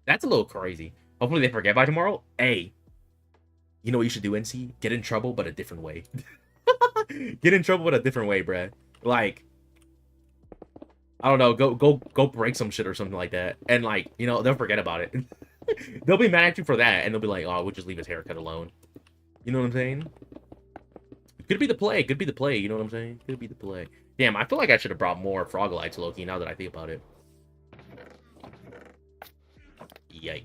That's a little crazy. Hopefully they forget by tomorrow. Hey, you know what you should do, NC? Get in trouble, but a different way. Get in trouble, but a different way, bruh. Like, I don't know, go break some shit or something like that. And like, you know, they'll forget about it. They'll be mad at you for that, and they'll be like, oh, we'll just leave his haircut alone. You know what I'm saying? Could be the play. Could be the play. You know what I'm saying? Could be the play. Damn, I feel like I should have brought more frog lights, Loki, now that I think about it. Yikes.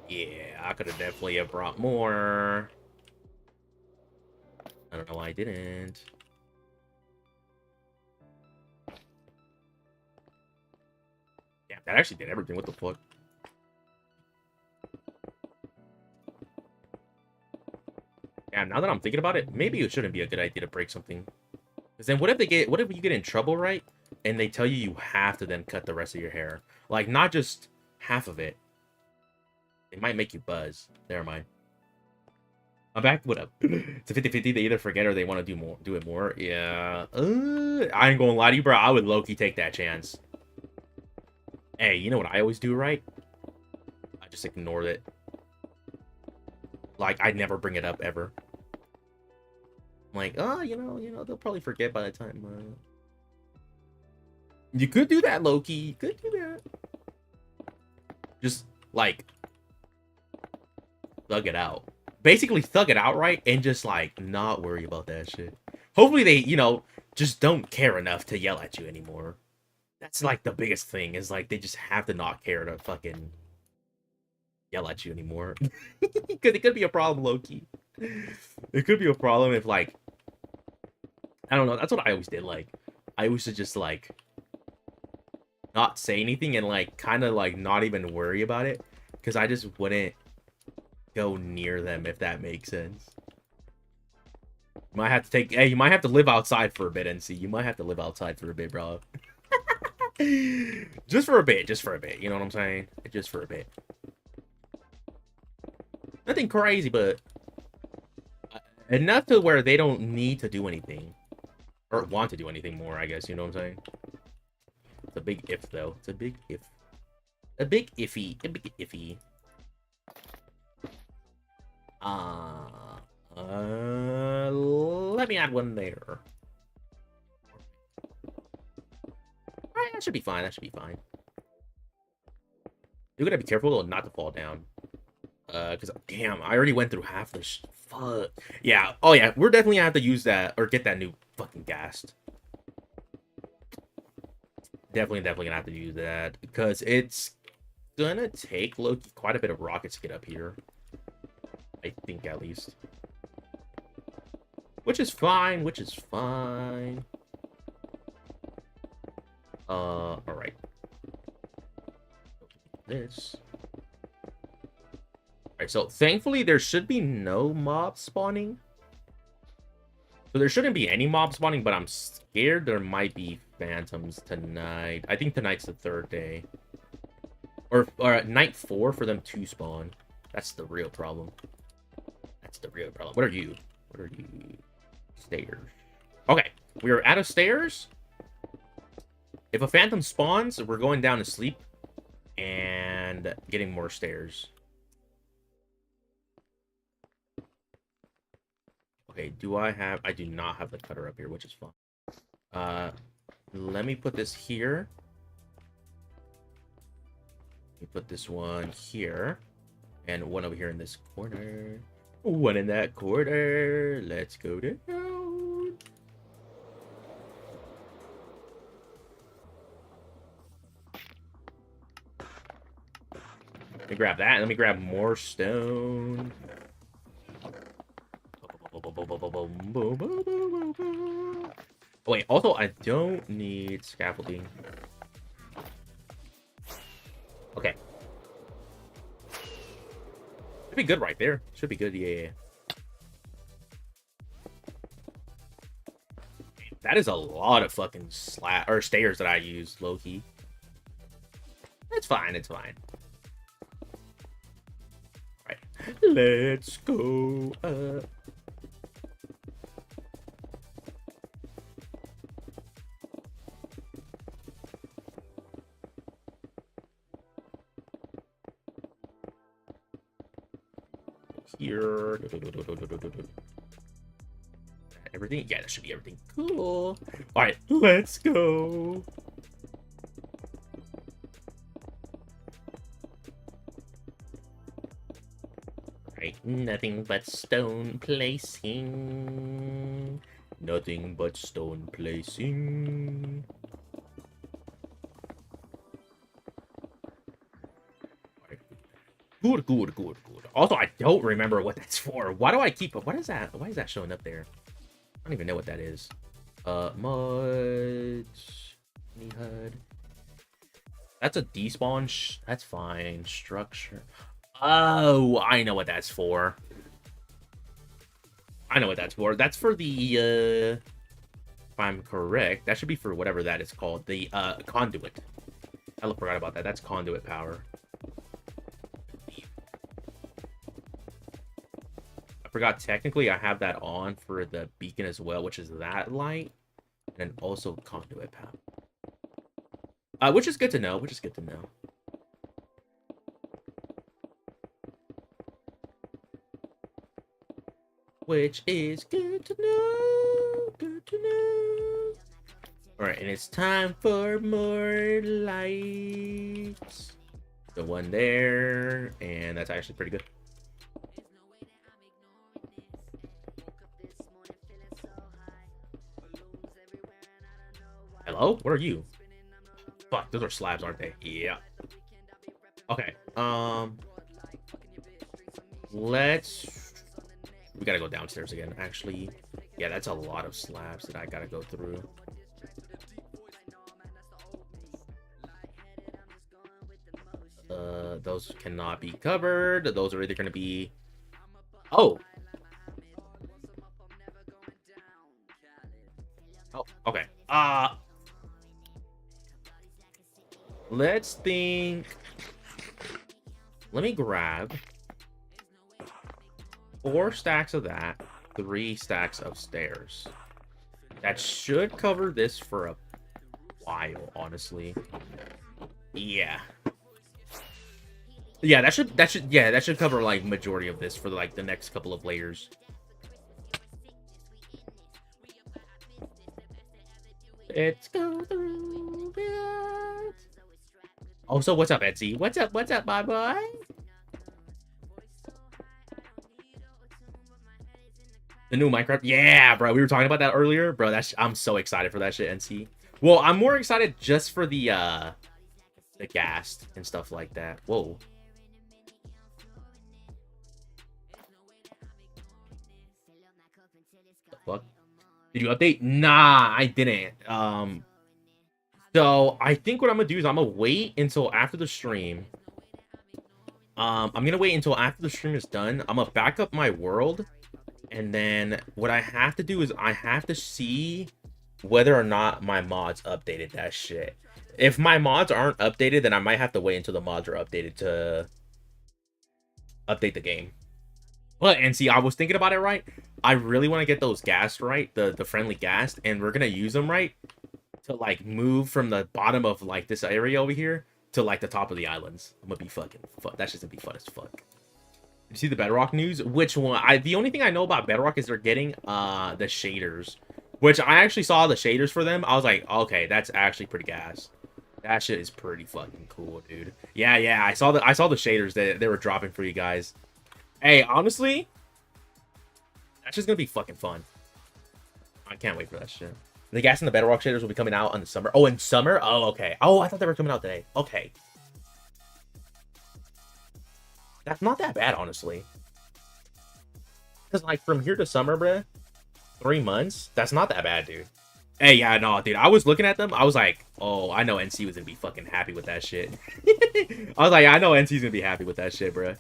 Yeah, I could have definitely have brought more. I don't know why I didn't. Yeah, that actually did everything. What the fuck? Yeah, now that I'm thinking about it, maybe it shouldn't be a good idea to break something. Because then what if you get in trouble, right? And they tell you you have to then cut the rest of your hair. Like, not just half of it. It might make you buzz. Never mind. I'm back. What up? It's a 50-50. They either forget or they want to do it more. Yeah. I ain't gonna lie to you, bro. I would low-key take that chance. Hey, you know what I always do, right? I just ignored it. Like, I never bring it up ever. I'm like, oh, you know, they'll probably forget by the time. You could do that, Loki. You could do that. Just, like, thug it out. Basically, thug it out, right? And just, like, not worry about that shit. Hopefully they, you know, just don't care enough to yell at you anymore. That's, like, the biggest thing, is, like, they just have to not care to fucking yell at you anymore. It could be a problem, Loki. It could be a problem if, like, I don't know. That's what I always did. Like, I used to just, like, not say anything and, like, kind of, like, not even worry about it. Because I just wouldn't go near them, if that makes sense. You might have to take... Hey, you might have to live outside for a bit, NC. You might have to live outside for a bit, bro. Just for a bit. Just for a bit. You know what I'm saying? Just for a bit. Nothing crazy, but... enough to where they don't need to do anything. Or want to do anything more, I guess. You know what I'm saying? It's a big if, though. It's a big if. A big iffy. A big iffy. Let me add one there. Alright, that should be fine. That should be fine. You gotta be careful, though, not to fall down. Because, damn, I already went through half the fuck. Yeah. Oh, yeah. We're definitely gonna have to use that, or get that new fucking ghast. Definitely gonna have to use that, because it's gonna take Loki quite a bit of rockets to get up here. I think, at least. Which is fine, alright. This. Alright, so thankfully there should be no mob spawning. So there shouldn't be any mob spawning, but I'm scared there might be phantoms tonight. I think tonight's the 3rd day. Or night 4 for them to spawn. That's the real problem. That's the real problem. What are you? What are you? Stairs. Okay, we are out of stairs. If a phantom spawns, we're going down to sleep and getting more stairs. Okay, I do not have the cutter up here, which is fine. Let me put this here. Let me put this one here. And one over here in this corner. One in that corner. Let's go down. Let me grab that. Let me grab more stone. Oh, wait, also, I don't need scaffolding. Okay. Should be good right there. Should be good, yeah. That is a lot of fucking stairs that I use, low-key. It's fine, it's fine. Alright. Let's go up. Here. Everything? Yeah, that should be everything. Cool. Alright, let's go. Right, nothing but stone placing. Nothing but stone placing. Good, good, good, good. Also, I don't remember what that's for. Why do I keep it? What is that? Why is that showing up there? I don't even know what that is. Mud. HUD. That's a despawn. That's fine. Structure. Oh, I know what that's for. I know what that's for. That's for the, if I'm correct, that should be for whatever that is called. The, conduit. I forgot about that. That's conduit power. I forgot technically I have that on for the beacon as well, which is that light. And also conduit power. Which is good to know. Which is good to know. Which is good to know. Good to know. Alright, and it's time for more lights. The one there, and that's actually pretty good. Hello? What are you? Fuck, those are slabs, aren't they? Yeah. Okay. We gotta go downstairs again, actually. Yeah, that's a lot of slabs that I gotta go through. Those cannot be covered. Those are either gonna be... Oh! Oh, okay. Let's think... Let me grab 4 stacks of that, 3 stacks of stairs. That should cover this for a while, honestly. Yeah. Yeah, that should cover like majority of this for like the next couple of layers. Let's go through it. Also, what's up, Etsy? What's up, my boy? The new Minecraft? Yeah, bro. We were talking about that earlier. Bro, I'm so excited for that shit, NC. Well, I'm more excited just for the ghast and stuff like that. Whoa. The fuck? Did you update? Nah, I didn't. So I think what I'm gonna do is I'm gonna wait until after the stream. I'm gonna wait until after the stream is done. I'm gonna back up my world. And then what I have to do is I have to see whether or not my mods updated that shit. If my mods aren't updated, then I might have to wait until the mods are updated to update the game. Well, and see, I was thinking about it, right? I really want to get those ghast right, the friendly ghast, and we're gonna use them right to like move from the bottom of like this area over here to like the top of the islands. I'm gonna be fucking fun. That's just gonna be fun as fuck. You see the Bedrock news? Which one? The only thing I know about Bedrock is they're getting the shaders, which I actually saw the shaders for them. I was like, okay, that's actually pretty gas. That shit is pretty fucking cool, dude. Yeah, I saw the shaders that they were dropping for you guys. Hey, honestly, that's just gonna be fucking fun. I can't wait for that shit. The ghast and the Bedrock shaders will be coming out in the summer. Oh, in summer? Oh, okay. Oh, I thought they were coming out today. Okay. That's not that bad, honestly. Because, like, from here to summer, bruh, 3 months? That's not that bad, dude. Hey, yeah, no, dude. I was looking at them. I was like, oh, I know NC was going to be fucking happy with that shit. I was like, I know NC's going to be happy with that shit, bruh.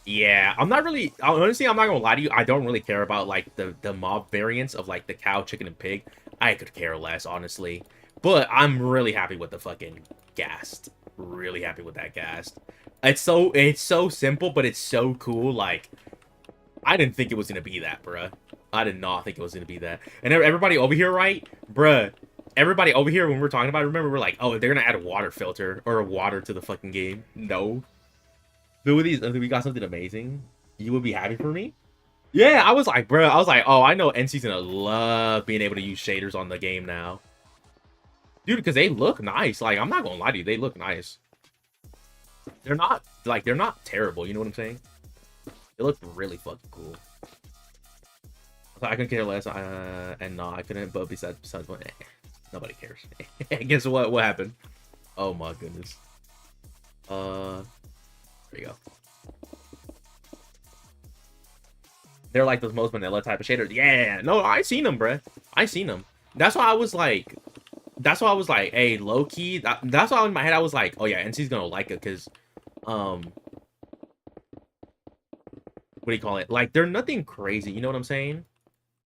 Yeah, I'm not really... Honestly, I'm not going to lie to you. I don't really care about, like, the mob variants of, like, the cow, chicken, and pig. I could care less, honestly. But I'm really happy with the fucking ghast. Really happy with that ghast. It's so simple, but it's so cool. Like, I didn't think it was gonna be that, bruh. I did not think it was gonna be that. And everybody over here, right, bruh? Everybody over here, when we're talking about it, remember, we're like, oh, they're gonna add a water filter or a water to the fucking game. No. We got something amazing. You would be happy for me? Yeah, I was like, bruh, I was like, oh, I know NC's gonna love being able to use shaders on the game now. Dude, because they look nice. Like, I'm not gonna lie to you, they look nice. They're not, like, they're not terrible, you know what I'm saying? They look really fucking cool. I couldn't care less, and no, I couldn't, but besides what, nobody cares. Guess what happened? Oh my goodness. There you go. They're like the most vanilla type of shaders. Yeah, no, I seen them, bruh. I seen them. That's why I was like, hey, low key. That's why in my head I was like, oh yeah, NC's gonna like it because, what do you call it? Like they're nothing crazy. You know what I'm saying?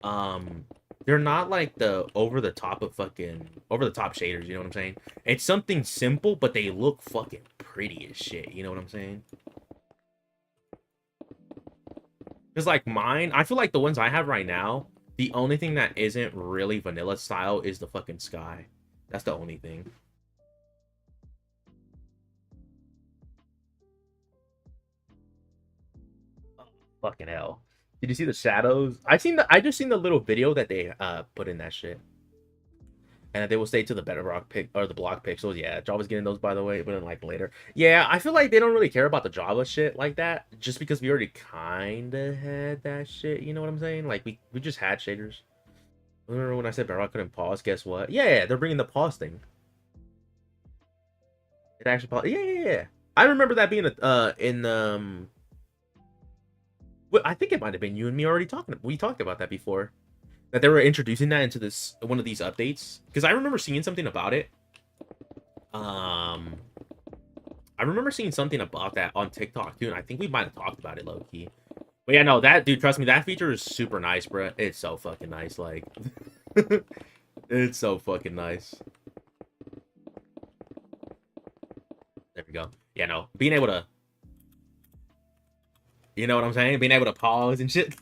Um, they're not like the over the top shaders. You know what I'm saying? It's something simple, but they look fucking pretty as shit. You know what I'm saying? Because like mine, I feel like the ones I have right now, the only thing that isn't really vanilla style is the fucking sky. That's the only thing. Oh, fucking hell. Did you see the shadows? I just seen the little video that they put in that shit. And they will stay to the bedrock pick or the block pixels. Yeah, Java's getting those by the way, but then like later. Yeah, I feel like they don't really care about the Java shit like that, just because we already kinda had that shit. You know what I'm saying? Like we just had shaders. Remember when I said bedrock couldn't pause? Guess what? Yeah, they're bringing the pause thing. It actually paused. Yeah. I remember that being in I think it might have been you and me already talking. We talked about that before. That they were introducing that into this one of these updates, because I remember seeing something about it. I remember seeing something about that on TikTok too, and I think we might have talked about it low key. But yeah, no, that dude, trust me, that feature is super nice, bro. It's so fucking nice, like, it's so fucking nice. There we go. Yeah, no, being able to, you know what I'm saying, being able to pause and shit.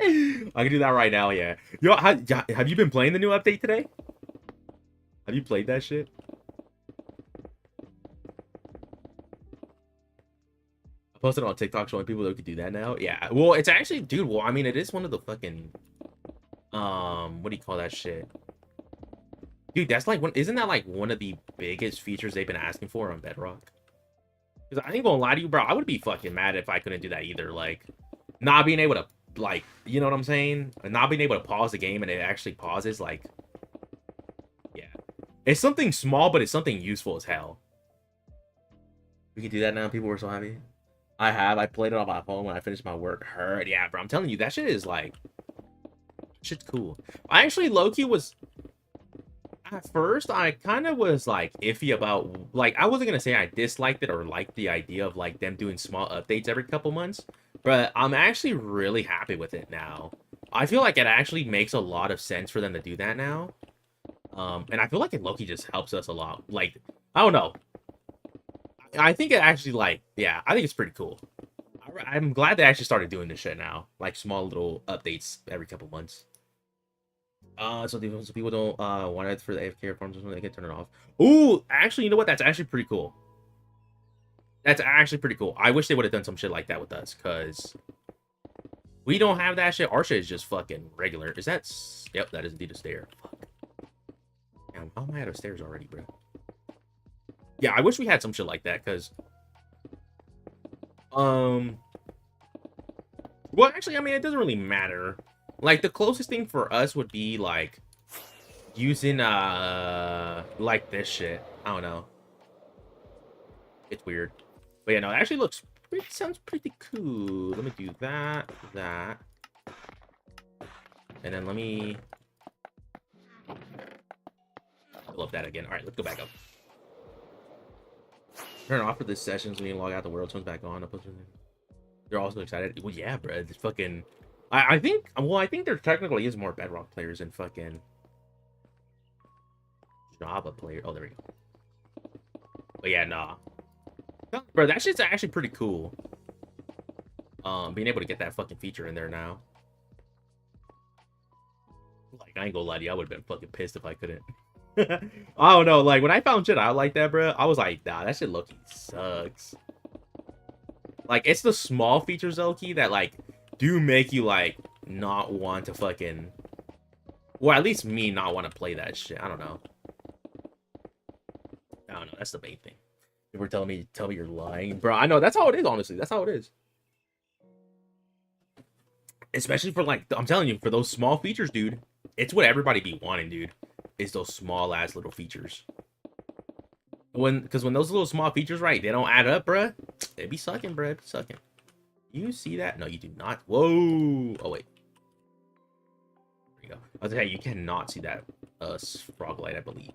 I can do that right now, yeah. Yo, have you been playing the new update today? Have you played that shit? I posted it on TikTok showing people that we could do that now. Yeah, well, it's actually, dude, well, I mean, it is one of the fucking, what do you call that shit? Dude, that's like, isn't that like one of the biggest features they've been asking for on Bedrock? Because I ain't gonna lie to you, bro, I would be fucking mad if I couldn't do that either. Like, not being able to, like, you know what I'm saying? Not being able to pause the game and it actually pauses, like, yeah. It's something small, but it's something useful as hell. We can do that now. People were so happy. I played it on my phone when I finished my work. Heard, yeah, bro. I'm telling you, that shit is like, shit's cool. I actually low-key was, at first, I kind of was like iffy about, like, I wasn't gonna say I disliked it or liked the idea of like them doing small updates every couple months, but I'm actually really happy with it now. I feel like it actually makes a lot of sense for them to do that now. And I feel like it low-key just helps us a lot. Like, I don't know. I think it actually, like, yeah, I think it's pretty cool. I'm glad they actually started doing this shit now. Like, small little updates every couple months. So people don't want it for the AFK farms when they can turn it off. Ooh, actually, you know what? That's actually pretty cool. That's actually pretty cool. I wish they would have done some shit like that with us, because we don't have that shit. Our shit is just fucking regular. Is that... Yep, that is indeed a stair. Fuck. Damn, how am I out of stairs already, bro? Yeah, I wish we had some shit like that, because... Well, actually, I mean, it doesn't really matter. Like, the closest thing for us would be, like, using, like this shit. I don't know. It's weird. But yeah, no, it actually looks... It sounds pretty cool. Let me do that. And then let me... fill up that again. Alright, let's go back up. Turn off for this session so we can log out the world. Turns back on. They're also excited. Well, yeah, bro. It's fucking... I think... Well, I think there technically is more Bedrock players than fucking... Java player. Oh, there we go. But yeah, nah. Bro, that shit's actually pretty cool. Being able to get that fucking feature in there now. Like, I ain't gonna lie to you, I would have been fucking pissed if I couldn't. I don't know, like, when I found shit out like that, bro, I was like, nah, that shit low-key sucks. Like, it's the small features, low-key, that, like, do make you, like, not want to fucking... Or at least me not want to play that shit. I don't know. I don't know, that's the main thing. People are telling me you're lying. Bro, I know, that's how it is, honestly. That's how it is. Especially for, like, I'm telling you, for those small features, dude, it's what everybody be wanting, dude. Is those small ass little features. Because when those little small features, right, they don't add up, bruh. They be sucking, bruh. Be sucking. You see that? No, you do not. Whoa. Oh, wait. There you go. I was like, hey, you cannot see that frog light, I believe.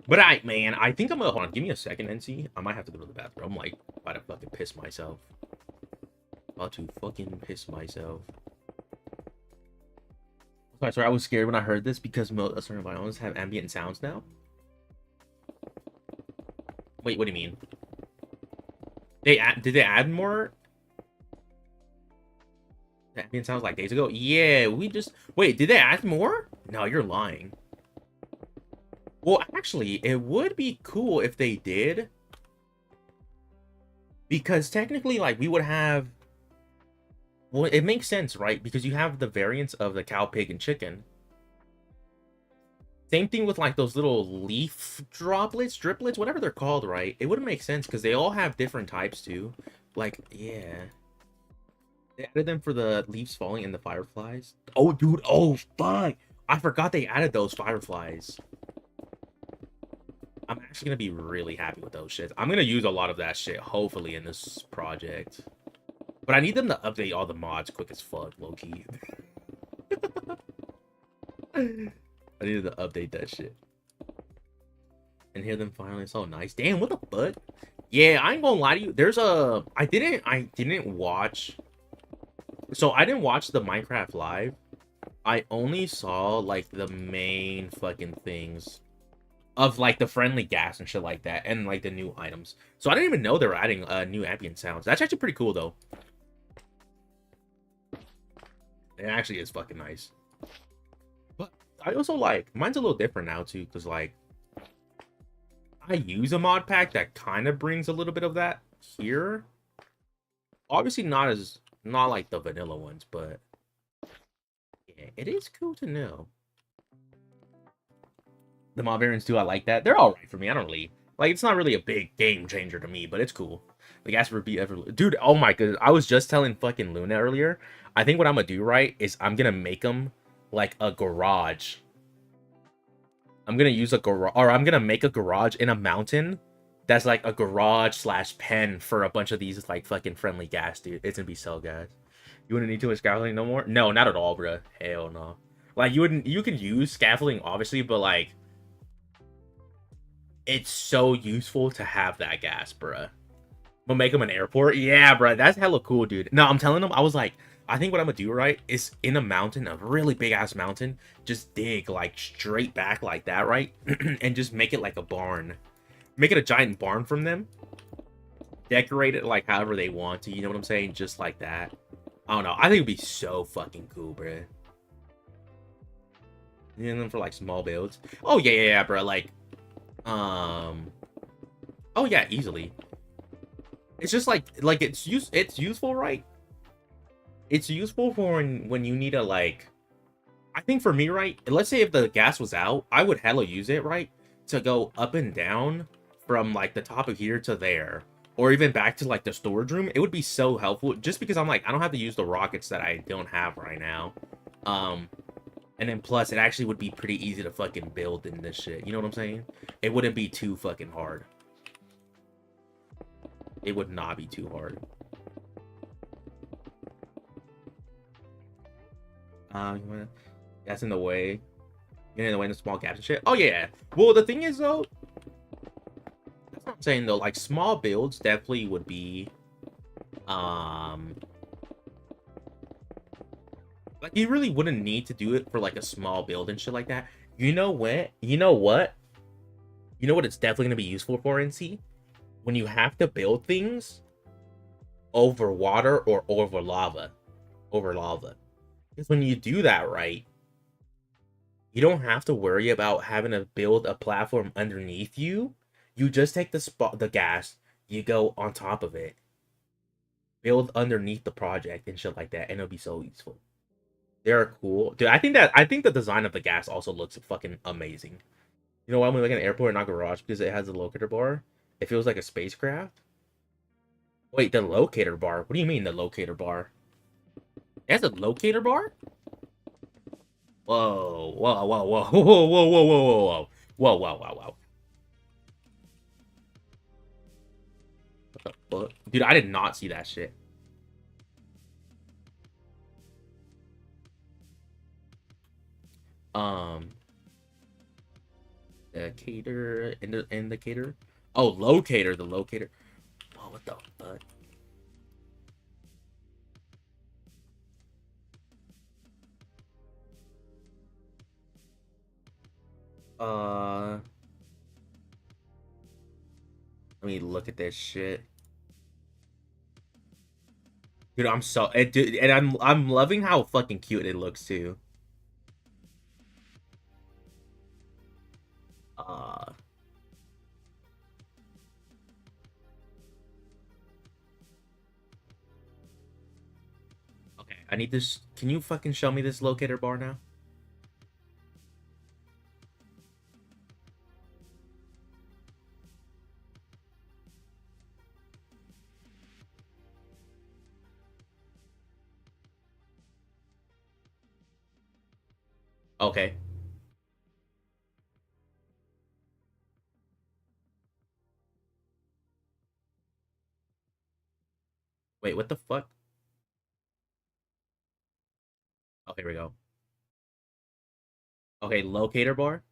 But man, I think I'm gonna hold on. Give me a second, NC. I might have to go to the bathroom. I'm like about to fucking piss myself. About to fucking piss myself. Sorry, I was scared when I heard this because certain violins have ambient sounds now. Wait, what do you mean? Did they add more ambient sounds like days ago? Yeah, we just wait. Did they add more? No, you're lying. Well, actually, it would be cool if they did, because technically, like, we would have. Well, it makes sense, right? Because you have the variants of the cow, pig, and chicken. Same thing with like those little leaf driplets, whatever they're called, right? It wouldn't make sense because they all have different types too. Like, yeah. They added them for the leaves falling and the fireflies. Oh, dude. Oh, fuck. I forgot they added those fireflies. I'm actually going to be really happy with those shits. I'm going to use a lot of that shit, hopefully, in this project. But I need them to update all the mods quick as fuck, low-key. I needed to update that shit. And hear them finally. So nice. Damn, what the fuck? Yeah, I ain't gonna lie to you. There's a... I didn't watch... So, I didn't watch the Minecraft Live. I only saw, like, the main fucking things of, like, the friendly gas and shit like that. And, like, the new items. So, I didn't even know they were adding new ambient sounds. That's actually pretty cool, though. It actually is fucking nice. But I also, like... Mine's a little different now, too. Because, like... I use a mod pack that kind of brings a little bit of that here. Obviously, not like the vanilla ones, but... Yeah, it is cool to know. The mod variants too, I like that. They're alright for me. I don't really... Like, it's not really a big game changer to me, but it's cool. Like, as for Dude, oh my god. I was just telling fucking Luna earlier. I think what I'm gonna do, right, is I'm gonna make them, like, a garage. I'm gonna use a garage... Or I'm gonna make a garage in a mountain that's, like, a garage / pen for a bunch of these, like, fucking friendly gas, dude. It's gonna be so gas. You wouldn't need too much scaffolding no more? No, not at all, bro. Hell no. Like, you can use scaffolding, obviously, but, like... It's so useful to have that gas, bruh. But make them an airport? Yeah, bruh. That's hella cool, dude. No, I'm telling them, I was like, I think what I'm gonna do, right, is in a mountain, a really big-ass mountain, just dig, like, straight back like that, right? And just make it like a barn. Make it a giant barn from them. Decorate it, like, however they want to, you know what I'm saying? Just like that. I don't know. I think it'd be so fucking cool, bruh. And then for, like, small builds. Oh, yeah, bruh. Like, oh yeah, easily. It's just like it's useful, right? It's useful for when you need to, like, I think for me, right, let's say if the gas was out, I would hella use it, right, to go up and down from, like, the top of here to there, or even back to, like, the storage room. It would be so helpful just because I'm like, I don't have to use the rockets that I don't have right now. And then plus, it actually would be pretty easy to fucking build in this shit. You know what I'm saying? It wouldn't be too fucking hard. It would not be too hard. That's in the way. Getting in the way of the small gaps and shit. Oh, yeah. Well, the thing is, though... That's what I'm saying, though. Like, small builds definitely would be... Like, you really wouldn't need to do it for, like, a small build and shit like that. You know what? You know what? You know what it's definitely going to be useful for, NC? When you have to build things over water or over lava. Over lava. Because when you do that, right, you don't have to worry about having to build a platform underneath you. You just take the gas, you go on top of it. Build underneath the project and shit like that, and it'll be so useful. They're cool. Dude, I think the design of the gas also looks fucking amazing. You know why I'm like an airport, not garage? Because it has a locator bar. It feels like a spacecraft. Wait, the locator bar? What do you mean the locator bar? It has a locator bar? Whoa, whoa, whoa, whoa, whoa, whoa, whoa, whoa, whoa, whoa, whoa, whoa, whoa, whoa. What the fuck? Dude, I did not see that shit. Um, the indicator. Oh, locator, the locator. Oh, what the fuck? Let me look at this shit. Dude, I'm so dude, and I'm loving how fucking cute it looks too. Uh okay, I need this. Can you fucking show me this locator bar now? Okay. Wait, what the fuck? Oh, here we go. Okay, locator bar.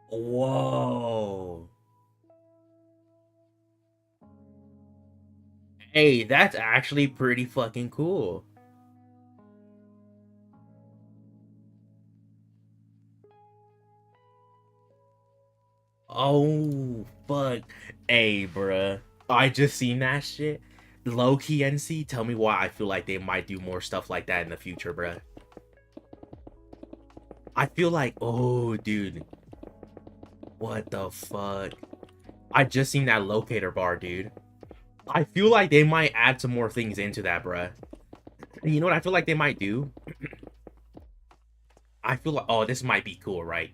Whoa. Hey, that's actually pretty fucking cool. Oh, fuck. Hey, bruh. I just seen that shit. Low key NC, tell me why I feel like they might do more stuff like that in the future, bruh. I feel like, oh, dude. What the fuck? I just seen that locator bar, dude. I feel like they might add some more things into that, bruh. You know what I feel like they might do? I feel like, oh, this might be cool, right?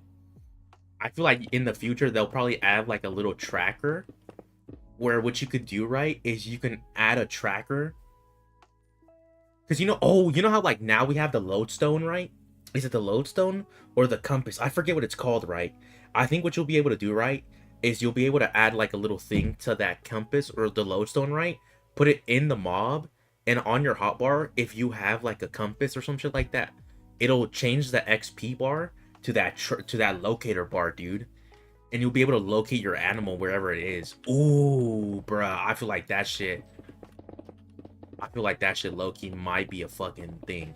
I feel like in the future, they'll probably add like a little tracker where what you could do, right, is you can add a tracker. Because, you know, oh, you know how like now we have the lodestone, right? Is it the lodestone or the compass? I forget what it's called, right? I think what you'll be able to do, right, is you'll be able to add like a little thing to that compass or the lodestone, right? Put it in the mob, and on your hotbar, if you have like a compass or some shit like that, it'll change the XP bar to that locator bar, dude. And you'll be able to locate your animal wherever it is. Ooh, bruh, I feel like that shit. I feel like that shit low-key might be a fucking thing.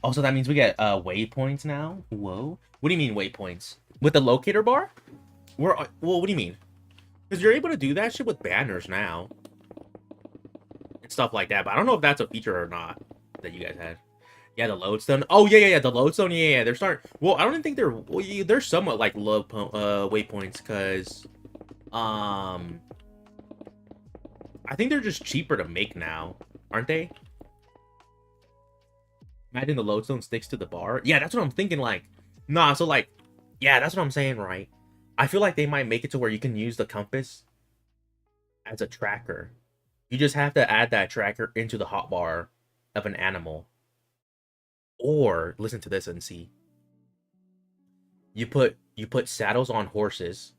Also, that means we get waypoints now. Whoa. What do you mean waypoints? With the locator bar? Well, what do you mean? Because you're able to do that shit with banners now. And stuff like that. But I don't know if that's a feature or not that you guys had. Yeah, the lodestone. Oh, yeah. The lodestone, yeah. They're starting... Well, I don't even think they're... Well, they're somewhat like low waypoints because... I think they're just cheaper to make now. Aren't they? Imagine the lodestone sticks to the bar. Yeah, that's what I'm thinking, like... Nah, so like... Yeah, that's what I'm saying, right? I feel like they might make it to where you can use the compass as a tracker. You just have to add that tracker into the hotbar of an animal. Or, listen to this and see. You put saddles on horses.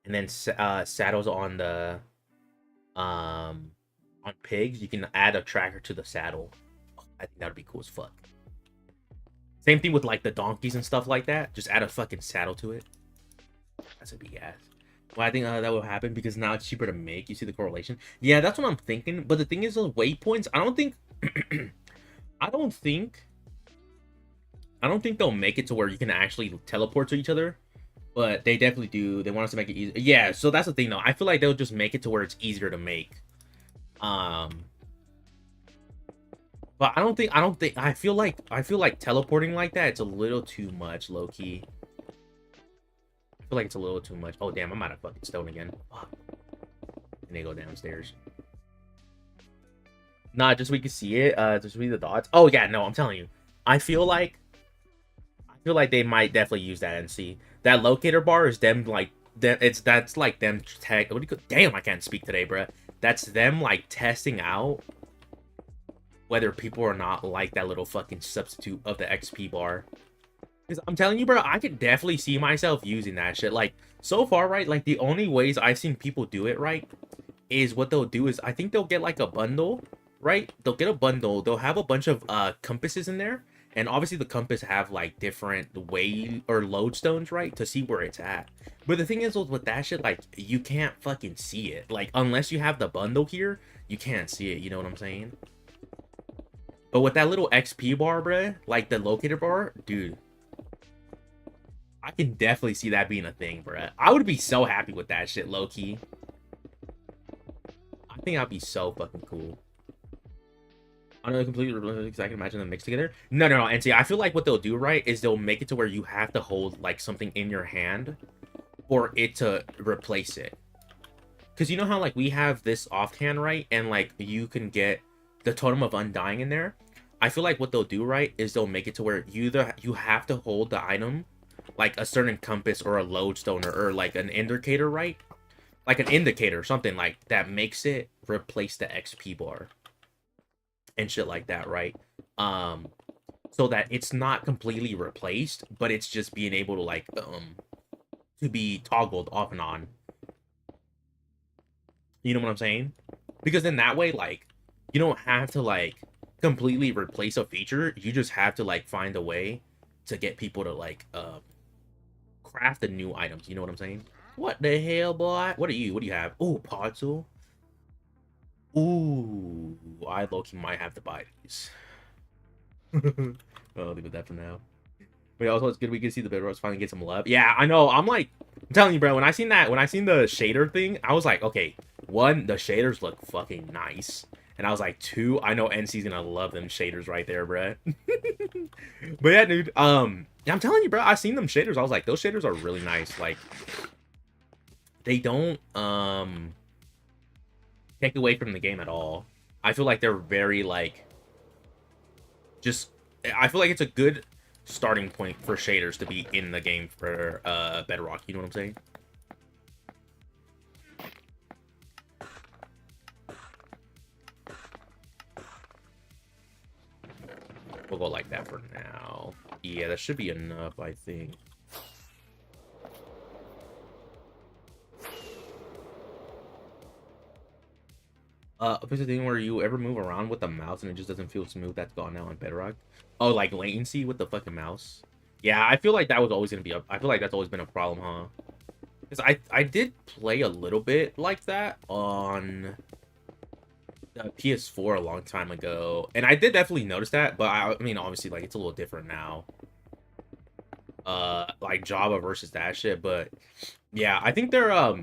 And then saddles on the... on pigs. You can add a tracker to the saddle. I think that would be cool as fuck. Same thing with like the donkeys and stuff like that. Just add a fucking saddle to it. That's a big ass. Well, I think that will happen because now it's cheaper to make. You see the correlation? Yeah, that's what I'm thinking. But the thing is, those waypoints, I don't think they'll make it to where you can actually teleport to each other. But they definitely do. They want us to make it easy. Yeah, so that's the thing though. I feel like they'll just make it to where it's easier to make. But I feel like teleporting like that, it's a little too much, low key. I feel like it's a little too much. Oh damn, I'm out of fucking stone again. Fuck. And they go downstairs. Nah, just so we can see it. Just read the dots. Oh yeah, no, I'm telling you. I feel like they might definitely use that and see. That locator bar is them like that's like them tech. What do you call? Damn, I can't speak today, bruh. That's them like testing out whether people are not like that little fucking substitute of the XP bar. Because I'm telling you, bro, I could definitely see myself using that shit. Like, so far, right, like, the only ways I've seen people do it, right, is what they'll do is, I think they'll get, like, a bundle, right? They'll get a bundle. They'll have a bunch of compasses in there. And obviously, the compass have, like, different way or lodestones, right, to see where it's at. But the thing is, with that shit, like, you can't fucking see it. Like, unless you have the bundle here, you can't see it. You know what I'm saying? But with that little XP bar, bruh, like the locator bar, dude, I can definitely see that being a thing, bruh. I would be so happy with that shit, low-key. I think that'd be so fucking cool. I know completely because I can imagine them mixed together. No. And see, I feel like what they'll do, right, is they'll make it to where you have to hold, like, something in your hand for it to replace it. Because you know how, like, we have this offhand, right? And, like, you can get the Totem of Undying in there. I feel like what they'll do, right, is they'll make it to where you have to hold the item, like a certain compass or a lodestone or like an indicator, right? Like an indicator, something like that makes it replace the XP bar and shit like that, right? So that it's not completely replaced, but it's just being able to like to be toggled off and on. You know what I'm saying? Because in that way, like, you don't have to like completely replace a feature. You just have to like find a way to get people to like craft the new items. You know what I'm saying? What the hell, boy? What are you? What do you have? Oh, Parcel. Ooh, I low-key might have to buy these. I'll leave it that for now. But also, it's good we can see the Bedrocks finally get some love. Yeah, I know. I'm telling you, bro. When I seen the shader thing, I was like, okay, one, the shaders look fucking nice, and I was like, two, I know NC's gonna love them shaders right there, bro. But yeah, dude. Yeah, I'm telling you, bro. I seen them shaders. I was like, those shaders are really nice. Like, they don't take away from the game at all. I feel like they're very like just. I feel like it's a good starting point for shaders to be in the game for Bedrock. You know what I'm saying? We'll go like that for now. Yeah, that should be enough, I think. If it's a thing where you ever move around with the mouse and it just doesn't feel smooth, that's gone now on Bedrock. Oh, like latency with the fucking mouse. Yeah, I feel like that was always gonna be I feel like that's always been a problem, huh? Because I did play a little bit like that on the PS4 a long time ago, and I did definitely notice that. But I mean, obviously, like it's a little different now. Like Java versus that shit, but yeah, I think they're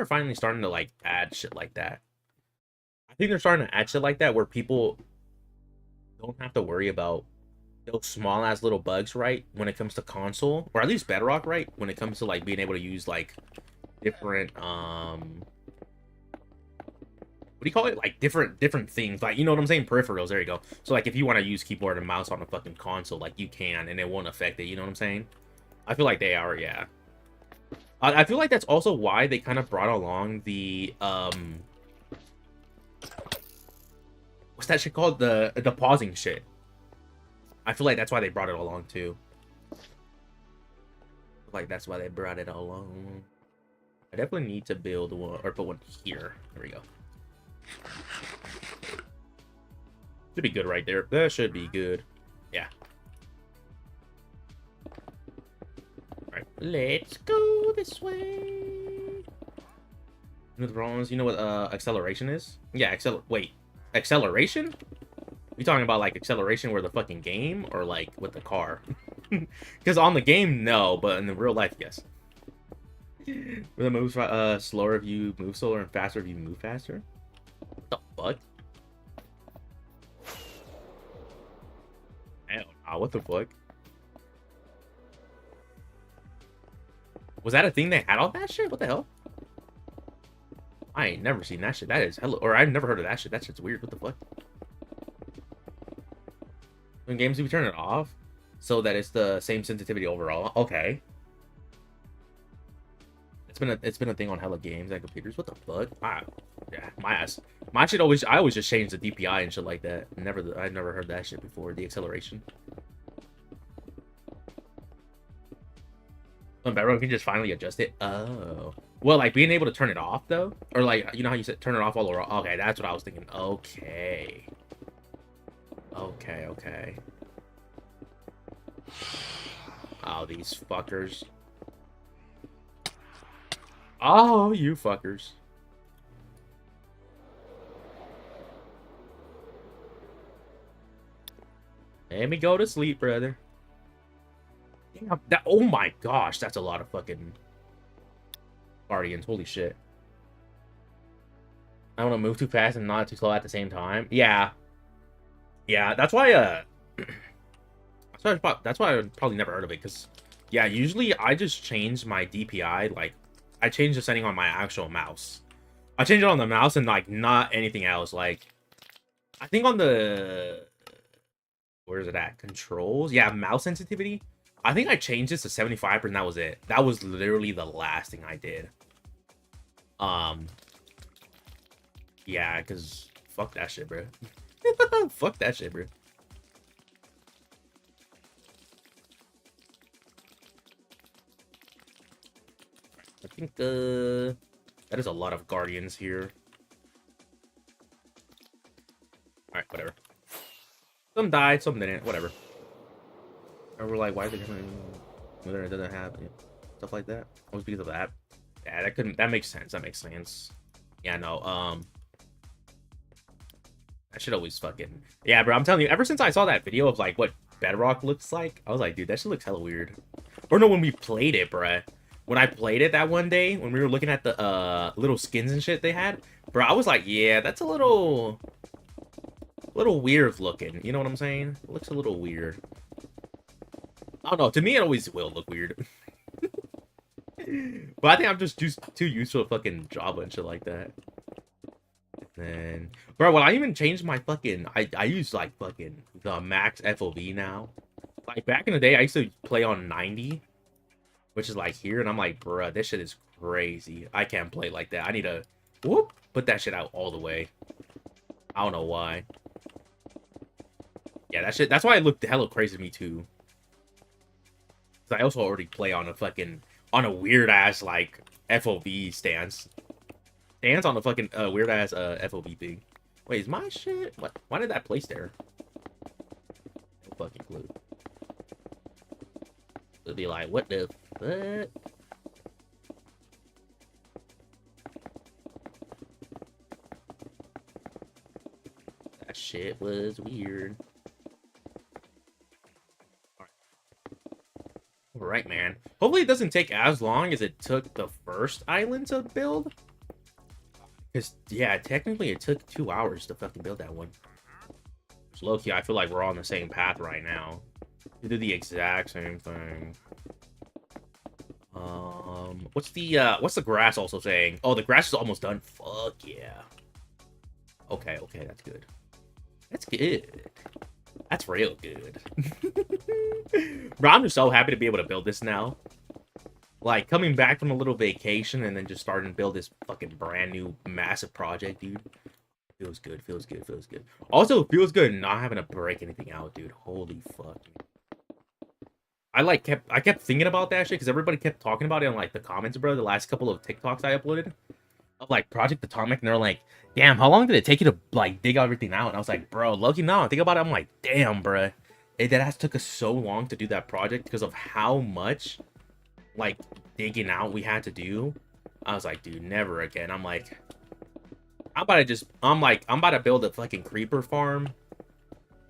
finally starting to like add shit like that. I think they're starting to add shit like that where people don't have to worry about those small ass little bugs, right? When it comes to console, or at least Bedrock, right? When it comes to like being able to use like different what do you call it? Like different things. Like, you know what I'm saying? Peripherals, there you go. So like if you want to use keyboard and mouse on a fucking console, like you can and it won't affect it, you know what I'm saying? I feel like they are, yeah. I feel like that's also why they kind of brought along the what's that shit called? The pausing shit. I feel like that's why they brought it along too. Like that's why they brought it along. I definitely need to build one or put one here. There we go. Should be good right there. That should be good. Yeah. Alright, let's go this way. You know the problems? You know what acceleration is? Yeah, wait. Acceleration? You talking about like acceleration where the fucking game or like with the car? Because on the game, no, but in the real life, yes. The moves slower if you move slower and faster if you move faster. What the fuck? Hell nah, what the fuck? Was that a thing they had all that shit? What the hell? I ain't never seen that shit. That is hello, or I've never heard of that shit. That shit's weird. What the fuck? In games, we turn it off so that it's the same sensitivity overall. Okay. It's been a thing on hella games and computers. What the fuck? Wow. Yeah, my ass. My shit always. I always just change the DPI and shit like that. I never heard that shit before. The acceleration. Bedrock can just finally adjust it. Oh. Well, like being able to turn it off though, or like you know how you said turn it off all around. Okay, that's what I was thinking. Okay. Okay. Oh, these fuckers. Oh, you fuckers. Let me go to sleep, brother. Damn, oh my gosh, that's a lot of fucking Guardians. Holy shit. I don't want to move too fast and not too slow at the same time. Yeah. Yeah, that's why, that's why I probably never heard of it, because, yeah, usually I just change my DPI, like, I change the setting on my actual mouse. I change it on the mouse and, like, not anything else. Like, I think on the... Where is it at? Controls? Yeah, mouse sensitivity. I think I changed this to 75%, and that was it. That was literally the last thing I did. Yeah, because fuck that shit, bro. Fuck that shit, bro. I think, that is a lot of Guardians here. Alright, whatever. Some died, some didn't, whatever. And we're like, why is it different? Whether it doesn't have stuff like that. It was because of that. Yeah, that makes sense. That makes sense. Yeah, no, I should always fucking... Yeah, bro, I'm telling you, ever since I saw that video of, like, what Bedrock looks like, I was like, dude, that shit looks hella weird. Or no, when we played it, bruh. When I played it that one day, when we were looking at the, little skins and shit they had, bro, I was like, yeah, that's a little weird looking. You know what I'm saying? It looks a little weird. I don't know. To me, it always will look weird. But I think I'm just too used to a fucking Java and shit like that. Then, bro, when I even changed my fucking, I use like fucking the max FOV now. Like back in the day, I used to play on 90, which is like here, and I'm like, bro, this shit is crazy. I can't play like that. I need to put that shit out all the way. I don't know why. Yeah, that shit. That's why it looked hella crazy to me too. Cause I also already play on a weird ass like FOV stance. Stands on a fucking weird ass FOV thing. Wait, is my shit? What? Why did that place there? No fucking clue. It'll be like, what the fuck? That shit was weird. Alright, man. Hopefully it doesn't take as long as it took the first island to build. Because, yeah, technically it took 2 hours to fucking build that one. So low-key, I feel like we're all on the same path right now. We do the exact same thing. What's the grass also saying? Oh, the grass is almost done. Fuck yeah. Okay, that's good. That's good. That's real good. Bro, I'm just so happy to be able to build this now. Like, coming back from a little vacation and then just starting to build this fucking brand new massive project, dude. Feels good. Also, it feels good not having to break anything out, dude. Holy fuck. I kept thinking about that shit because everybody kept talking about it in, like, the comments, bro, the last couple of TikToks I uploaded. Of, like, Project Atomic, and they're like, damn, how long did it take you to, like, dig everything out? And I was like, bro, lucky now. I think about it, I'm like, damn, bro. That has took us so long to do that project because of how much, like, digging out we had to do. I was like, dude, never again. I'm like, I'm about to build a fucking creeper farm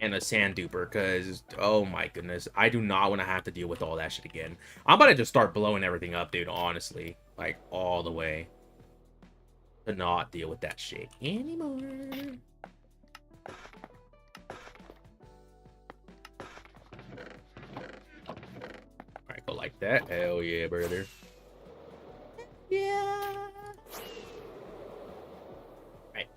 and a sand duper because, oh my goodness, I do not want to have to deal with all that shit again. I'm about to just start blowing everything up, dude, honestly. Like, all the way. To not deal with that shit anymore. Alright, go like that. Hell yeah, brother. Yeah. Right.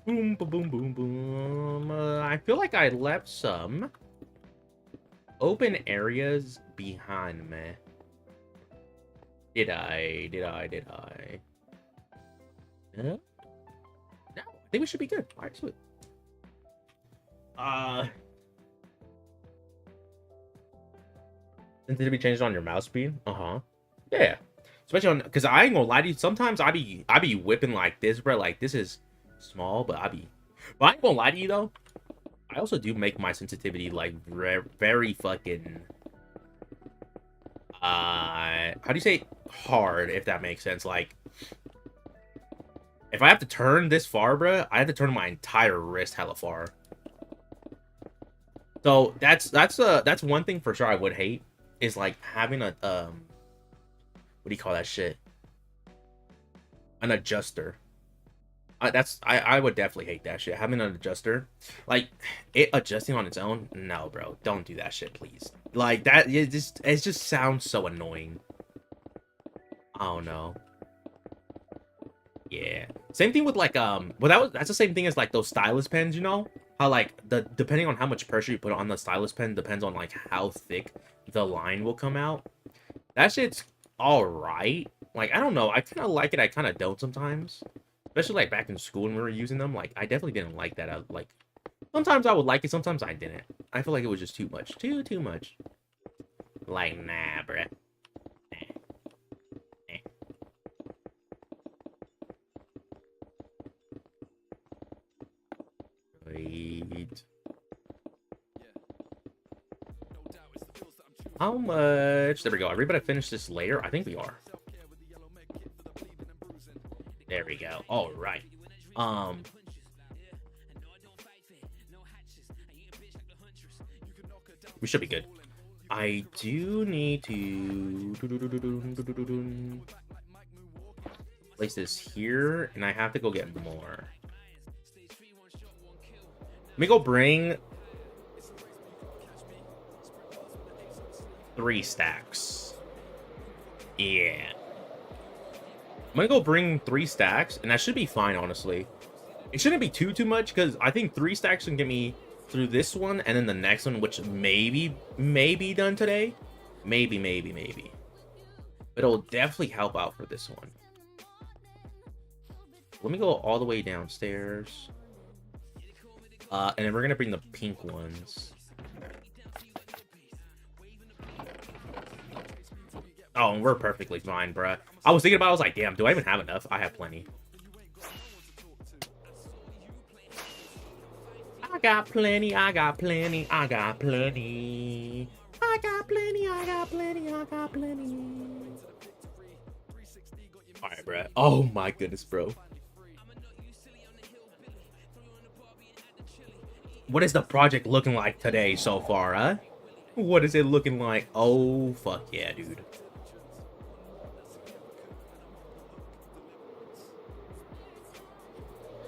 Boom, boom, boom, boom, boom. I feel like I left some open areas behind me. Did I? Did I? Did I? No, I think we should be good. All right, sweet. Uh, sensitivity changes on your mouse speed. Uh-huh. Yeah. Especially on, because I ain't gonna lie to you. Sometimes I be whipping like this, bro. Like this is small, but but I ain't gonna lie to you though. I also do make my sensitivity like very fucking how do you say hard, if that makes sense. Like if I have to turn this far, bro, I have to turn my entire wrist hella far. So that's one thing for sure I would hate, is like having a what do you call that shit, an adjuster. I would definitely hate that shit, having an adjuster, like it adjusting on its own. No, bro, don't do that shit, please. Like that, it just sounds so annoying. I don't know. Yeah. Same thing with like well that's the same thing as like those stylus pens, you know? How like depending on how much pressure you put on the stylus pen depends on like how thick the line will come out. That shit's all right. Like I don't know, I kind of like it, I kind of don't sometimes. Especially like back in school when we were using them, like I definitely didn't like that. Like sometimes I would like it, sometimes I didn't. I feel like it was just too much. Too much. Like nah, bruh. Wait. How much? There we go. Are we about to finish this layer? I think we are. There we go. All right. We should be good. I do need to place this here, and I have to go get more. Let me go bring 3 stacks. Yeah. I'm gonna go bring 3 stacks, and that should be fine, honestly. It shouldn't be too much, because I think 3 stacks can get me through this one, and then the next one, which may be done today. Maybe. But it'll definitely help out for this one. Let me go all the way downstairs. And then we're gonna bring the pink ones. Oh, and we're perfectly fine, bruh. I was thinking about it, I was like, damn, do I even have enough? I have plenty. I got plenty. Alright, bruh. Oh my goodness, bro. What is the project looking like today so far, huh? What is it looking like? Oh, fuck yeah, dude.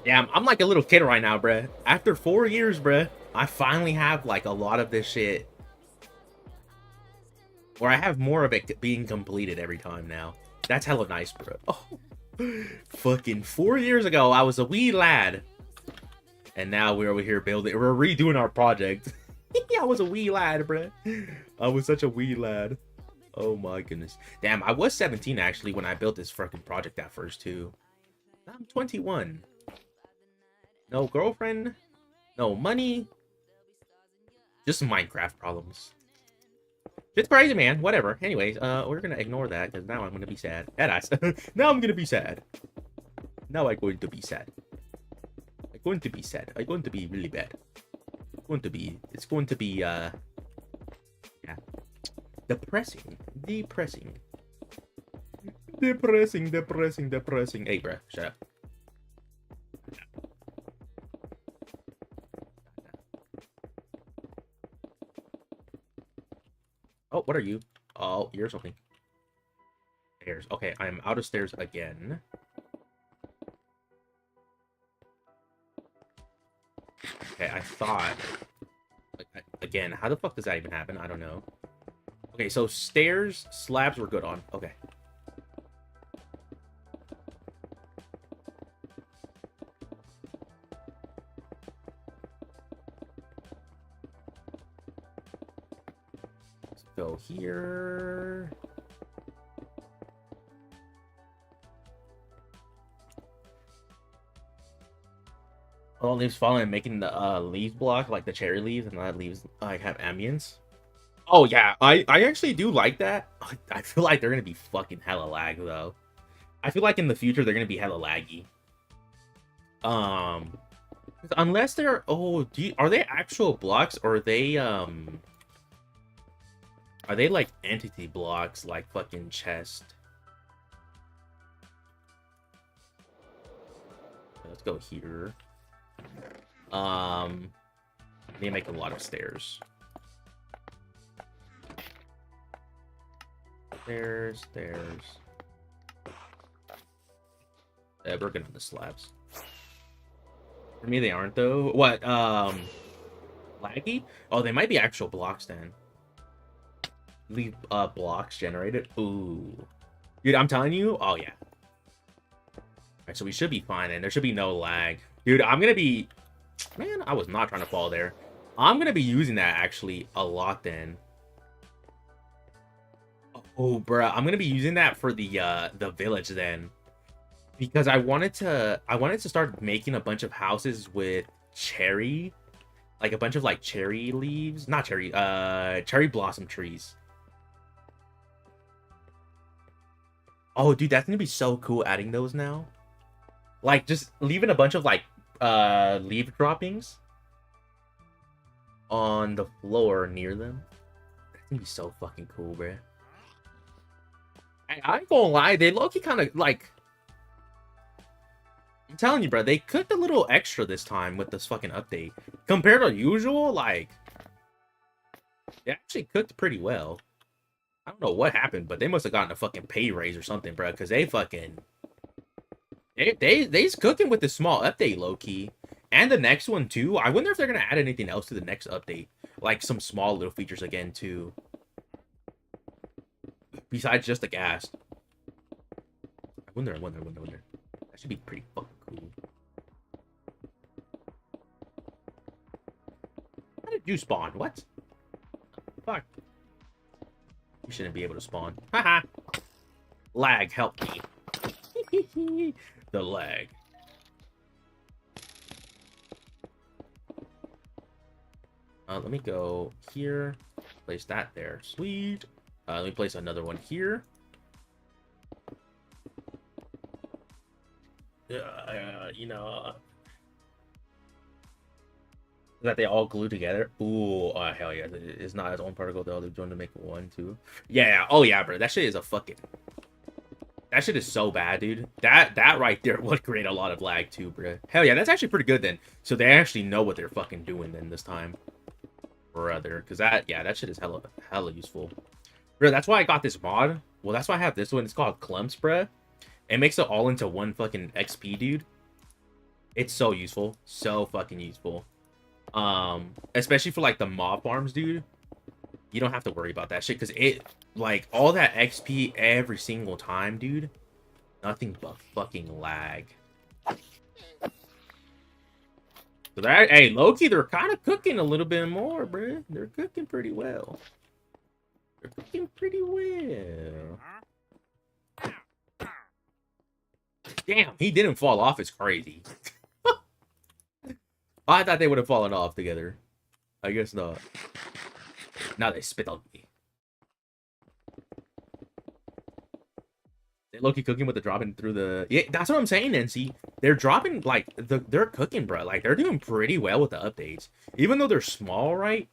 Yeah, I'm like a little kid right now, bruh. After 4 years, bruh, I finally have like a lot of this shit. Or I have more of it being completed every time now. That's hella nice, bro. Oh, fucking 4 years ago, I was a wee lad. And now we're over here building, we're redoing our project. I was a wee lad, bruh. I was such a wee lad. Oh my goodness. Damn, I was 17 actually when I built this fucking project at first too. I'm 21. No girlfriend, no money, just Minecraft problems. It's crazy, man. Whatever. Anyways, we're gonna ignore that because now I'm gonna be sad. Now I'm gonna be sad. Now I'm going to be sad. I'm going to be sad. I'm going to be really bad. It's going to be, yeah. Depressing. Hey, bruh, shut up. Oh, what are you? Oh, you're something. Stairs. Okay, I am out of stairs again. Okay, I thought... Again, how the fuck does that even happen? I don't know. Okay, so stairs, slabs we're good on. Okay. Let's go here. All leaves falling and making the leaves block like the cherry leaves and that leaves like have ambience. Oh yeah, I actually do like that. I feel like they're gonna be fucking hella lag though. I feel like in the future they're gonna be hella laggy. Um, unless they're are they actual blocks or are they like entity blocks like fucking chest? Let's go here. They make a lot of stairs. Stairs. We're good on the slabs. For me, they aren't though. What? Laggy? Oh, they might be actual blocks then. Leave blocks generated. Ooh, dude, I'm telling you. Oh yeah. All right, so we should be fine, and there should be no lag. Dude, I'm gonna be. Man, I was not trying to fall there. I'm gonna be using that actually a lot then. Oh, bruh, I'm gonna be using that for the village then, because I wanted to start making a bunch of houses with cherry, like a bunch of like cherry leaves, not cherry, cherry blossom trees. Oh, dude, that's gonna be so cool adding those now. Like just leaving a bunch of like leaf droppings on the floor near them. That's gonna be so fucking cool, bruh. I ain't gonna lie, they low-key kind of like. I'm telling you, bro, they cooked a little extra this time with this fucking update compared to usual. Like, they actually cooked pretty well. I don't know what happened, but they must have gotten a fucking pay raise or something, bro, because they fucking they's cooking with this small update, low key, and the next one too. I wonder if they're gonna add anything else to the next update, like some small little features again too, besides just the gas. I wonder. That should be pretty fucking cool. How did you spawn? What? Fuck. You shouldn't be able to spawn. Haha. Lag, help me. The lag. Let me go here. Place that there. Sweet. Let me place another one here. You know, that they all glue together. Ooh, oh, hell yeah. It's not its own particle though. They're going to make one, too. Yeah. Oh, yeah, bro. That shit is a fucking... That shit is so bad, dude. That right there would create a lot of lag, too, bro. Hell yeah, that's actually pretty good, then. So they actually know what they're fucking doing, then, this time. Brother. Because that shit is hella useful. Bro, that's why I got this mod. Well, that's why I have this one. It's called Clumps, bro. It makes it all into one fucking XP, dude. It's so useful. So fucking useful. Especially for like the mob farms, dude. You don't have to worry about that shit because it like all that XP every single time, dude. Nothing but fucking lag. So that, hey, Loki, they're kind of cooking a little bit more, bro. They're cooking pretty well. They're cooking pretty well. Damn, he didn't fall off. It's crazy. I thought they would have fallen off together. I guess not. Now they spit on me. They low-key cooking with the dropping through the... Yeah, that's what I'm saying, NC. They're dropping, like, they're cooking, bro. Like, they're doing pretty well with the updates. Even though they're small, right?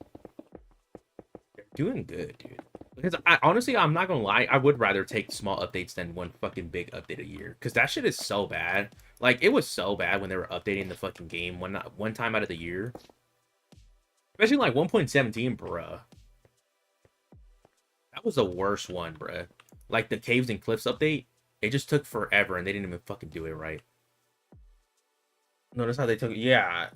They're doing good, dude. Because, honestly, I'm not gonna lie. I would rather take small updates than one fucking big update a year. Because that shit is so bad. Like, it was so bad when they were updating the fucking game one time out of the year. Especially, like, 1.17, bruh. That was the worst one, bruh. Like, the Caves and Cliffs update, it just took forever, and they didn't even fucking do it right. Notice how they took... Yeah.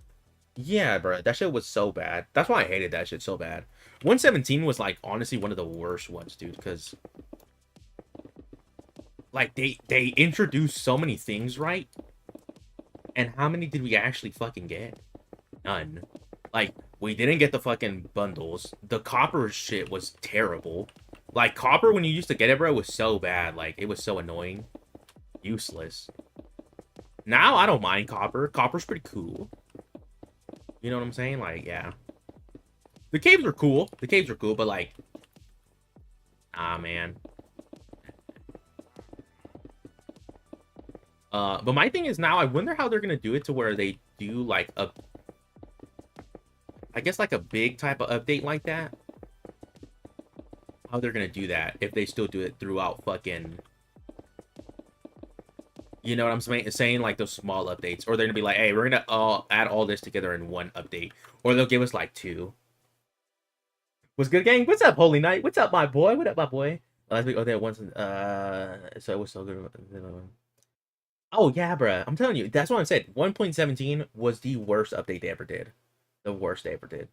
Yeah, bruh. That shit was so bad. That's why I hated that shit so bad. 117 was, like, honestly one of the worst ones, dude, because... Like, they introduced so many things, right? And how many did we actually fucking get? None. Like, we didn't get the fucking bundles. The copper shit was terrible. Like, copper, when you used to get it, bro, was so bad. Like, it was so annoying. Useless. Now, I don't mind copper. Copper's pretty cool. You know what I'm saying? Like, yeah. The caves are cool. The caves are cool, but like, ah, man. But my thing is now, I wonder how they're gonna do it to where they do like a, I guess like a big type of update like that. How they're gonna do that if they still do it throughout fucking. You know what I'm saying? Like those small updates, or they're gonna be like, hey, we're gonna add all this together in one update, or they'll give us like two. What's good, gang? What's up, Holy Knight? What's up, my boy? What up, my boy? Last week, oh, there once. So it was so good. Oh yeah, bruh. I'm telling you, that's what I said. 1.17 was the worst update they ever did. The worst they ever did.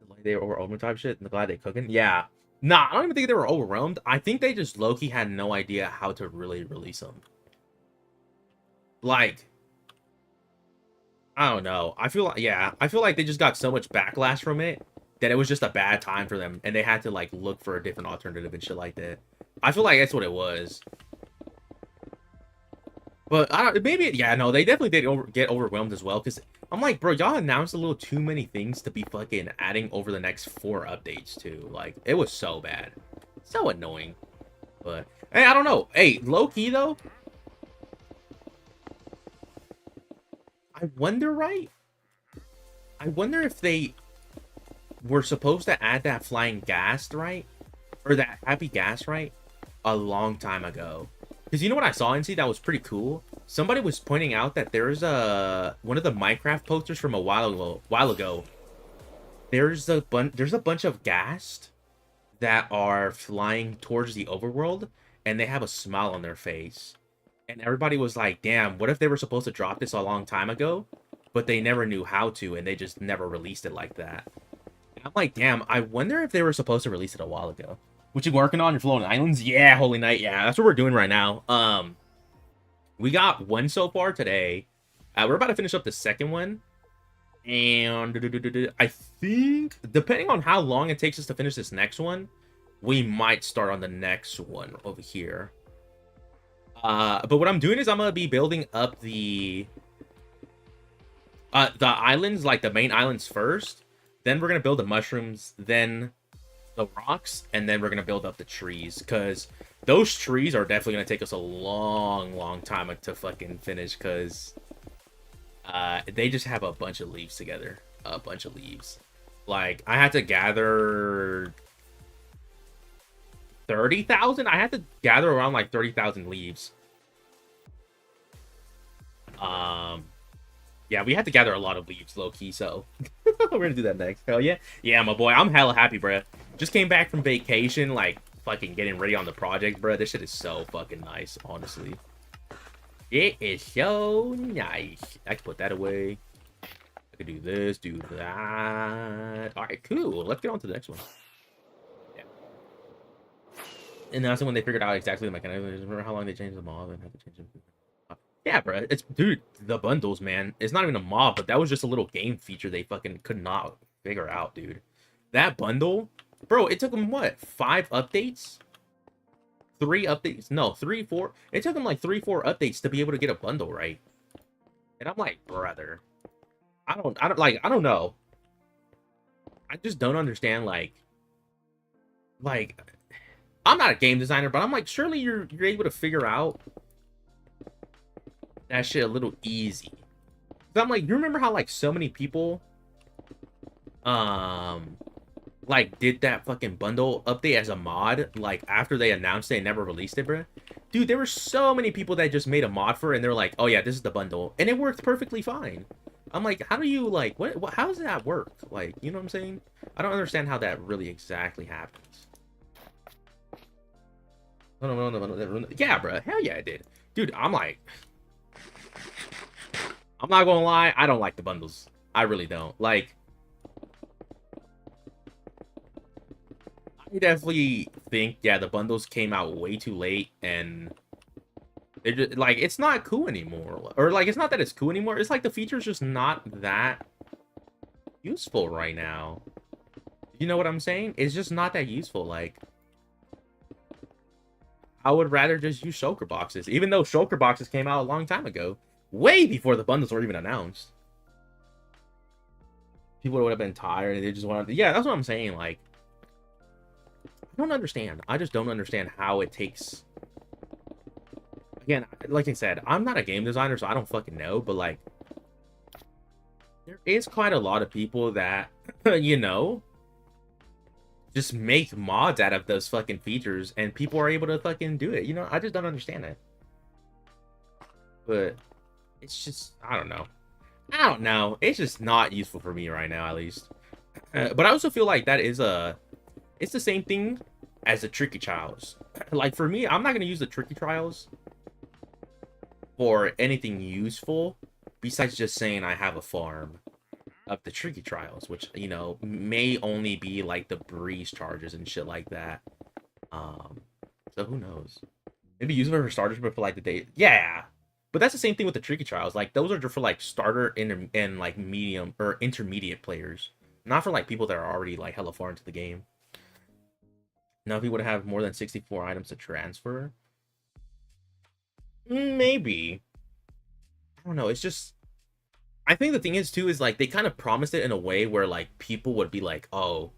Like they were overwhelmed type shit. And glad they cooking. Yeah. Nah, I don't even think they were overwhelmed. I think they just low-key had no idea how to really release them. Like, I don't know. I feel like they just got so much backlash from it that it was just a bad time for them, and they had to like look for a different alternative and shit like that. I feel like that's what it was. But I don't, maybe, yeah, no, they definitely did get overwhelmed as well. Because I'm like, bro, y'all announced a little too many things to be fucking adding over the next 4 updates, too. Like, it was so bad. So annoying. But, hey, I don't know. Hey, low-key, though. I wonder, right? I wonder if they were supposed to add that flying ghast, right? Or that happy gas, right? A long time ago. Because you know what I saw, NC, that was pretty cool? Somebody was pointing out that there's one of the Minecraft posters from a while ago. There's a bunch of ghast that are flying towards the overworld, and they have a smile on their face. And everybody was like, damn, what if they were supposed to drop this a long time ago, but they never knew how to, and they just never released it like that? And I'm like, damn, I wonder if they were supposed to release it a while ago. What you working on? Your floating islands? Yeah, Holy Knight. Yeah, that's what we're doing right now. We got one so far today. We're about to finish up the second one. And I think, depending on how long it takes us to finish this next one, we might start on the next one over here. But what I'm doing is I'm going to be building up the islands, like the main islands first. Then we're going to build the mushrooms, then the rocks, and then we're gonna build up the trees, because those trees are definitely gonna take us a long time to fucking finish, because they just have a bunch of leaves together. A bunch of leaves. Like, I had to gather 30,000. I had to gather around like 30,000 leaves. Yeah, we had to gather a lot of leaves, low-key, so we're gonna do that next. Hell yeah. Yeah, my boy, I'm hella happy, bruh. Just came back from vacation, like, fucking getting ready on the project, bruh. This shit is so fucking nice, honestly. It is so nice. I can put that away. I could do this, do that. Alright, cool. Let's get on to the next one. Yeah. And that's when they figured out exactly the mechanism. Remember how long they changed the mob and had to change them? Yeah, bro. It's, dude, the bundles, man. It's not even a mob, but that was just a little game feature they fucking could not figure out, dude. That bundle, bro, it took them, what, 5 updates? 3 updates? No, 3, 4. It took them like 3, 4 updates to be able to get a bundle, right? And I'm like, brother, I don't know. I just don't understand, like, I'm not a game designer, but I'm like, surely you're able to figure out that shit a little easy. So I'm like, you remember how like so many people like did that fucking bundle update as a mod, like after they announced they never released it, bro? Dude, there were so many people that just made a mod for it, and they're like, oh yeah, this is the bundle, and it worked perfectly fine. I'm like, how do you like what how does that work? Like, you know what I'm saying? I don't understand how that really exactly happens. Yeah, bro, hell yeah, I did. Dude, I'm like, I'm not gonna lie, I don't like the bundles. I really don't. Like, I definitely think, yeah, the bundles came out way too late, and they're just, like, it's not cool anymore. Or, like, it's not that it's cool anymore. It's like the feature's just not that useful right now. You know what I'm saying? It's just not that useful. Like, I would rather just use shulker boxes, even though shulker boxes came out a long time ago. Way before the bundles were even announced. People would have been tired and they just wanted to, yeah, that's what I'm saying. Like, I don't understand. I just don't understand how it takes. Again, like I said, I'm not a game designer, so I don't fucking know, but like, there is quite a lot of people that, you know, just make mods out of those fucking features and people are able to fucking do it. You know, I just don't understand it. But it's just, I don't know. I don't know. It's just not useful for me right now, at least. But I also feel like that is it's the same thing as the tricky trials. Like for me, I'm not gonna use the tricky trials for anything useful besides just saying I have a farm of the tricky trials, which, you know, may only be like the breeze charges and shit like that. So who knows? Maybe use it for starters, but for like the day, yeah. But that's the same thing with the tricky trials. Like those are just for like starter and like medium or intermediate players, not for like people that are already like hella far into the game. Now, if you would have more than 64 items to transfer, maybe. I don't know. It's just, I think the thing is too is like they kind of promised it in a way where like people would be like, oh,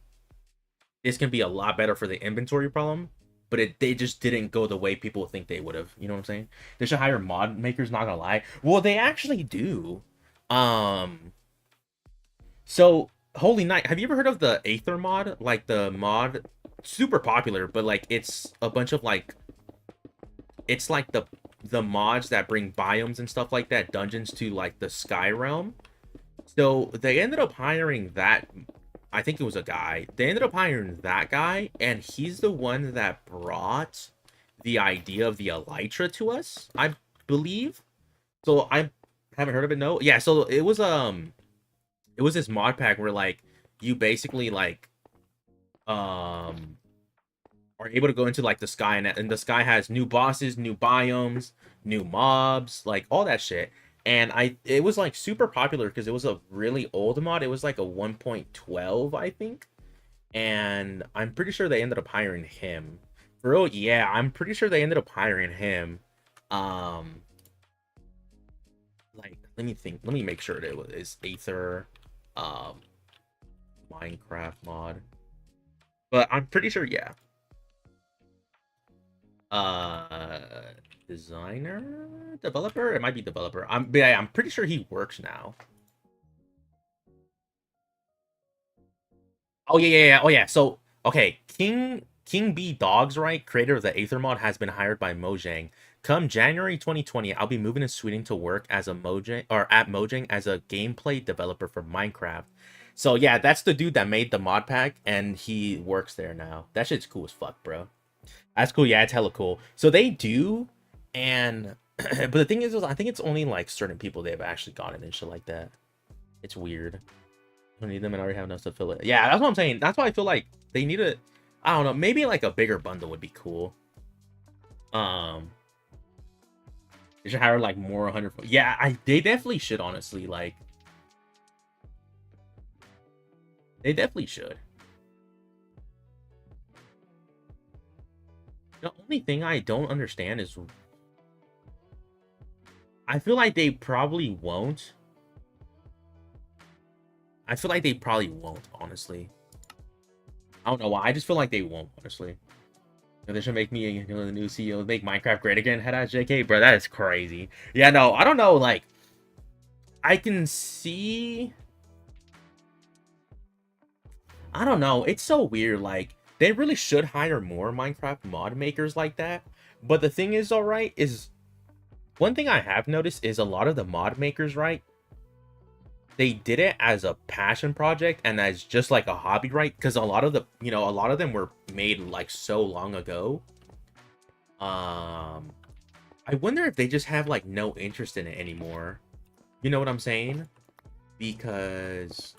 this can be a lot better for the inventory problem, but they just didn't go the way people think they would have. You know what I'm saying? They should hire mod makers. Not gonna lie. Well, they actually do. So Holy Knight. Have you ever heard of the Aether mod? Like the mod, super popular, but like it's a bunch of like, it's like the mods that bring biomes and stuff like that, dungeons to like the Sky Realm. So they ended up hiring that. I think it was a guy. They ended up hiring that guy, and he's the one that brought the idea of the Elytra to us, I believe. So I haven't heard of it. No, yeah. So it was this mod pack where like you basically like are able to go into like the sky, and the sky has new bosses, new biomes, new mobs, like all that shit. And it was like super popular because it was a really old mod. It was like a 1.12, I think. And I'm pretty sure they ended up hiring him. For real, yeah, I'm pretty sure they ended up hiring him. Like, let me think. Let me make sure it was Aether, Minecraft mod. But I'm pretty sure, yeah. Designer, developer, it might be developer. I'm pretty sure he works now. Oh yeah. Oh yeah. So okay, King B Dogs, right, creator of the Aether mod, has been hired by Mojang. Come January 2020, I'll be moving to Sweden to work as a Mojang, or at Mojang, as a gameplay developer for Minecraft. So yeah, that's the dude that made the mod pack, and he works there now. That shit's cool as fuck, bro. That's cool. Yeah, it's hella cool. So they do, and but the thing is I think it's only like certain people they've actually gotten and shit like that. It's weird. I need them and already have enough to fill it. Yeah, that's what I'm saying. That's why I feel like they need a, I don't know, maybe like a bigger bundle would be cool. They should hire like more 100. Yeah, they definitely should, honestly. Like, they definitely should. The only thing I don't understand is I feel like they probably won't. I feel like they probably won't, honestly. I don't know why. I just feel like they won't, honestly. They should make me, you know, the new CEO, make Minecraft great again. Head out, JK, bro. That is crazy. Yeah, no, I don't know. Like, I can see. I don't know. It's so weird. Like, they really should hire more Minecraft mod makers like that. But the thing is, all right, is one thing I have noticed is a lot of the mod makers, right? They did it as a passion project and as just like a hobby, right? Because a lot of the, you know, a lot of them were made like so long ago. I wonder if they just have like no interest in it anymore. You know what I'm saying? Because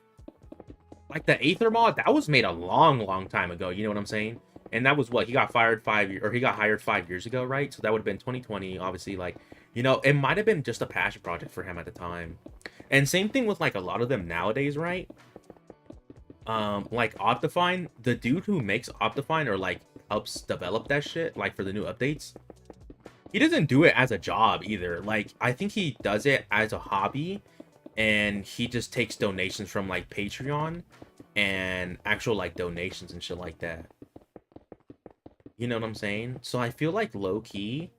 like the Aether mod, that was made a long time ago. You know what I'm saying? And that was what, he got fired 5 years, or he got hired 5 years ago, right? So that would have been 2020, obviously. Like, you know, it might have been just a passion project for him at the time. And same thing with like a lot of them nowadays, right? Like Optifine, the dude who makes Optifine or like helps develop that shit, like for the new updates, he doesn't do it as a job either. Like, I think he does it as a hobby, and he just takes donations from like Patreon and actual like donations and shit like that. You know what I'm saying? So I feel like low key,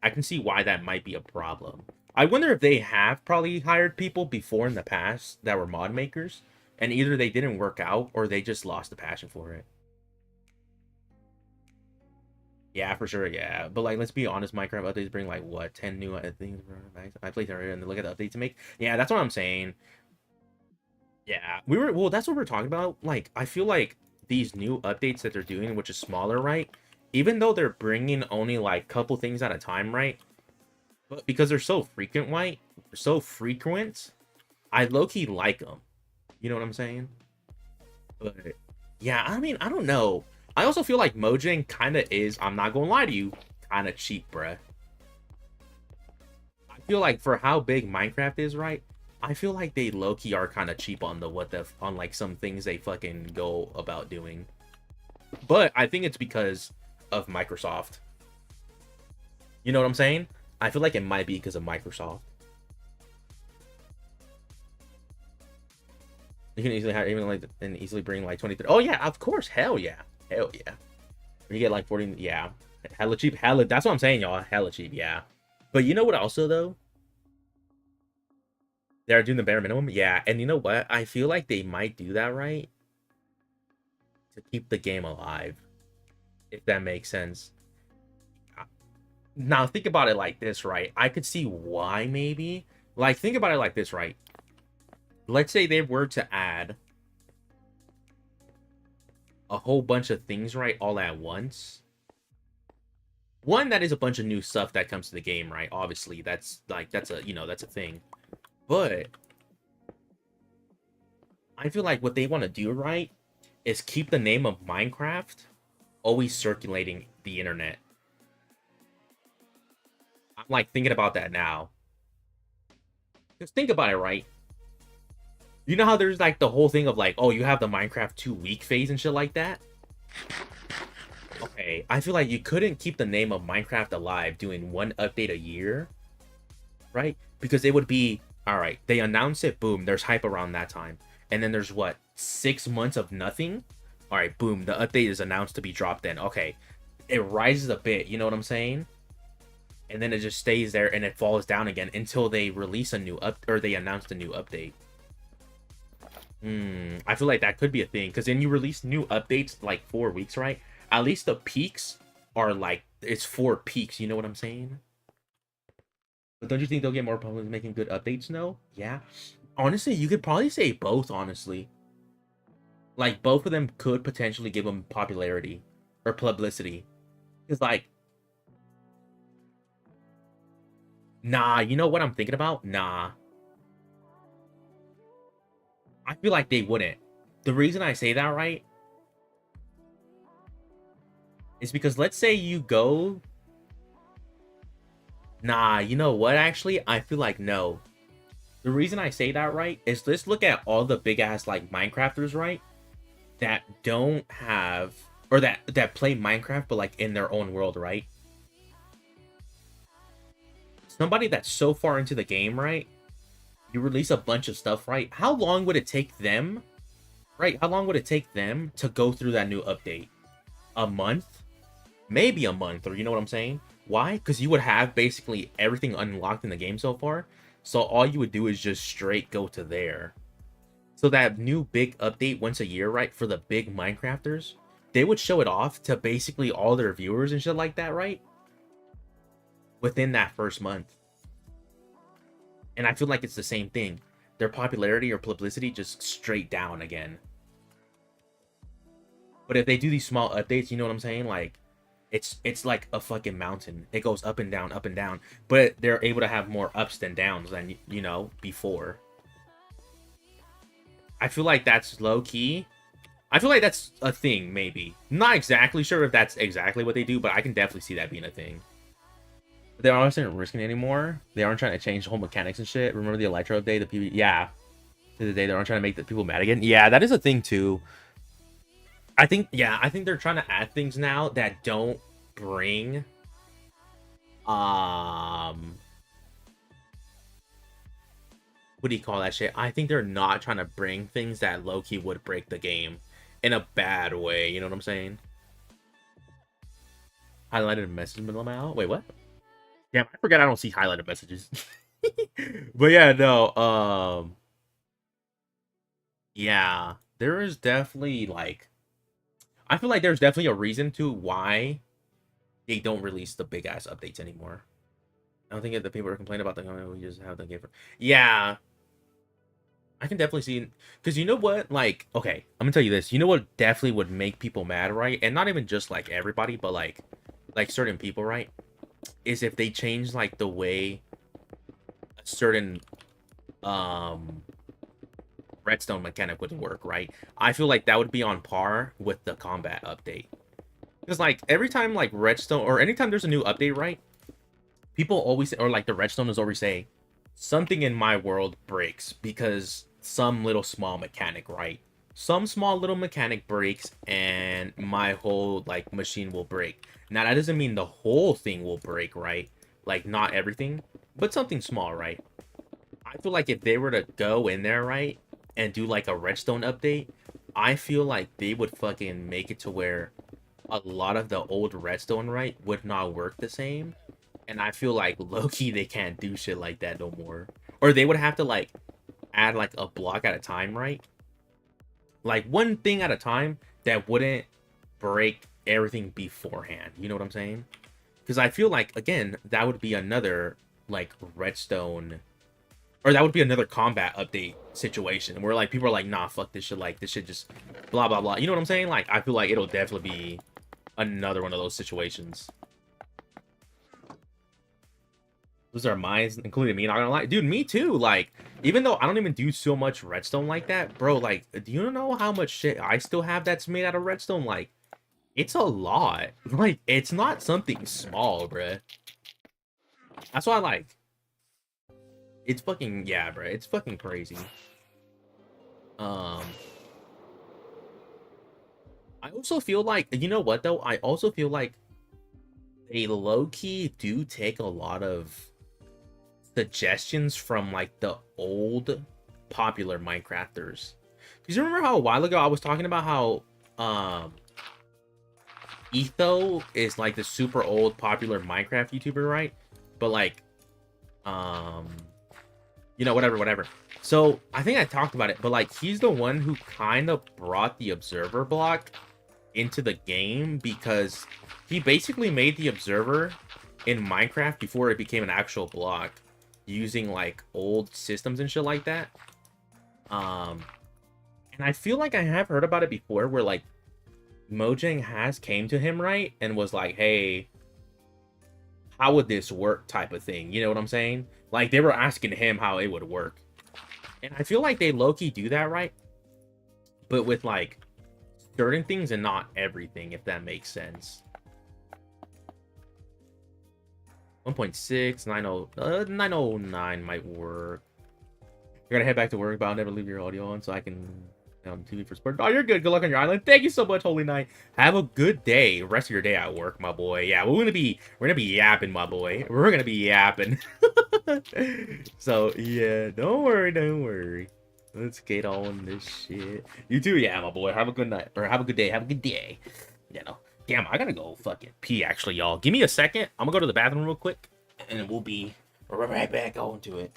I can see why that might be a problem. I wonder if they have probably hired people before in the past that were mod makers, and either they didn't work out or they just lost the passion for it. Yeah, for sure, yeah. But like, let's be honest, Minecraft updates bring like what 10 new things. I played there and look at the updates to make. Yeah, that's what I'm saying. Yeah, well, that's what we're talking about. Like, I feel like these new updates that they're doing, which is smaller, right? Even though they're bringing only like couple things at a time, right? But because they're so frequent, I low key like them. You know what I'm saying? But yeah, I mean, I don't know. I also feel like Mojang kind of is. I'm not gonna lie to you, kind of cheap, bruh. I feel like for how big Minecraft is, right? I feel like they low key are kind of cheap on on like some things they fucking go about doing. But I think it's because of Microsoft. You know what I'm saying? I feel like it might be because of Microsoft. You can easily have even like and easily bring like 23. Oh yeah, of course. Hell yeah. Hell yeah. You get like 40. Yeah. Hella cheap. Hella. That's what I'm saying, y'all. Hella cheap. Yeah. But you know what also though? They're doing the bare minimum. Yeah. And you know what? I feel like they might do that right to keep the game alive. If that makes sense. Now think about it like this, right? I could see why maybe. Like think about it like this, right? Let's say they were to add a whole bunch of things, right, all at once. One, that is a bunch of new stuff that comes to the game, right? Obviously, that's like that's a that's a thing. But I feel like what they want to do, right, is keep the name of Minecraft always circulating the internet. I'm like thinking about that now. Just think about it, right? You know how there's like the whole thing of like, oh, you have the Minecraft 2 week phase and shit like that? Okay, I feel like you couldn't keep the name of Minecraft alive doing one update a year, right? Because it would be, all right, they announce it, boom, there's hype around that time. And then there's what, 6 months of nothing? All right, boom, the update is announced to be dropped then. Okay, it rises a bit, you know what I'm saying? And then it just stays there and it falls down again until they release a new or they announce the new update. I feel like that could be a thing because then you release new updates like 4 weeks, right? At least the peaks are like it's 4 peaks. You know what I'm saying? But don't you think they'll get more public making good updates? No, yeah. Honestly, you could probably say both. Honestly, like both of them could potentially give them popularity or publicity. Because like, nah, you know what I'm thinking about? Nah, I feel like they wouldn't. The reason I say that, right, is because let's say you go. Nah, you know what? Actually, I feel like no. The reason I say that, right, is let's look at all the big ass like Minecrafters, right, that don't have or that play Minecraft but like in their own world, right? Somebody that's so far into the game, right? You release a bunch of stuff, right? How long would it take them, right? How long would it take them to go through that new update? A month? Maybe a month, or you know what I'm saying? Why? Because you would have basically everything unlocked in the game so far. So all you would do is just straight go to there. So that new big update once a year, right? For the big Minecrafters, they would show it off to basically all their viewers and shit like that, right? Within that first month. And I feel like it's the same thing. Their popularity or publicity just straight down again. But if they do these small updates, you know what I'm saying? Like, it's like a fucking mountain. It goes up and down, up and down. But they're able to have more ups than downs than, you know, before. I feel like that's low key. I feel like that's a thing, maybe. Not exactly sure if that's exactly what they do, but I can definitely see that being a thing. But they aren't risking it anymore. They aren't trying to change the whole mechanics and shit. Remember the Elytra update? The PvP? Yeah. To the day they aren't trying to make the people mad again. Yeah, that is a thing too. I think they're trying to add things now that don't bring what do you call that shit? I think they're not trying to bring things that low-key would break the game in a bad way. You know what I'm saying? Highlighted message middle out. Wait, what? Damn, I forgot I don't see highlighted messages. But yeah, no. Yeah, there is definitely like, I feel like there's definitely a reason to why they don't release the big ass updates anymore. I don't think the people are complaining about the we just have the game for. Yeah, I can definitely see, because you know what, like, okay, I'm gonna tell you this. You know what definitely would make people mad, right? And not even just like everybody, but like certain people, right? Is if they change like the way a certain um redstone mechanic would work, right? I feel like that would be on par with the combat update. Because like every time like redstone or anytime there's a new update, right? People always, or like the redstone is always saying something in my world breaks because some little small mechanic, right? Some small little mechanic breaks and my whole like machine will break. Now that doesn't mean the whole thing will break, right? Like not everything, but something small, right? I feel like if they were to go in there, right, and do like a redstone update, I feel like they would fucking make it to where a lot of the old redstone, right, would not work the same. And I feel like low-key they can't do shit like that no more. Or they would have to like add like a block at a time, right? Like one thing at a time that wouldn't break everything beforehand. You know what I'm saying? Because I feel like again, that would be another like redstone, or that would be another combat update situation where like people are like, nah, fuck this shit, like this shit just blah blah blah. You know what I'm saying? Like I feel like it'll definitely be another one of those situations. Those are mines, including me, not gonna lie. Dude, me too. Like, even though I don't even do so much redstone like that, bro, like, do you know how much shit I still have that's made out of redstone? Like, it's a lot. Like, it's not something small, bruh. That's why, like, it's fucking, yeah, bruh. It's fucking crazy. Um, I also feel like, you know what, though? I also feel like they low-key do take a lot of suggestions from like the old popular Minecrafters. Because you remember how a while ago I was talking about how Etho is like the super old popular Minecraft YouTuber, right? But like um you know, whatever. So I think I talked about it, but like he's the one who kind of brought the observer block into the game because he basically made the observer in Minecraft before it became an actual block using like old systems and shit like that. Um, and I feel like I have heard about it before where like Mojang has came to him, right, and was like, hey, how would this work type of thing. You know what I'm saying? Like they were asking him how it would work. And I feel like they low-key do that, right? But with like certain things and not everything, if that makes sense. 1.6, 909 might work. You're gonna head back to work, but I'll never leave your audio on so I can TV for sport. Oh, you're good. Good luck on your island. Thank you so much, Holy Knight. Have a good day. Rest of your day at work, my boy. Yeah, we're gonna be yapping, my boy. We're gonna be yapping. So yeah, don't worry. Let's get on this shit. You too, yeah, my boy. Have a good night, or have a good day. Have a good day. You know. Damn, I gotta go fucking pee. Actually, y'all. Give me a second. I'm gonna go to the bathroom real quick, and we'll be right back on to it.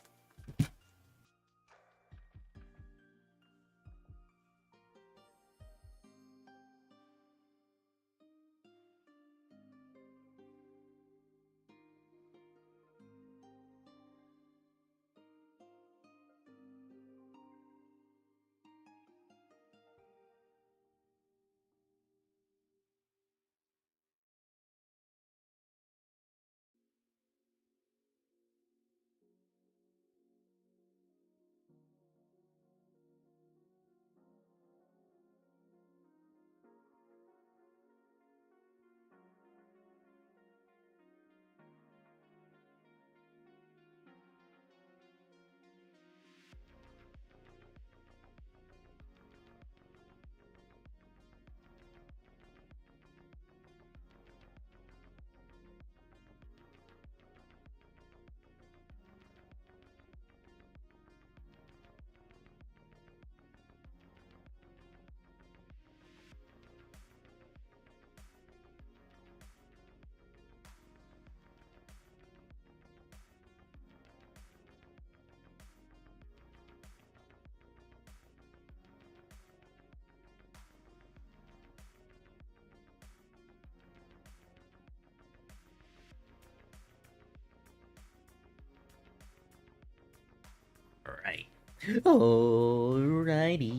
Alrighty.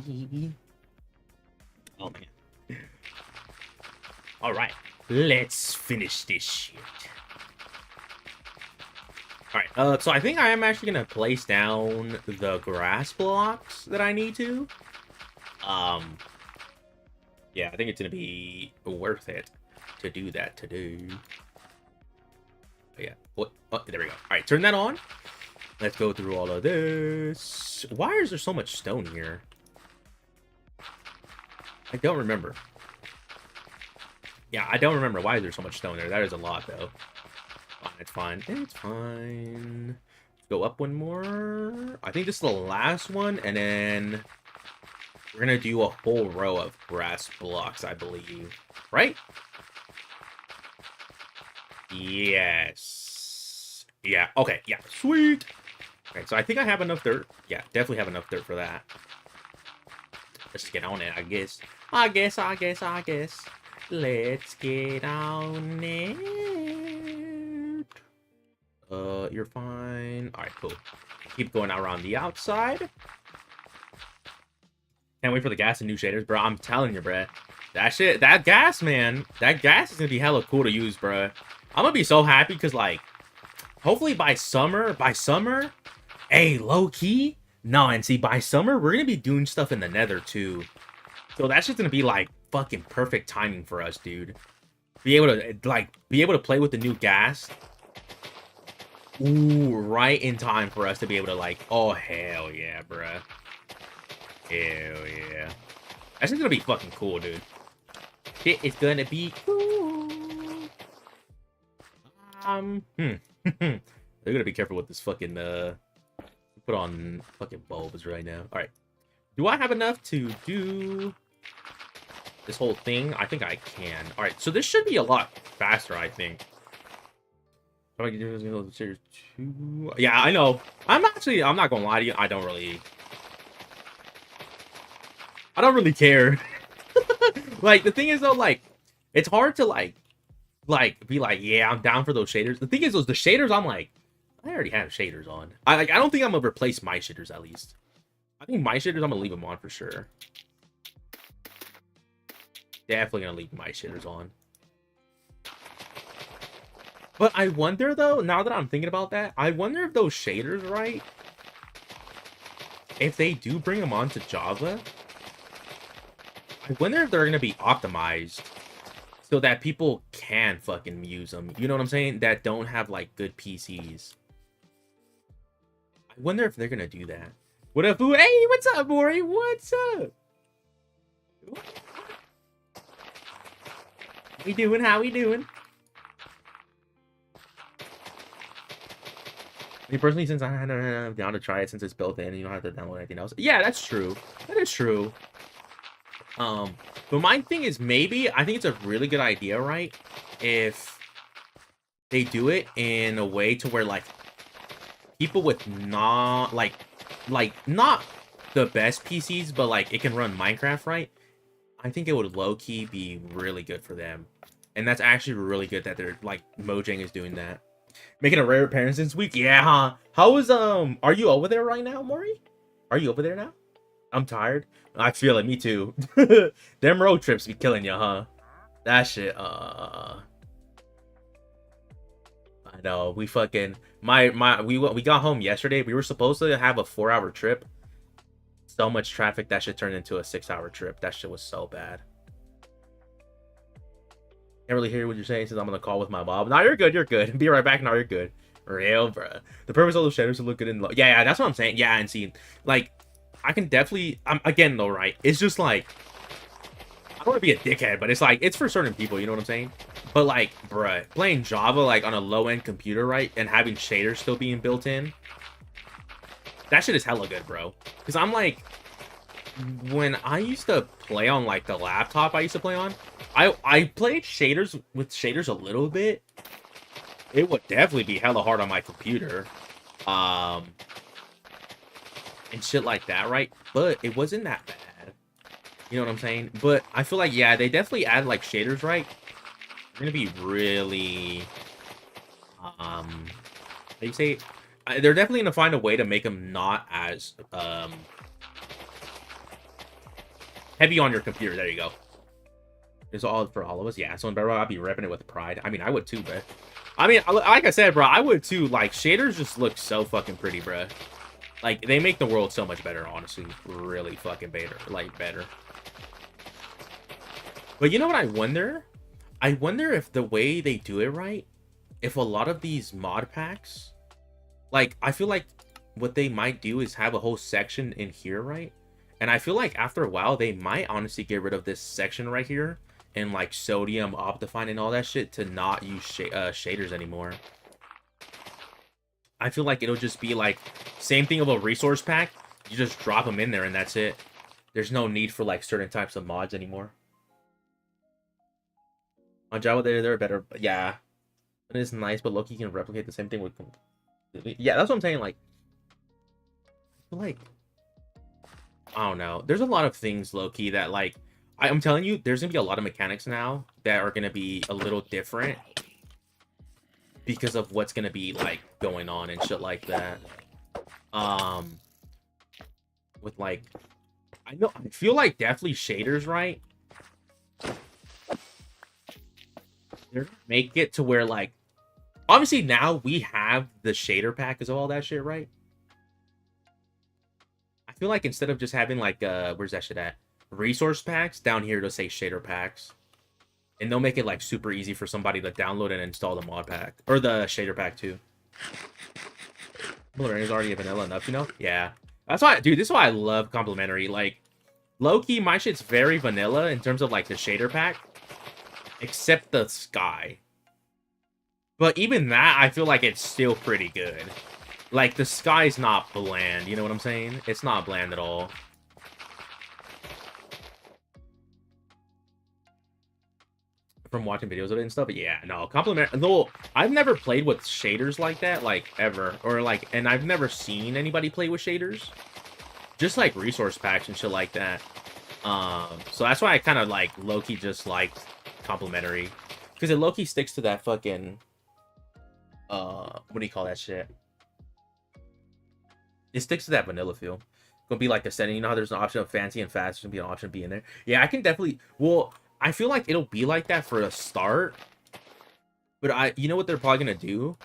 Oh man. Alright. Let's finish this shit. Alright, so I think I am actually gonna place down the grass blocks that I need to. Yeah, I think it's gonna be worth it to do that today. But yeah. What? Oh, there we go. Alright, turn that on. Let's go through all of this. Why is there so much stone here? I don't remember. Yeah, I don't remember why there's so much stone there. That is a lot, though. Fine, it's fine. It's fine. Let's go up one more. I think this is the last one, and then we're gonna do a whole row of grass blocks, I believe. Right? Yes. Yeah, okay, yeah, sweet. Okay, so I think I have enough dirt. Yeah, definitely have enough dirt for that. Let's get on it, I guess. I guess. Let's get on it. You're fine. Alright, cool. Keep going around the outside. Can't wait for the gas and new shaders, bro. I'm telling you, bro. That shit, that gas, man. That gas is gonna be hella cool to use, bro. I'm gonna be so happy because, like, hopefully by summer, hey, low key. No, and see, by summer, we're gonna be doing stuff in the nether, too. So that's just gonna be, like, fucking perfect timing for us, dude. Be able to play with the new gas. Ooh, right in time for us to be able to, like, oh, hell yeah, bruh. Hell yeah. That's just gonna be fucking cool, dude. It is gonna be cool. They're gonna be careful with this fucking, put on fucking bulbs right now. Alright. Do I have enough to do this whole thing? I think I can. Alright, so this should be a lot faster, I think. Yeah, I know. I'm not gonna lie to you. I don't really care. Like, the thing is, though, like, it's hard to, like, be like, yeah, I'm down for those shaders. The thing is, the shaders, I'm like, I already have shaders on. I don't think I'm gonna replace my shaders, at least. I think my shaders, I'm gonna leave them on for sure. Definitely gonna leave my shaders on. But I wonder, though, now that I'm thinking about that, I wonder if those shaders, right, if they do bring them onto Java, I wonder if they're gonna be optimized so that people can fucking use them. You know what I'm saying? That don't have, like, good PCs. I wonder if they're gonna do that. What up, boo? Hey, what's up, Maury? What's up? We doing? How we doing? Me personally, since I don't down to try it since it's built in, you don't have to download anything else. Yeah, that's true. That is true. But my thing is, maybe I think it's a really good idea, right? If they do it in a way to where, like, people with not not the best PCs, but like it can run Minecraft, right? I think it would low-key be really good for them. And that's actually really good that they're, like, Mojang is doing that. Making a rare appearance this week? Yeah, huh? How is, are you over there right now, Maury? Are you over there now? I'm tired. I feel it, me too. Them road trips be killing you, huh? That shit, I know, we fucking, we got home yesterday. We were supposed to have a 4-hour trip. So much traffic, that shit turned into a 6-hour trip. That shit was so bad. Can't really hear what you're saying since I'm on the call with my mom. No, you're good, you're good. Be right back. No, you're good. Real, bruh. The purpose of those shaders to look good in low. Yeah, that's what I'm saying. Yeah, and see, like, I can definitely, again, though, right? It's just like, I don't want to be a dickhead, but it's like, it's for certain people, you know what I'm saying? But like, bruh, playing Java, like, on a low-end computer, right? And having shaders still being built in, that shit is hella good, bro. Because I'm like, when I used to play on, like, the laptop I used to play on, I played shaders with shaders a little bit. It would definitely be hella hard on my computer. And shit like that, right? But it wasn't that bad. You know what I'm saying? But I feel like, yeah, they definitely add, like, shaders, right? They're gonna be really, how do you say? they're definitely gonna find a way to make them not as heavy on your computer. There you go. It's all for all of us. Yeah, so in Bedrock, I'd be repping it with pride. I mean, I would too, bro. I mean, like I said, bro, I would too. Like, shaders just look so fucking pretty, bro. Like, they make the world so much better, honestly. Really fucking better. Like, better. But you know what I wonder? I wonder if the way they do it right, if a lot of these mod packs, like, I feel like what they might do is have a whole section in here, right? And I feel like after a while, they might honestly get rid of this section right here and, like, Sodium, Optifine, and all that shit to not use shaders anymore. I feel like it'll just be, like, same thing of a resource pack. You just drop them in there and that's it. There's no need for, like, certain types of mods anymore. On Java, they're better. Yeah. It is nice, but Loki can replicate the same thing with... Yeah, that's what I'm saying. Like, I feel like... I don't know. There's a lot of things, Loki, that, like... I'm telling you, there's going to be a lot of mechanics now that are going to be a little different because of what's going to be, like, going on and shit like that. With, like... I feel like definitely shaders, right? They're gonna make it to where, like, obviously now we have the shader pack of all that shit, right? I feel like instead of just having, like, where's that shit at? Resource packs, down here to say shader packs. And they'll make it, like, super easy for somebody to download and install the mod pack. Or the shader pack, too. Blur is already vanilla enough, you know? Yeah. That's why, dude, this is why I love complimentary. Like, low-key, my shit's very vanilla in terms of, like, the shader pack. Except the sky. But even that, I feel like it's still pretty good. Like, the sky's not bland, you know what I'm saying? It's not bland at all. From watching videos of it and stuff, but yeah, no, complimentary. No, I've never played with shaders like that, like, ever. Or, like, and I've never seen anybody play with shaders. Just, like, resource packs and shit like that. So that's why I kind of, like, low-key just liked complimentary, because it low-key sticks to that fucking what do you call that shit? It sticks to that vanilla feel. Gonna be like the setting, you know how there's an option of fancy and fast, there's gonna be an option B in there. Yeah, I can definitely, well, I feel like it'll be like that for a start, but you know what they're probably gonna do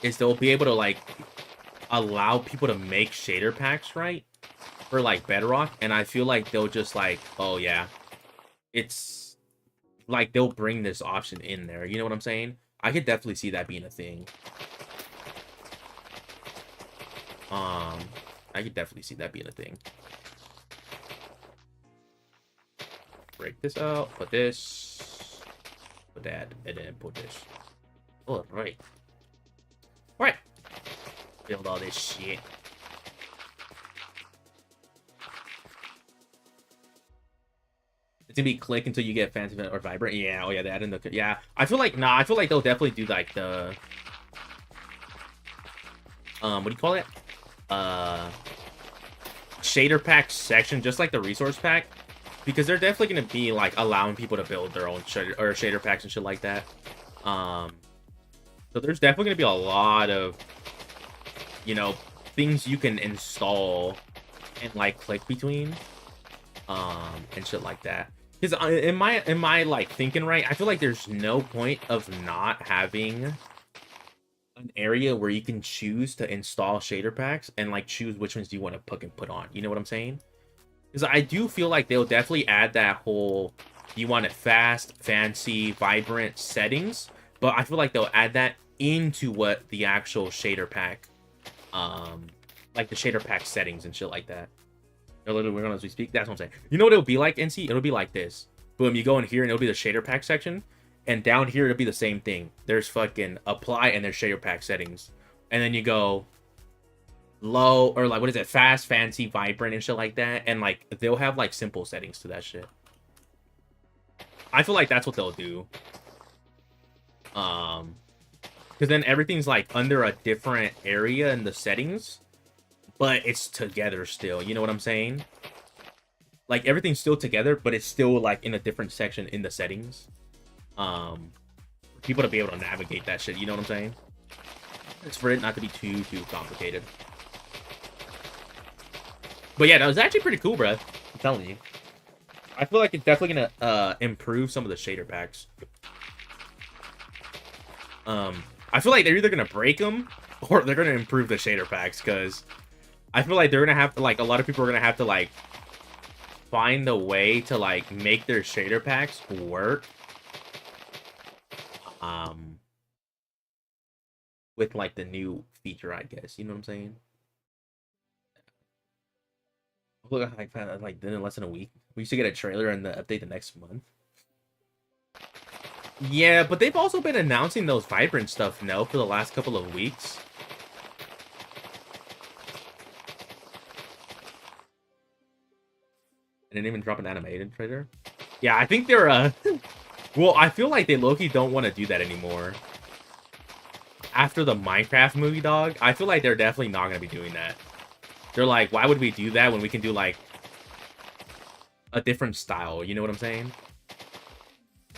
is they'll be able to, like, allow people to make shader packs, right, for, like, Bedrock, and I feel like they'll just, like, oh yeah, it's like, they'll bring this option in there. You know what I'm saying? I could definitely see that being a thing. I could definitely see that being a thing. Break this out. Put this. Put that. And then put this. Alright. Alright. Build all this shit. It's gonna be click until you get fancy or vibrant. Yeah, oh yeah, that in the, yeah. I feel like, nah, I feel like they'll definitely do, like, the what do you call it? Shader pack section, just like the resource pack, because they're definitely gonna be, like, allowing people to build their own shader packs and shit like that. So there's definitely gonna be a lot of, you know, things you can install and, like, click between, and shit like that. Because in my like thinking right, I feel like there's no point of not having an area where you can choose to install shader packs and, like, choose which ones do you want to put on. You know what I'm saying? Because I do feel like they'll definitely add that whole, you want it fast, fancy, vibrant settings, but I feel like they'll add that into what the actual shader pack, like the shader pack settings and shit like that. We're on as we speak. That's what I'm saying. You know what it'll be like, NC? It'll be like this. Boom, you go in here and it'll be the shader pack section. And down here, it'll be the same thing. There's fucking apply and there's shader pack settings. And then you go low, or, like, what is it? Fast, fancy, vibrant, and shit like that. And, like, they'll have, like, simple settings to that shit. I feel like that's what they'll do. Because then everything's, like, under a different area in the settings. But it's together still, you know what I'm saying? Like, everything's still together, but it's still, like, in a different section in the settings. For people to be able to navigate that shit, you know what I'm saying? It's for it not to be too complicated. But yeah, that was actually pretty cool, bro. I'm telling you. I feel like it's definitely gonna improve some of the shader packs. I feel like they're either gonna break them or they're gonna improve the shader packs, because I feel like they're gonna have to, like, a lot of people are gonna have to, like, find a way to, like, make their shader packs work. With, like, the new feature, I guess. You know what I'm saying? Look, like, then in less than a week. We used to get a trailer and the update the next month. Yeah, but they've also been announcing those Vibrant stuff, no, for the last couple of weeks. And didn't even drop an animated trailer. Yeah, I think they're, well, I feel like they low-key don't want to do that anymore. After the Minecraft movie, dog, I feel like they're definitely not going to be doing that. They're like, why would we do that when we can do, like, a different style? You know what I'm saying?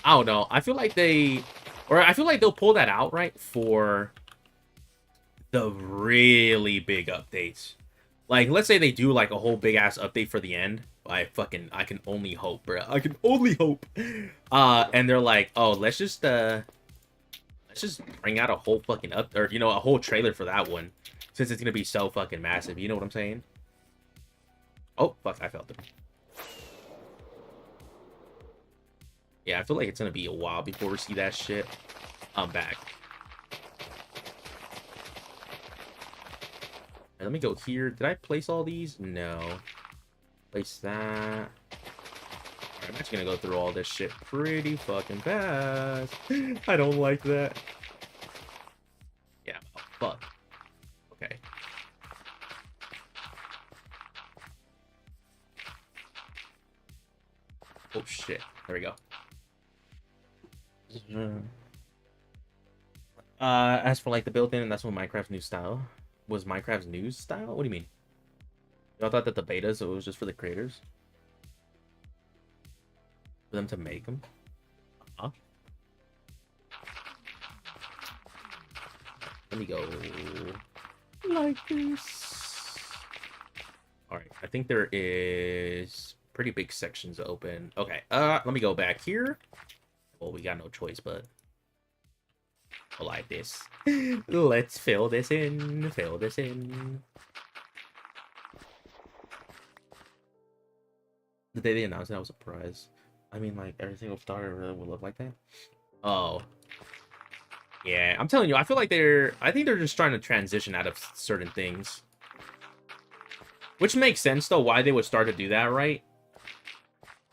I don't know. I feel like I feel like they'll pull that out, right, for the really big updates. Like, let's say they do, like, a whole big-ass update for the end. I can only hope, bro. I can only hope. And they're like, oh, let's just bring out a whole fucking or, you know, a whole trailer for that one, since it's gonna be so fucking massive. You know what I'm saying? Oh, fuck, I felt it. Yeah, I feel like it's gonna be a while before we see that shit. I'm back. And let me go here. Did I place all these? No. Place that. Alright, I'm actually gonna go through all this shit pretty fucking fast. I don't like that. Yeah, oh, fuck. Okay. Oh shit. There we go. As for like the built-in, and that's what Minecraft's new style was. Minecraft's new style? What do you mean? Y'all thought that the betas, it was just for the creators, for them to make them? Let me go like this. All right, I think there is pretty big sections open. Okay, let me go back here. Well, we got no choice, but like this. Let's fill this in. Fill this in. The day they announced it, I was surprised. I mean, like, every single starter really would look like that. Oh. Yeah, I'm telling you, I feel like I think they're just trying to transition out of certain things. Which makes sense, though, why they would start to do that, right?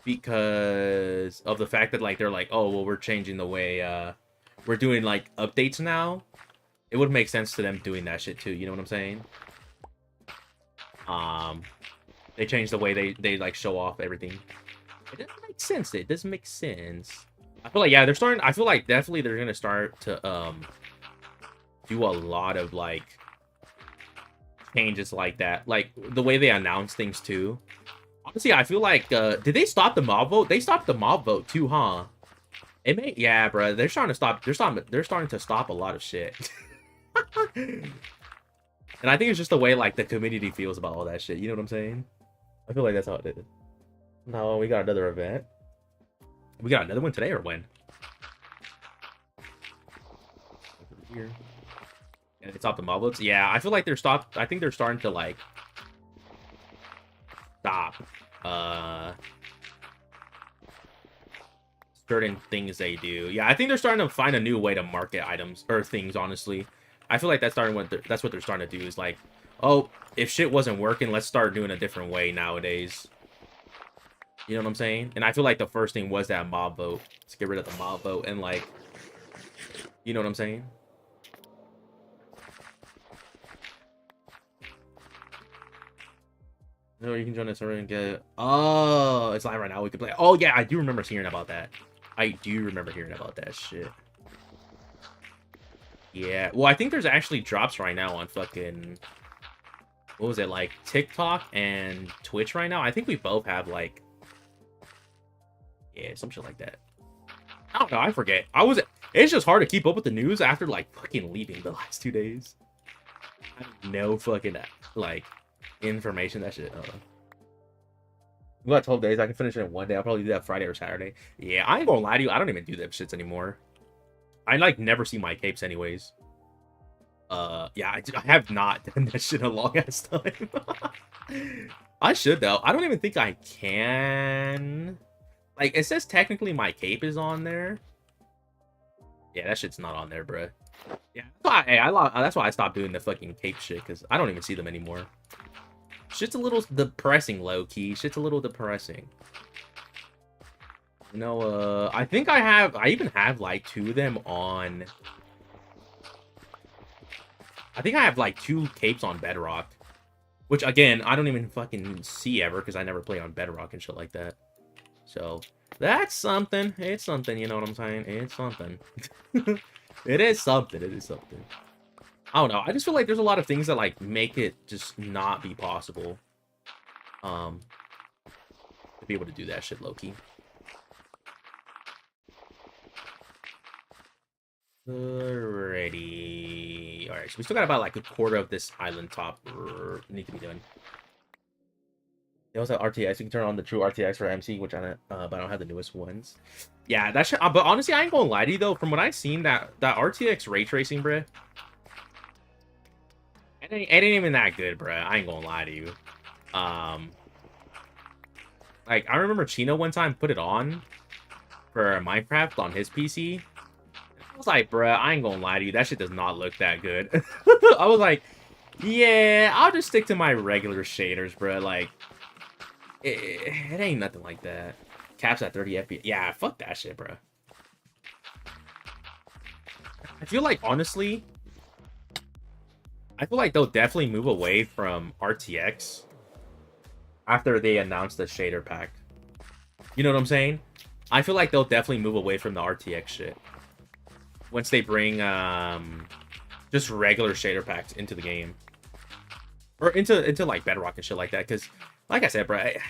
Because of the fact that, like, they're like, oh, well, we're changing the way, we're doing, like, updates now. It would make sense to them doing that shit, too, you know what I'm saying? They changed the way they like, show off everything. It doesn't make sense. It doesn't make sense. I feel like, yeah, they're starting... I feel like definitely they're gonna start to, do a lot of, like, changes like that. Like, the way they announce things, too. Honestly, I feel like, did they stop the mob vote? They stopped the mob vote, too, huh? It may... Yeah, bro. They're starting to stop... They're starting to stop a lot of shit. And I think it's just the way, like, the community feels about all that shit. You know what I'm saying? I feel like that's how it is. No, we got another event. We got another one today, or when? Here. And it's off the mob votes. Yeah, I feel like they're stopped. I think they're starting to, like, stop certain things they do. Yeah, I think they're starting to find a new way to market items or things, honestly. I feel like that's what they're starting to do, is like, oh, if shit wasn't working, let's start doing a different way nowadays. You know what I'm saying? And I feel like the first thing was that mob vote. Let's get rid of the mob vote and, like, you know what I'm saying? No, you can join us and get... Oh, it's live right now. We can play. Oh, yeah, I do remember hearing about that. I do remember hearing about that shit. Yeah, well, I think there's actually drops right now on fucking... What was it, like, TikTok and Twitch right now? I think we both have, like... Yeah, some shit like that. I don't know, I forget. It's just hard to keep up with the news after like fucking leaving the last 2 days. I have no fucking like information. That shit. We got 12 days. I can finish it in one day. I'll probably do that Friday or Saturday. Yeah, I ain't gonna lie to you. I don't even do them shits anymore. I like never see my capes anyways. Yeah, I have not done that shit in a long ass time. I should though. I don't even think I can. Like, it says technically my cape is on there. Yeah, that shit's not on there, bruh. Yeah, that's why I stopped doing the fucking cape shit, because I don't even see them anymore. Shit's a little depressing, low-key. Shit's a little depressing. You know, I think I even have, like, 2 of them on... I think I have, like, 2 capes on Bedrock. Which, again, I don't even fucking see ever, because I never play on Bedrock and shit like that. So, that's something. It's something, you know what I'm saying? It's something. It is something. It is something. I don't know. I just feel like there's a lot of things that, like, make it just not be possible. To be able to do that shit low-key. Alrighty. Alright, so we still got about, like, a quarter of this island top need to be done. They also have RTX. You can turn on the true RTX for MC, which I don't, but I don't have the newest ones. Yeah, that shit. But honestly, I ain't gonna lie to you though. From what I've seen, that RTX ray tracing, bruh, it ain't even that good, bruh. I ain't gonna lie to you. Like I remember Chino one time put it on for Minecraft on his PC. I was like, bruh, I ain't gonna lie to you. That shit does not look that good. I was like, yeah, I'll just stick to my regular shaders, bruh. Like. It ain't nothing like that. Caps at 30 FPS. Yeah, fuck that shit, bro. I feel like, honestly, I feel like they'll definitely move away from RTX after they announce the shader pack. You know what I'm saying? I feel like they'll definitely move away from the RTX shit once they bring just regular shader packs into the game. Or into like Bedrock and shit like that, because like I said, bro, it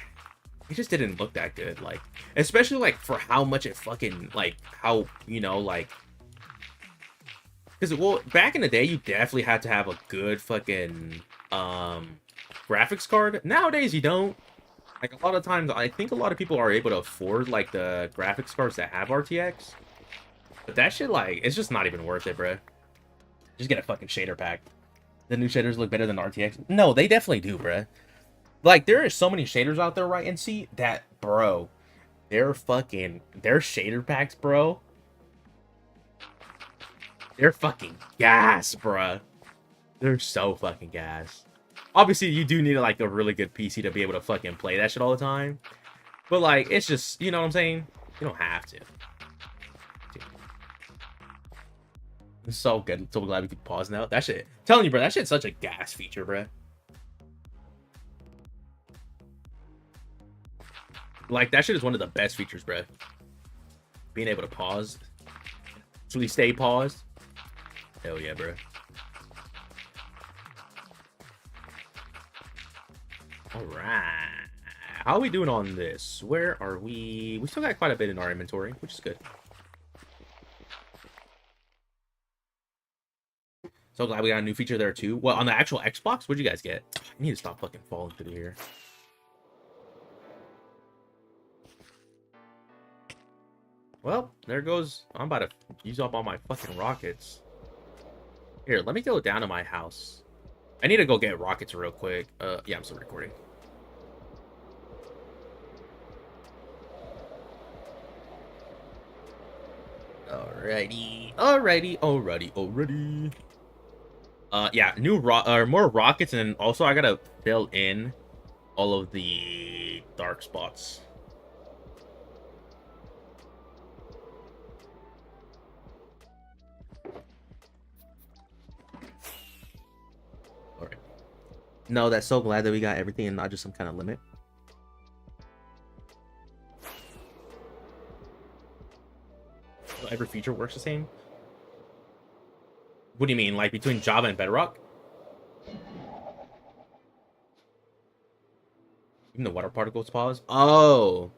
just didn't look that good. Like, especially like for how much it fucking like how you know like, because well back in the day you definitely had to have a good fucking graphics card. Nowadays you don't. Like a lot of times, I think a lot of people are able to afford like the graphics cards that have RTX, but that shit like it's just not even worth it, bro. Just get a fucking shader pack. The new shaders look better than RTX. No, they definitely do, bro. Like, there are so many shaders out there, right? And see that, bro. They're shader packs, bro. They're fucking gas, bro. They're so fucking gas. Obviously, you do need, like, a really good PC to be able to fucking play that shit all the time. But, like, it's just, you know what I'm saying? You don't have to. It's so good. So glad we could pause now. That shit. I'm telling you, bro, that shit's such a gas feature, bro. Like, that shit is one of the best features, bro. Being able to pause. Actually stay paused. Hell yeah, bro. Alright. How are we doing on this? Where are we? We still got quite a bit in our inventory, which is good. So glad we got a new feature there too. Well, on the actual Xbox, what'd you guys get? I need to stop fucking falling through here. Well, there goes. I'm about to use up all my fucking rockets. Here, let me go down to my house. I need to go get rockets real quick. Yeah, I'm still recording. Alrighty. Yeah, more rockets, and also I gotta fill in all of the dark spots. Alright. No, that's so glad that we got everything and not just some kind of limit. So every feature works the same? What do you mean, like between Java and Bedrock? Even the water particles pause? Oh.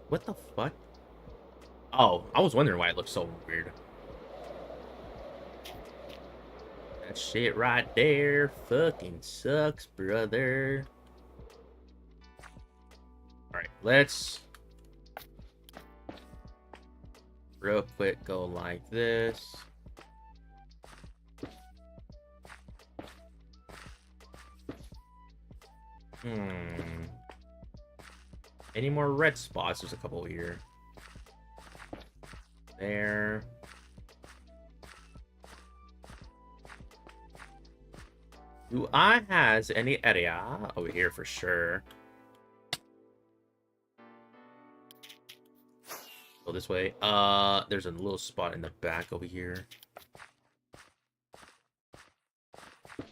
What the fuck? Oh, I was wondering why it looked so weird. That shit right there fucking sucks, brother. Alright, let's real quick go like this. Any more red spots? There's a couple here. There. Do I has any area over here for sure? Go this way. There's a little spot in the back over here. Is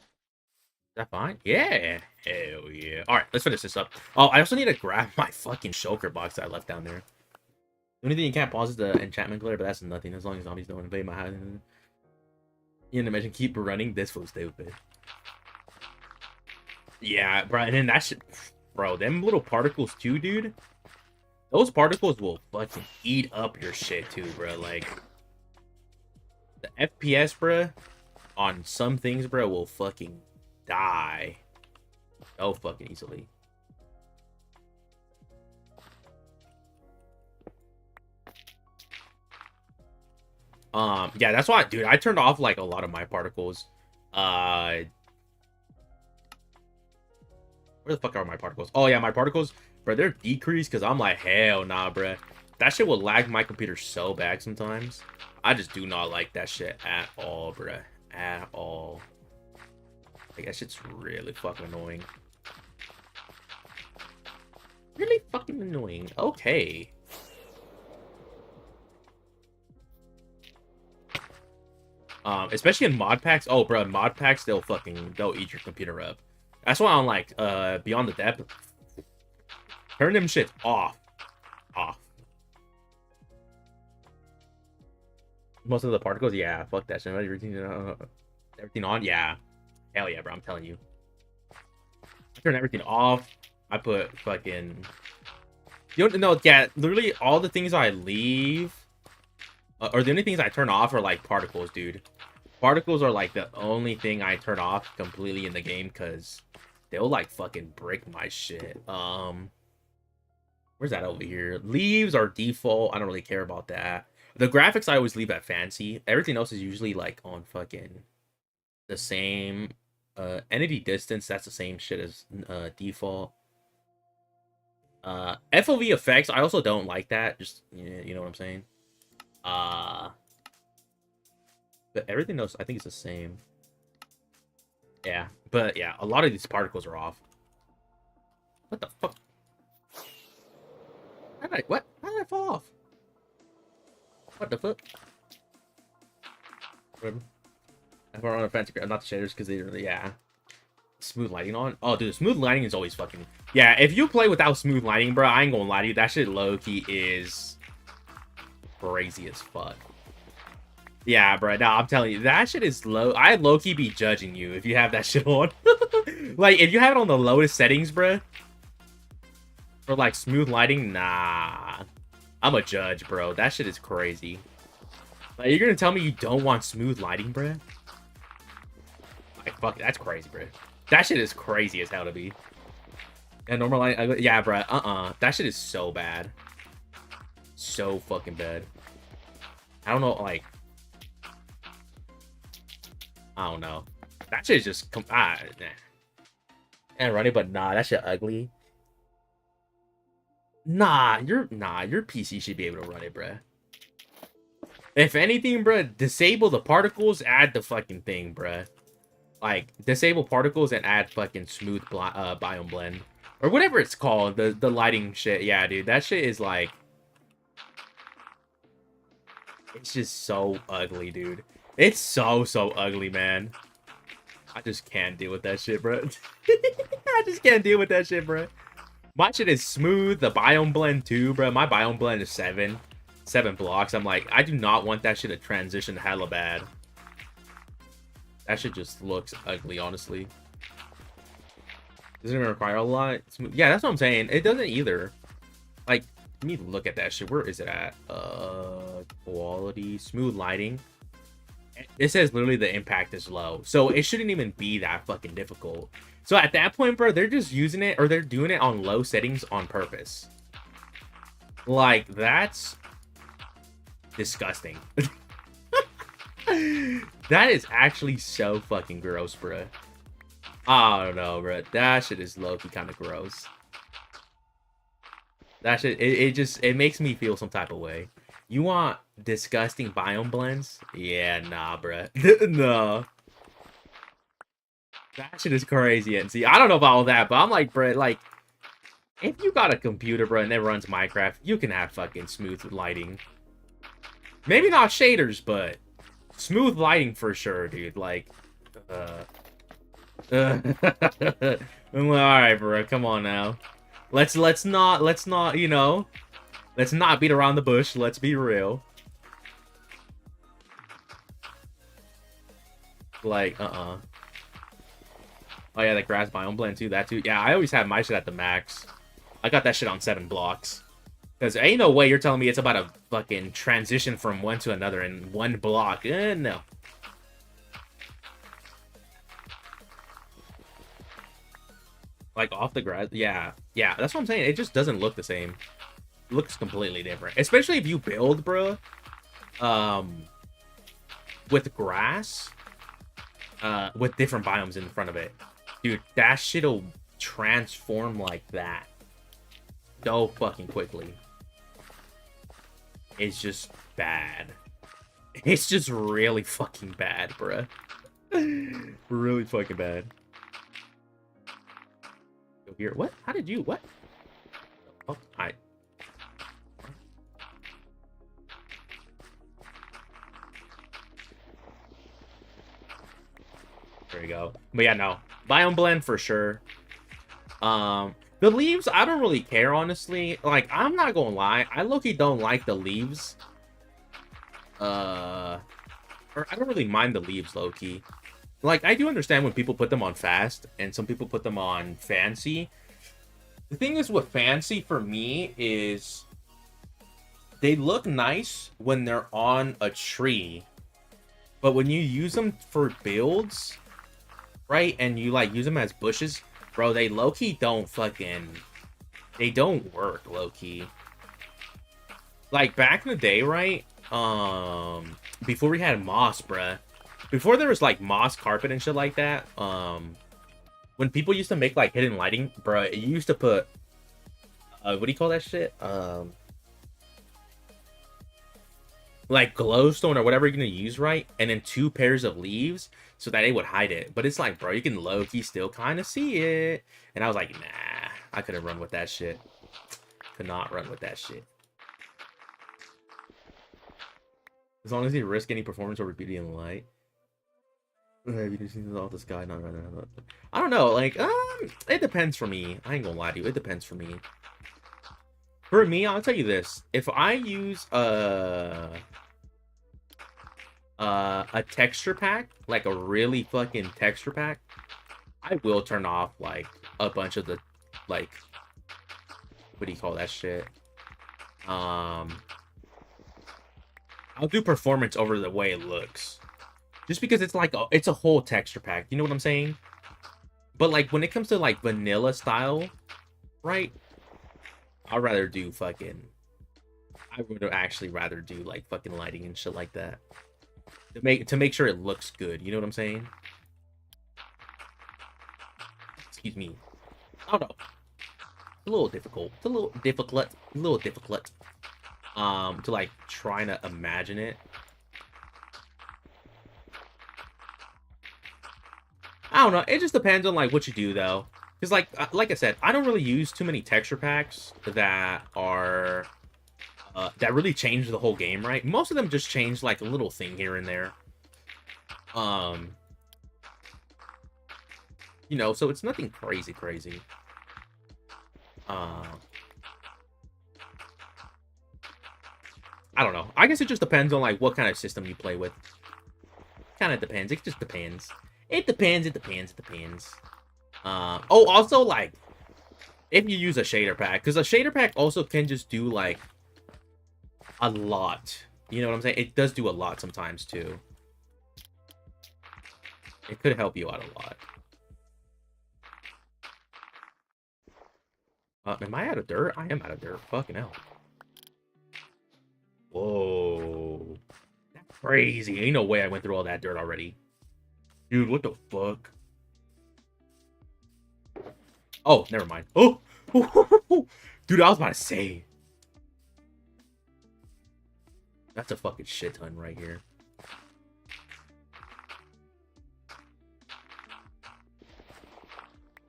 that fine? Yeah. Hell yeah. All right, let's finish this up. Oh, I also need to grab my fucking shulker box that I left down there. The only thing you can't pause is the enchantment glare, but that's nothing as long as zombies don't invade my house. You can imagine keep running. This fool's stupid. Yeah, bro. And then that shit, bro. Them little particles too, dude. Those particles will fucking eat up your shit too, bro. Like the FPS, bro, on some things, bro, will fucking die. Oh, fucking easily. Yeah, that's why, dude, I turned off like a lot of my particles. Where the fuck are my particles? Oh yeah, my particles, bro, they're decreased because I'm like, hell nah, bro. That shit will lag my computer so bad sometimes. I just do not like that shit at all, bro. At all. Like, that shit's really fucking annoying. Really fucking annoying. Okay. Especially in mod packs. Oh, bro, mod packs, they'll eat your computer up. That's why I'm like, Beyond the Depth, turn them shits off. Off. Most of the particles, yeah, fuck that shit. Everything on, yeah. Hell yeah, bro, I'm telling you. I turn everything off. I put fucking... You don't know, yeah, literally all the things I leave, or the only things I turn off are like particles, dude. Particles are like the only thing I turn off completely in the game because they'll like fucking break my shit. Where's that over here? Leaves are default. I don't really care about that. The graphics I always leave at fancy. Everything else is usually like on fucking the same. Entity distance, that's the same shit as default. FOV effects, I also don't like that. Just, you know what I'm saying? But everything else, I think it's the same. Yeah, but yeah, a lot of these particles are off. What the fuck? How did I fall off? What the fuck? Whatever. I put on a fancy, not the shaders because they really, yeah. Smooth lighting on. Oh, dude, smooth lighting is always fucking. Yeah, if you play without smooth lighting, bro, I ain't gonna lie to you. That shit low key is crazy as fuck. Yeah, bro. No, I'm telling you, that shit is low. I'd low key be judging you if you have that shit on. Like, if you have it on the lowest settings, bro, for like smooth lighting, nah. I'm a judge, bro. That shit is crazy. Like, you're gonna tell me you don't want smooth lighting, bro? Like, fuck, that's crazy, bro. That shit is crazy as hell to be. And normal light, yeah, bro. That shit is so bad. So fucking bad. I don't know, like. I don't know. That shit is just nah. And running, but nah, that shit ugly. Nah, your PC should be able to run it, bruh. If anything, bruh, disable the particles, add the fucking thing, bruh. Like, disable particles and add fucking smooth biome blend. Or whatever it's called, the lighting shit. Yeah, dude, that shit is like... It's just so ugly, dude. It's so ugly, man. I just can't deal with that shit, bro. I just can't deal with that shit, bro. My shit is smooth. The biome blend too, bro. My biome blend is 7 blocks. I'm like, I do not want that shit to transition hella bad. That shit just looks ugly, honestly. Doesn't even require a lot. Yeah, that's what I'm saying. It doesn't either. Like, Let me look at that shit. Where is it at? Quality, smooth lighting. It says literally the impact is low, so it shouldn't even be that fucking difficult. So at that point, bro, they're just using it, or they're doing it on low settings on purpose. Like, that's disgusting. That is actually so fucking gross, bro. I don't know, bro. That shit is low-key kind of gross. That shit, it makes me feel some type of way. You want disgusting biome blends? Yeah, nah, bruh. No. That shit is crazy. And see, I don't know about all that, but I'm like, bruh, like, if you got a computer, bruh, and it runs Minecraft, you can have fucking smooth lighting. Maybe not shaders, but smooth lighting for sure, dude. Like, alright, bro, come on now. Let's not, you know, let's not beat around the bush. Let's be real. Like, Oh yeah, the grass biome blend too, that too. Yeah, I always have my shit at the max. I got that shit on 7 blocks. Because ain't no way you're telling me it's about to fucking transition from one to another in 1 block. No. Like, off the grass. Yeah. Yeah, that's what I'm saying. It just doesn't look the same. It looks completely different. Especially if you build, bro, with grass, with different biomes in front of it. Dude, that shit'll transform like that. So fucking quickly. It's just bad. It's just really fucking bad, bruh. Really fucking bad. Go here. What? How did you? What? Oh, I. There you go. But yeah, no. Biome blend for sure. The leaves, I don't really care, honestly. Like, I'm not gonna lie. I low-key don't like the leaves. Or I don't really mind the leaves, low-key. Like, I do understand when people put them on fast, and some people put them on fancy. The thing is with fancy, for me, is they look nice when they're on a tree. But when you use them for builds, right, and you, like, use them as bushes, bro, they low-key don't fucking... They don't work, low-key. Like, back in the day, right? Before we had moss, bruh. Before there was, like, moss carpet and shit like that, when people used to make, like, hidden lighting, bruh, you used to put... what do you call that shit? Like, glowstone or whatever you're gonna use, right? And then 2 pairs of leaves so that it would hide it. But it's like, bro, you can low-key still kind of see it. And I was like, nah, I couldn't run with that shit. Could not run with that shit. As long as you risk any performance over beauty and light. You just see off the sky. No. I don't know, like, it depends for me. I ain't gonna lie to you, it depends for me. For me, I'll tell you this. If I use a texture pack, like a really fucking texture pack, I will turn off, like, a bunch of the, like, what do you call that shit? I'll do performance over the way it looks. Just because it's like, it's a whole texture pack. You know what I'm saying? But, like, when it comes to, like, vanilla style, right? I'd rather do fucking... I would actually rather do, like, fucking lighting and shit like that. To make sure it looks good. You know what I'm saying? Excuse me. I don't know. It's a little difficult. It's a little difficult. A little difficult. To, like, trying to imagine it. I don't know. It just depends on, like, what you do, though. Because, like I said, I don't really use too many texture packs that are... that really change the whole game, right? Most of them just change, like, a little thing here and there. You know, so it's nothing crazy. I don't know. I guess it just depends on, like, what kind of system you play with. Kind of depends. It just depends. It depends. Oh, also, like, If you use a shader pack, because a shader pack also can just do like a lot. You know what I'm saying? It does do a lot sometimes too. It could help you out a lot. Am I out of dirt? I am out of dirt. Fucking hell. Whoa. That's crazy. Ain't no way I went through all that dirt already. Dude, what the fuck? Oh, never mind. Oh! Dude, I was about to say. That's a fucking shit ton right here.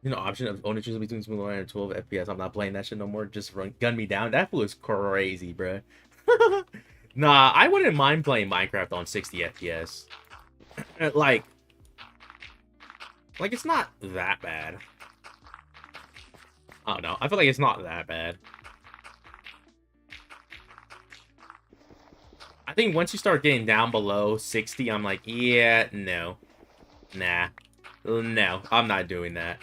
You know, option of only choosing between smooth and 12 FPS. I'm not playing that shit no more. Just gun me down. That fool is crazy, bruh. Nah, I wouldn't mind playing Minecraft on 60 FPS. like it's not that bad. I don't know. I feel like it's not that bad. I think once you start getting down below 60, I'm like, yeah, no. Nah. No, I'm not doing that.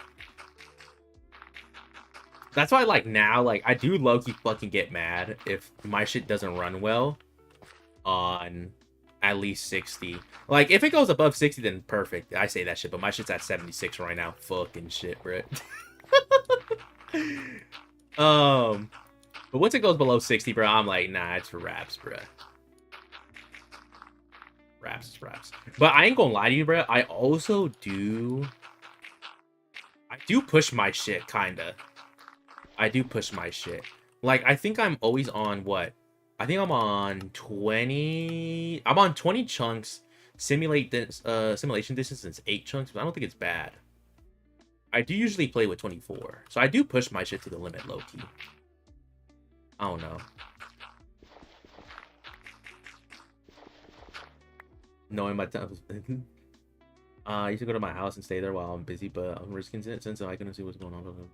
That's why, like, now, like, I do low-key fucking get mad if my shit doesn't run well on at least 60. Like, if it goes above 60, then perfect. I say that shit, but my shit's at 76 right now. Fucking shit, bro. But once it goes below 60, bro, I'm like, nah, it's raps, bro. Raps is raps. But I ain't gonna lie to you, bro. I do push my shit, kinda. I do push my shit. Like, I think I'm always on what? I think I'm on 20. I'm on 20 chunks. Simulation distance is 8 chunks, but I don't think it's bad. I do usually play with 24. So I do push my shit to the limit low-key. I don't know. Knowing my time. I used to go to my house and stay there while I'm busy, but I'm risking it since I couldn't see what's going on.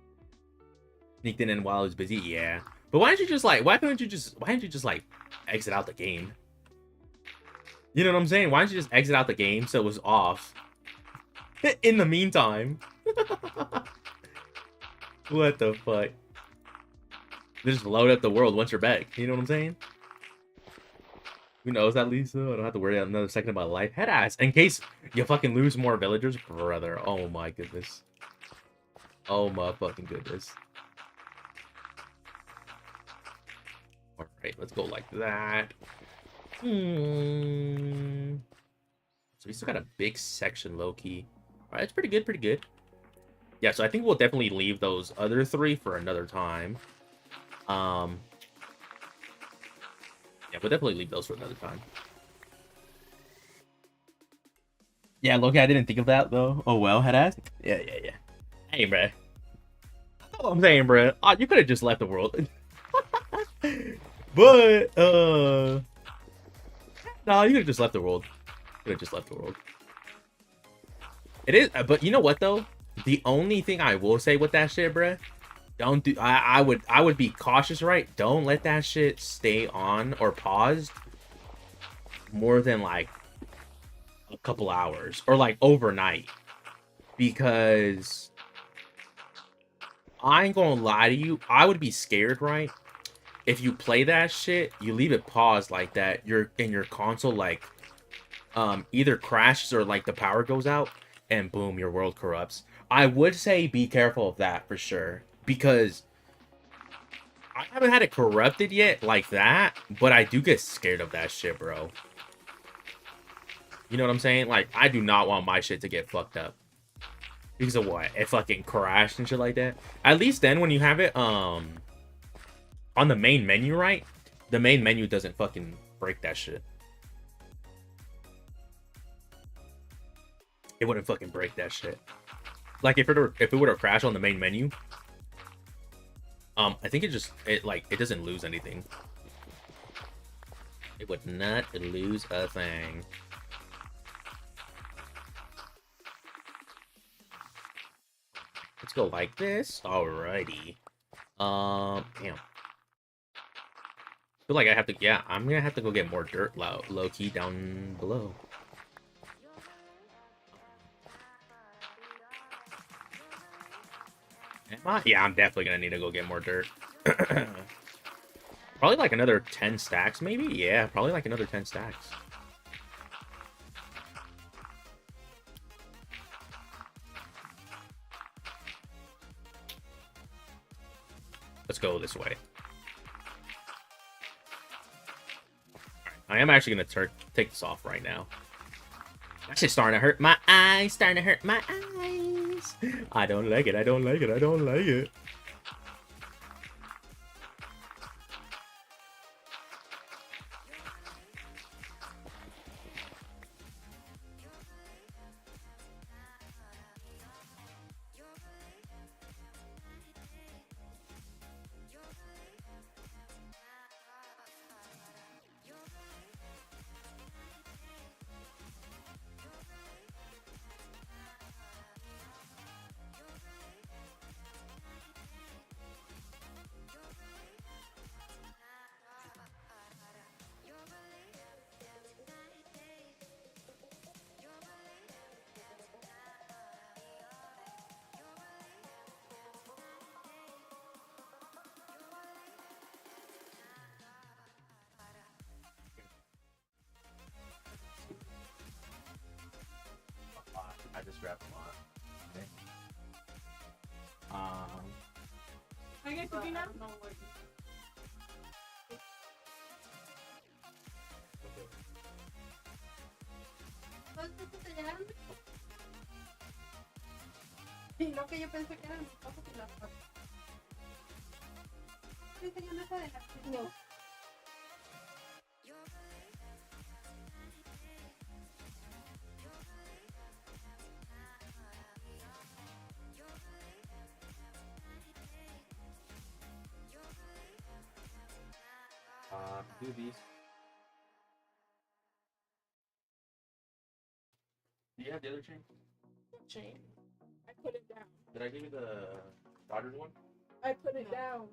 Sneaked in while I was busy, yeah. But why didn't you just like exit out the game? You know what I'm saying? Why didn't you just exit out the game so it was off? In the meantime. What the fuck? Just load up the world once you're back. You know what I'm saying? Who knows that, Lisa? I don't have to worry another second about life. Head ass. In case you fucking lose more villagers, brother. Oh my goodness. Oh my fucking goodness. Alright, let's go like that. So we still got a big section low-key. Alright, it's pretty good, pretty good. Yeah, so I think we'll definitely leave those other 3 for another time. Yeah, we'll definitely leave those for another time. Yeah, look, I didn't think of that, though. Oh, well, head ass. Yeah. Hey, bruh. That's all I'm saying, bruh. Oh, you could have just left the world. But, no, you could have just left the world. You could have just left the world. It is, but you know what, though? The only thing I will say with that shit, bruh, don't do. I would be cautious, right? Don't let that shit stay on or paused more than like a couple hours or like overnight, because I ain't gonna lie to you, I would be scared, right? If you play that shit, you leave it paused like that, your console like either crashes or like the power goes out and boom, your world corrupts. I would say be careful of that for sure, because I haven't had it corrupted yet like that, but I do get scared of that shit, bro. You know what I'm saying? Like, I do not want my shit to get fucked up. Because of what? It fucking crashed and shit like that. At least then when you have it on the main menu, right? The main menu doesn't fucking break that shit. It wouldn't fucking break that shit. Like, if it would have crashed on the main menu, I think it doesn't lose anything. It would not lose a thing. Let's go like this. Alrighty. Damn. I feel like I have to, yeah, I'm gonna have to go get more dirt low key down below. Am I? Yeah, I'm definitely gonna need to go get more dirt. Probably like another 10 stacks, maybe? Yeah, probably like another 10 stacks. Let's go this way. I am actually going to take this off right now. That shit's starting to hurt my eyes. Starting to hurt my eyes. I don't like it. I don't like it. I don't like it. I just grabbed them on. I get cookie now? Sí, lo que yo pensé que eran mis cosas y las cosas. ¿Estoy enseñando esa de la no. Do these. Do you have the other chain? Chain. I put it down. Did I give you the Dodgers one? I put it down.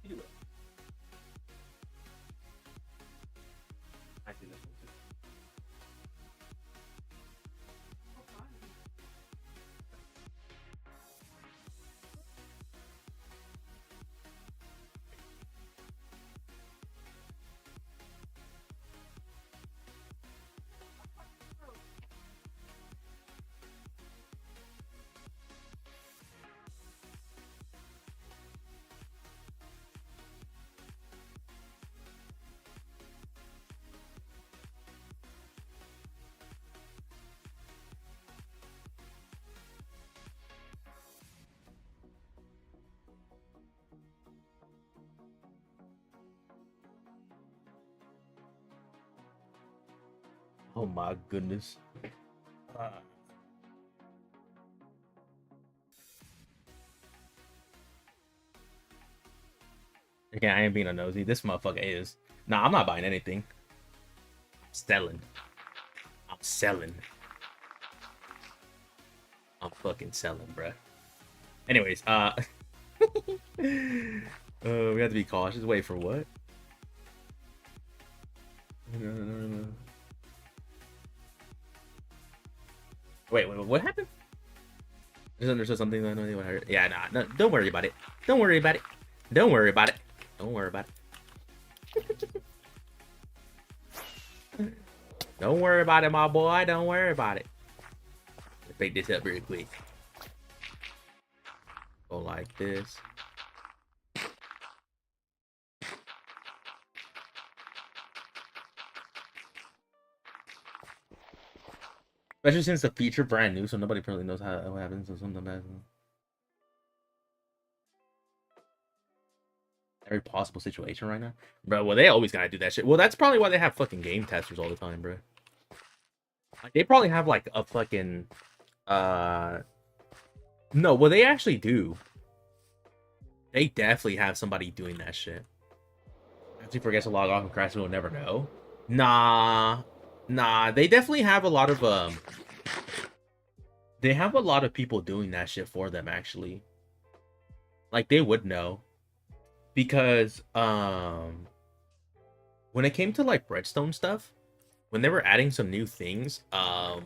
You do it. I see this one too. Oh my goodness. Okay, I ain't being a nosy. This motherfucker is. Nah, I'm not buying anything. I'm selling. I'm selling. I'm fucking selling, bruh. Anyways, we have to be cautious. Wait for what? Wait, what happened? I just understood something that I know what I heard. Yeah, nah, no, don't worry about it. Don't worry about it. Don't worry about it. Don't worry about it. Don't worry about it, my boy. Don't worry about it. Let's pick this up real quick. Go like this. Especially since the feature brand new, so nobody probably knows how what happens or something bad. Every possible situation right now, bro. Well, they always gotta do that shit. Well, that's probably why they have fucking game testers all the time, bro. Like, they probably have like a fucking no. Well, they actually do. They definitely have somebody doing that shit. If he forgets to log off and crash, we'll never know. Nah, they definitely have a lot of They have a lot of people doing that shit for them actually. Like they would know. Because when it came to like Redstone stuff, when they were adding some new things, I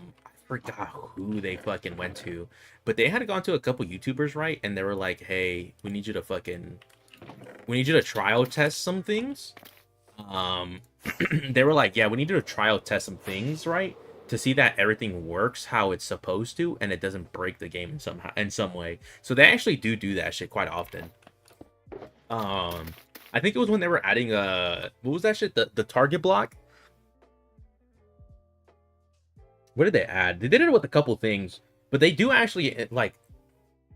forgot who they fucking went to, but they had gone to a couple YouTubers, right? And they were like, "Hey, we need you to trial test some things." Um, they were like, "Yeah, we need you to trial test some things, right? To see that everything works how it's supposed to, and it doesn't break the game in some way." So they actually do that shit quite often. I think it was when they were adding what was that shit? The target block. What did they add? They did it with a couple things, but they do actually like,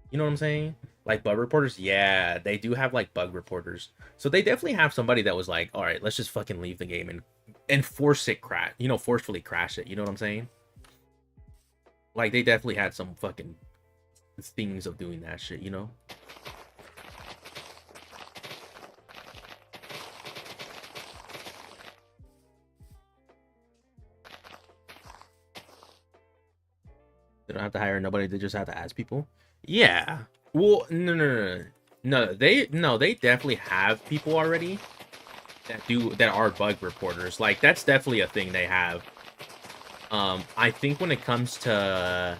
you know what I'm saying? Like bug reporters. Yeah, they do have like bug reporters. So they definitely have somebody that was like, all right, let's just fucking leave the game and force it crash. You know, forcefully crash it. You know what I'm saying? Like they definitely had some fucking things of doing that shit. You know. They don't have to hire nobody. They just have to ask people. Yeah. Well, no. They definitely have people already that are bug reporters. Like that's definitely a thing they have. I think when it comes to,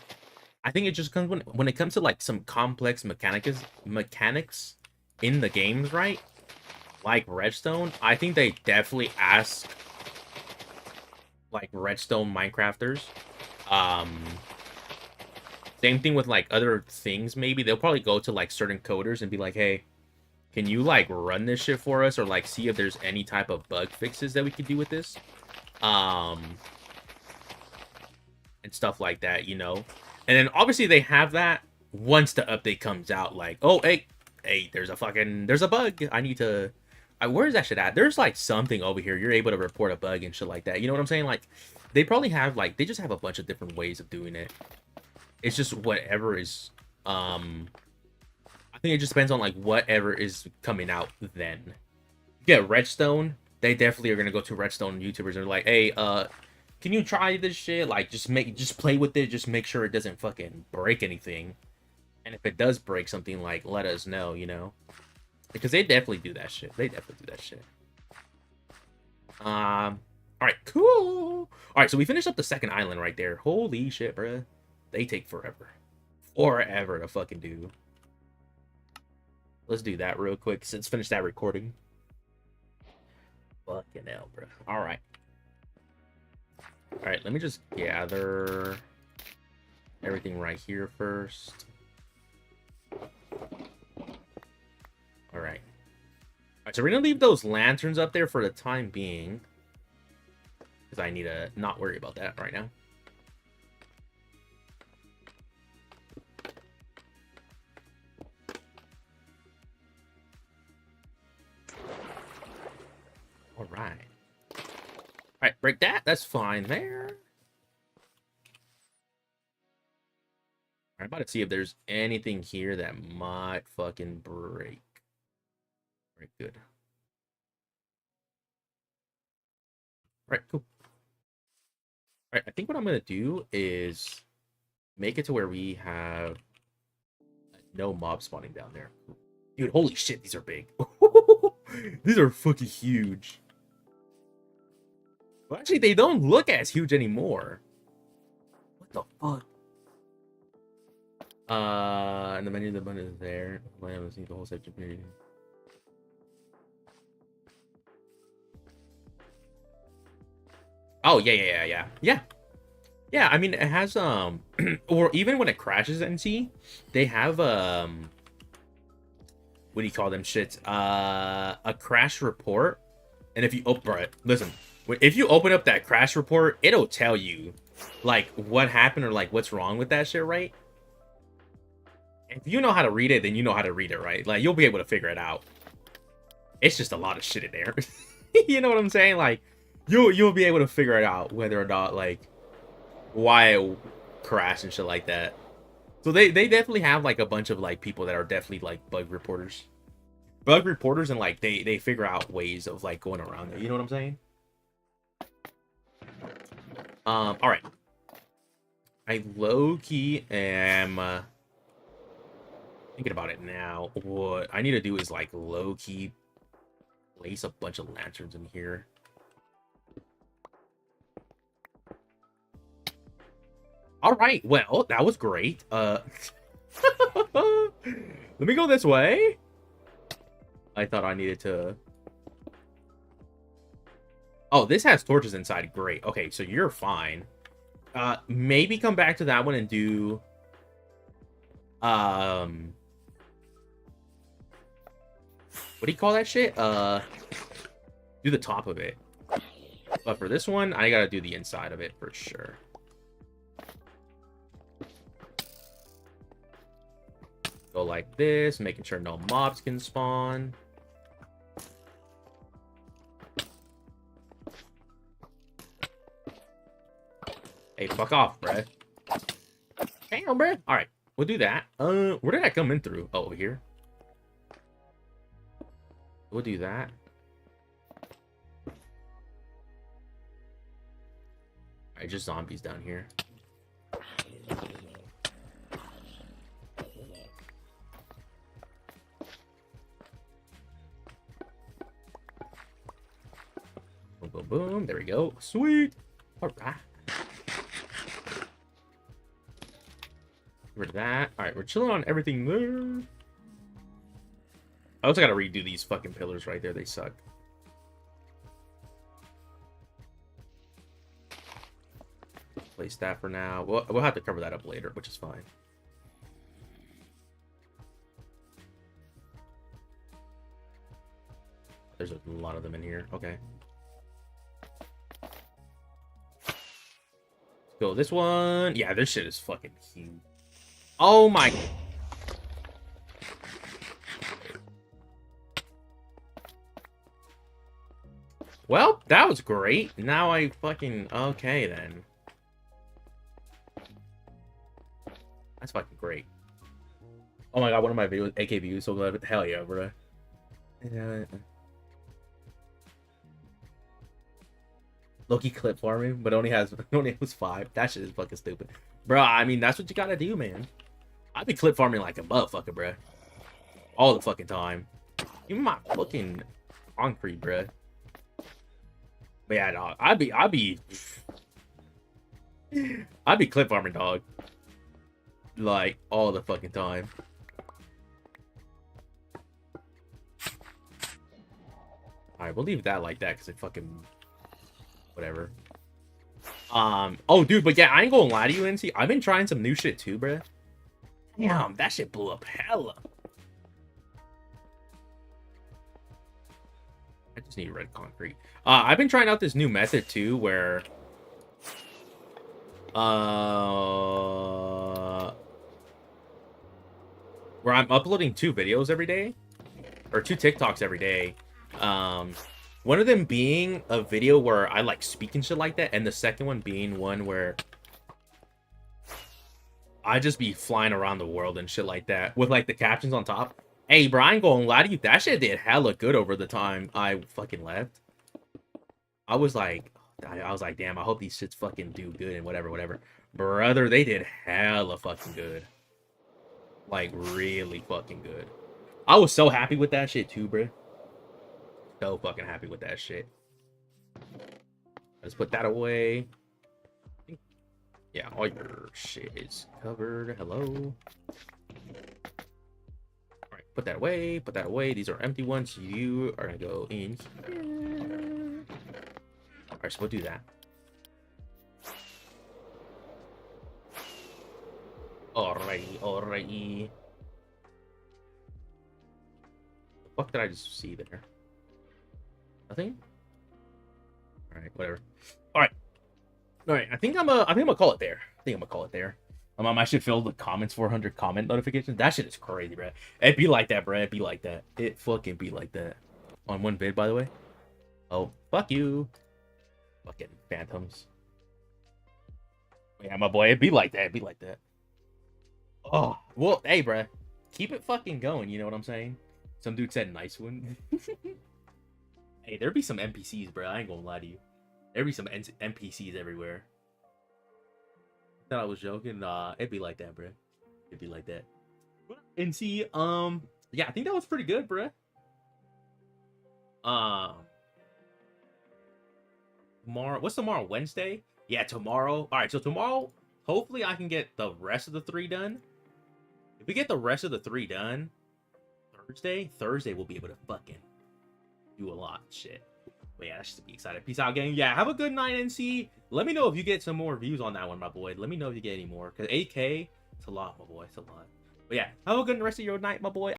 I think it just comes when it comes to like some complex mechanics in the games, right? Like Redstone, I think they definitely ask like Redstone Minecrafters. Um, Same thing with like other things. Maybe they'll probably go to like certain coders and be like, "Hey, can you like run this shit for us, or like see if there's any type of bug fixes that we could do with this?" Um, and stuff like that, you know. And then obviously they have that once the update comes out. Like, oh, hey, there's a bug. I need to. Where's that shit at? There's like something over here. You're able to report a bug and shit like that. You know what I'm saying? Like, they probably have like they just have a bunch of different ways of doing it. It's just whatever is I think it just depends on like whatever is coming out then. Yeah, Redstone, they definitely are gonna go to Redstone YouTubers and they're like, hey, can you try this shit? Like just play with it, just make sure it doesn't fucking break anything. And if it does break something, like let us know, you know? Because they definitely do that shit. They definitely do that shit. Alright, cool. Alright, so we finished up the second island right there. Holy shit, bruh. They take forever. Forever to fucking do. Let's do that real quick. Let's finish that recording. Fucking hell, bro. Alright. Alright, let me just gather everything right here first. Alright. Alright, so we're gonna leave those lanterns up there for the time being. Because I need to not worry about that right now. Alright. Alright, break that. That's fine there. I'm about to see if there's anything here that might fucking break. Alright, good. Alright, cool. Alright, I think what I'm gonna do is make it to where we have no mob spawning down there. Dude, holy shit, these are big. These are fucking huge. Well, actually, they don't look as huge anymore. What the fuck? And the menu of the button is there. I haven't seen the whole section period. Oh, yeah. Yeah, I mean, it has, or even when it crashes NC, they have, what do you call them shits? A crash report. And if you, oh, bro, listen, if you open up that crash report, it'll tell you, like, what happened or, like, what's wrong with that shit, right? If you know how to read it, then you know how to read it, right? Like, you'll be able to figure it out. It's just a lot of shit in there. You know what I'm saying? Like, you'll be able to figure it out whether or not, like, why it crashed and shit like that. So they definitely have, like, a bunch of, like, people that are definitely, like, bug reporters. Bug reporters, and, like, they figure out ways of, like, going around it. You know what I'm saying? Alright. I low-key am thinking about it now. What I need to do is like low-key place a bunch of lanterns in here. All right, well, that was great. Let me go this way. I thought I needed to... Oh, this has torches inside. Great. Okay, so you're fine. Maybe come back to that one and do... What do you call that shit? Do the top of it. But for this one, I gotta do the inside of it for sure. Go like this, making sure no mobs can spawn. Hey, fuck off, bruh. Damn, bruh. Alright, we'll do that. Where did I come in through? Oh, over here. We'll do that. Alright, just zombies down here. Boom, boom, boom. There we go. Sweet. Alright. Rid of that. Alright, we're chilling on everything there. I also gotta redo these fucking pillars right there. They suck. Place that for now. We'll have to cover that up later, which is fine. There's a lot of them in here. Okay. Let's go this one. Yeah, this shit is fucking huge. Oh my... Well, that was great. Now I fucking... Okay, then. That's fucking great. Oh my god, one of my videos, AK views, so glad. Hell yeah, bro. Yeah. Loki clip farming, but only has 5. That shit is fucking stupid. Bro, I mean, that's what you gotta do, man. I'd be clip farming like a motherfucker, bro. All the fucking time. Even my fucking concrete, bro. But yeah, dog. I'd be clip farming, dog. Like, all the fucking time. Alright, we'll leave that like that, because it fucking... Whatever. Oh, dude, but yeah, I ain't gonna lie to you, NC. I've been trying some new shit, too, bruh. Damn, that shit blew up hella. I just need red concrete. I've been trying out this new method, too, where... where I'm uploading 2 videos every day. Or 2 TikToks every day. One of them being a video where I, like, speak and shit like that. And the second one being one where I just be flying around the world and shit like that. With, like, the captions on top. Hey, bro, I ain't gonna lie to you. That shit did hella good over the time I fucking left. I was like, damn, I hope these shits fucking do good and whatever. Brother, they did hella fucking good. Like, really fucking good. I was so happy with that shit, too, bro. So fucking happy with that shit. Let's put that away. Yeah, all your shit is covered. Hello. Alright, put that away. Put that away. These are empty ones. You are gonna go in here. Alright, so we'll do that. Alrighty. The fuck did I just see there? Nothing? Alright, whatever. Alright. I think I'm gonna call it there. I should fill the comments 400 comment notifications. That shit is crazy, bro. It be like that, bro. It be like that. It fucking be like that. On one vid, by the way. Oh, fuck you. Fucking phantoms. Yeah, my boy. It be like that. Oh, well, hey, bro. Keep it fucking going. You know what I'm saying? Some dude said nice one. Hey, there be some NPCs, bro. I ain't gonna lie to you. There be some NPCs everywhere. thought I was joking. Nah, it'd be like that, bro. It'd be like that. And see, yeah, I think that was pretty good, bro. Tomorrow, what's tomorrow? Wednesday? Yeah, tomorrow. All right, so tomorrow, hopefully I can get the rest of the 3 done. If we get the rest of the 3 done, Thursday we'll be able to fucking do a lot of shit. But yeah, I should be excited. Peace out, gang. Yeah, have a good night, NC. Let me know if you get some more views on that one, my boy. Let me know if you get any more. Because 8K, it's a lot, my boy. It's a lot. But yeah, have a good rest of your night, my boy.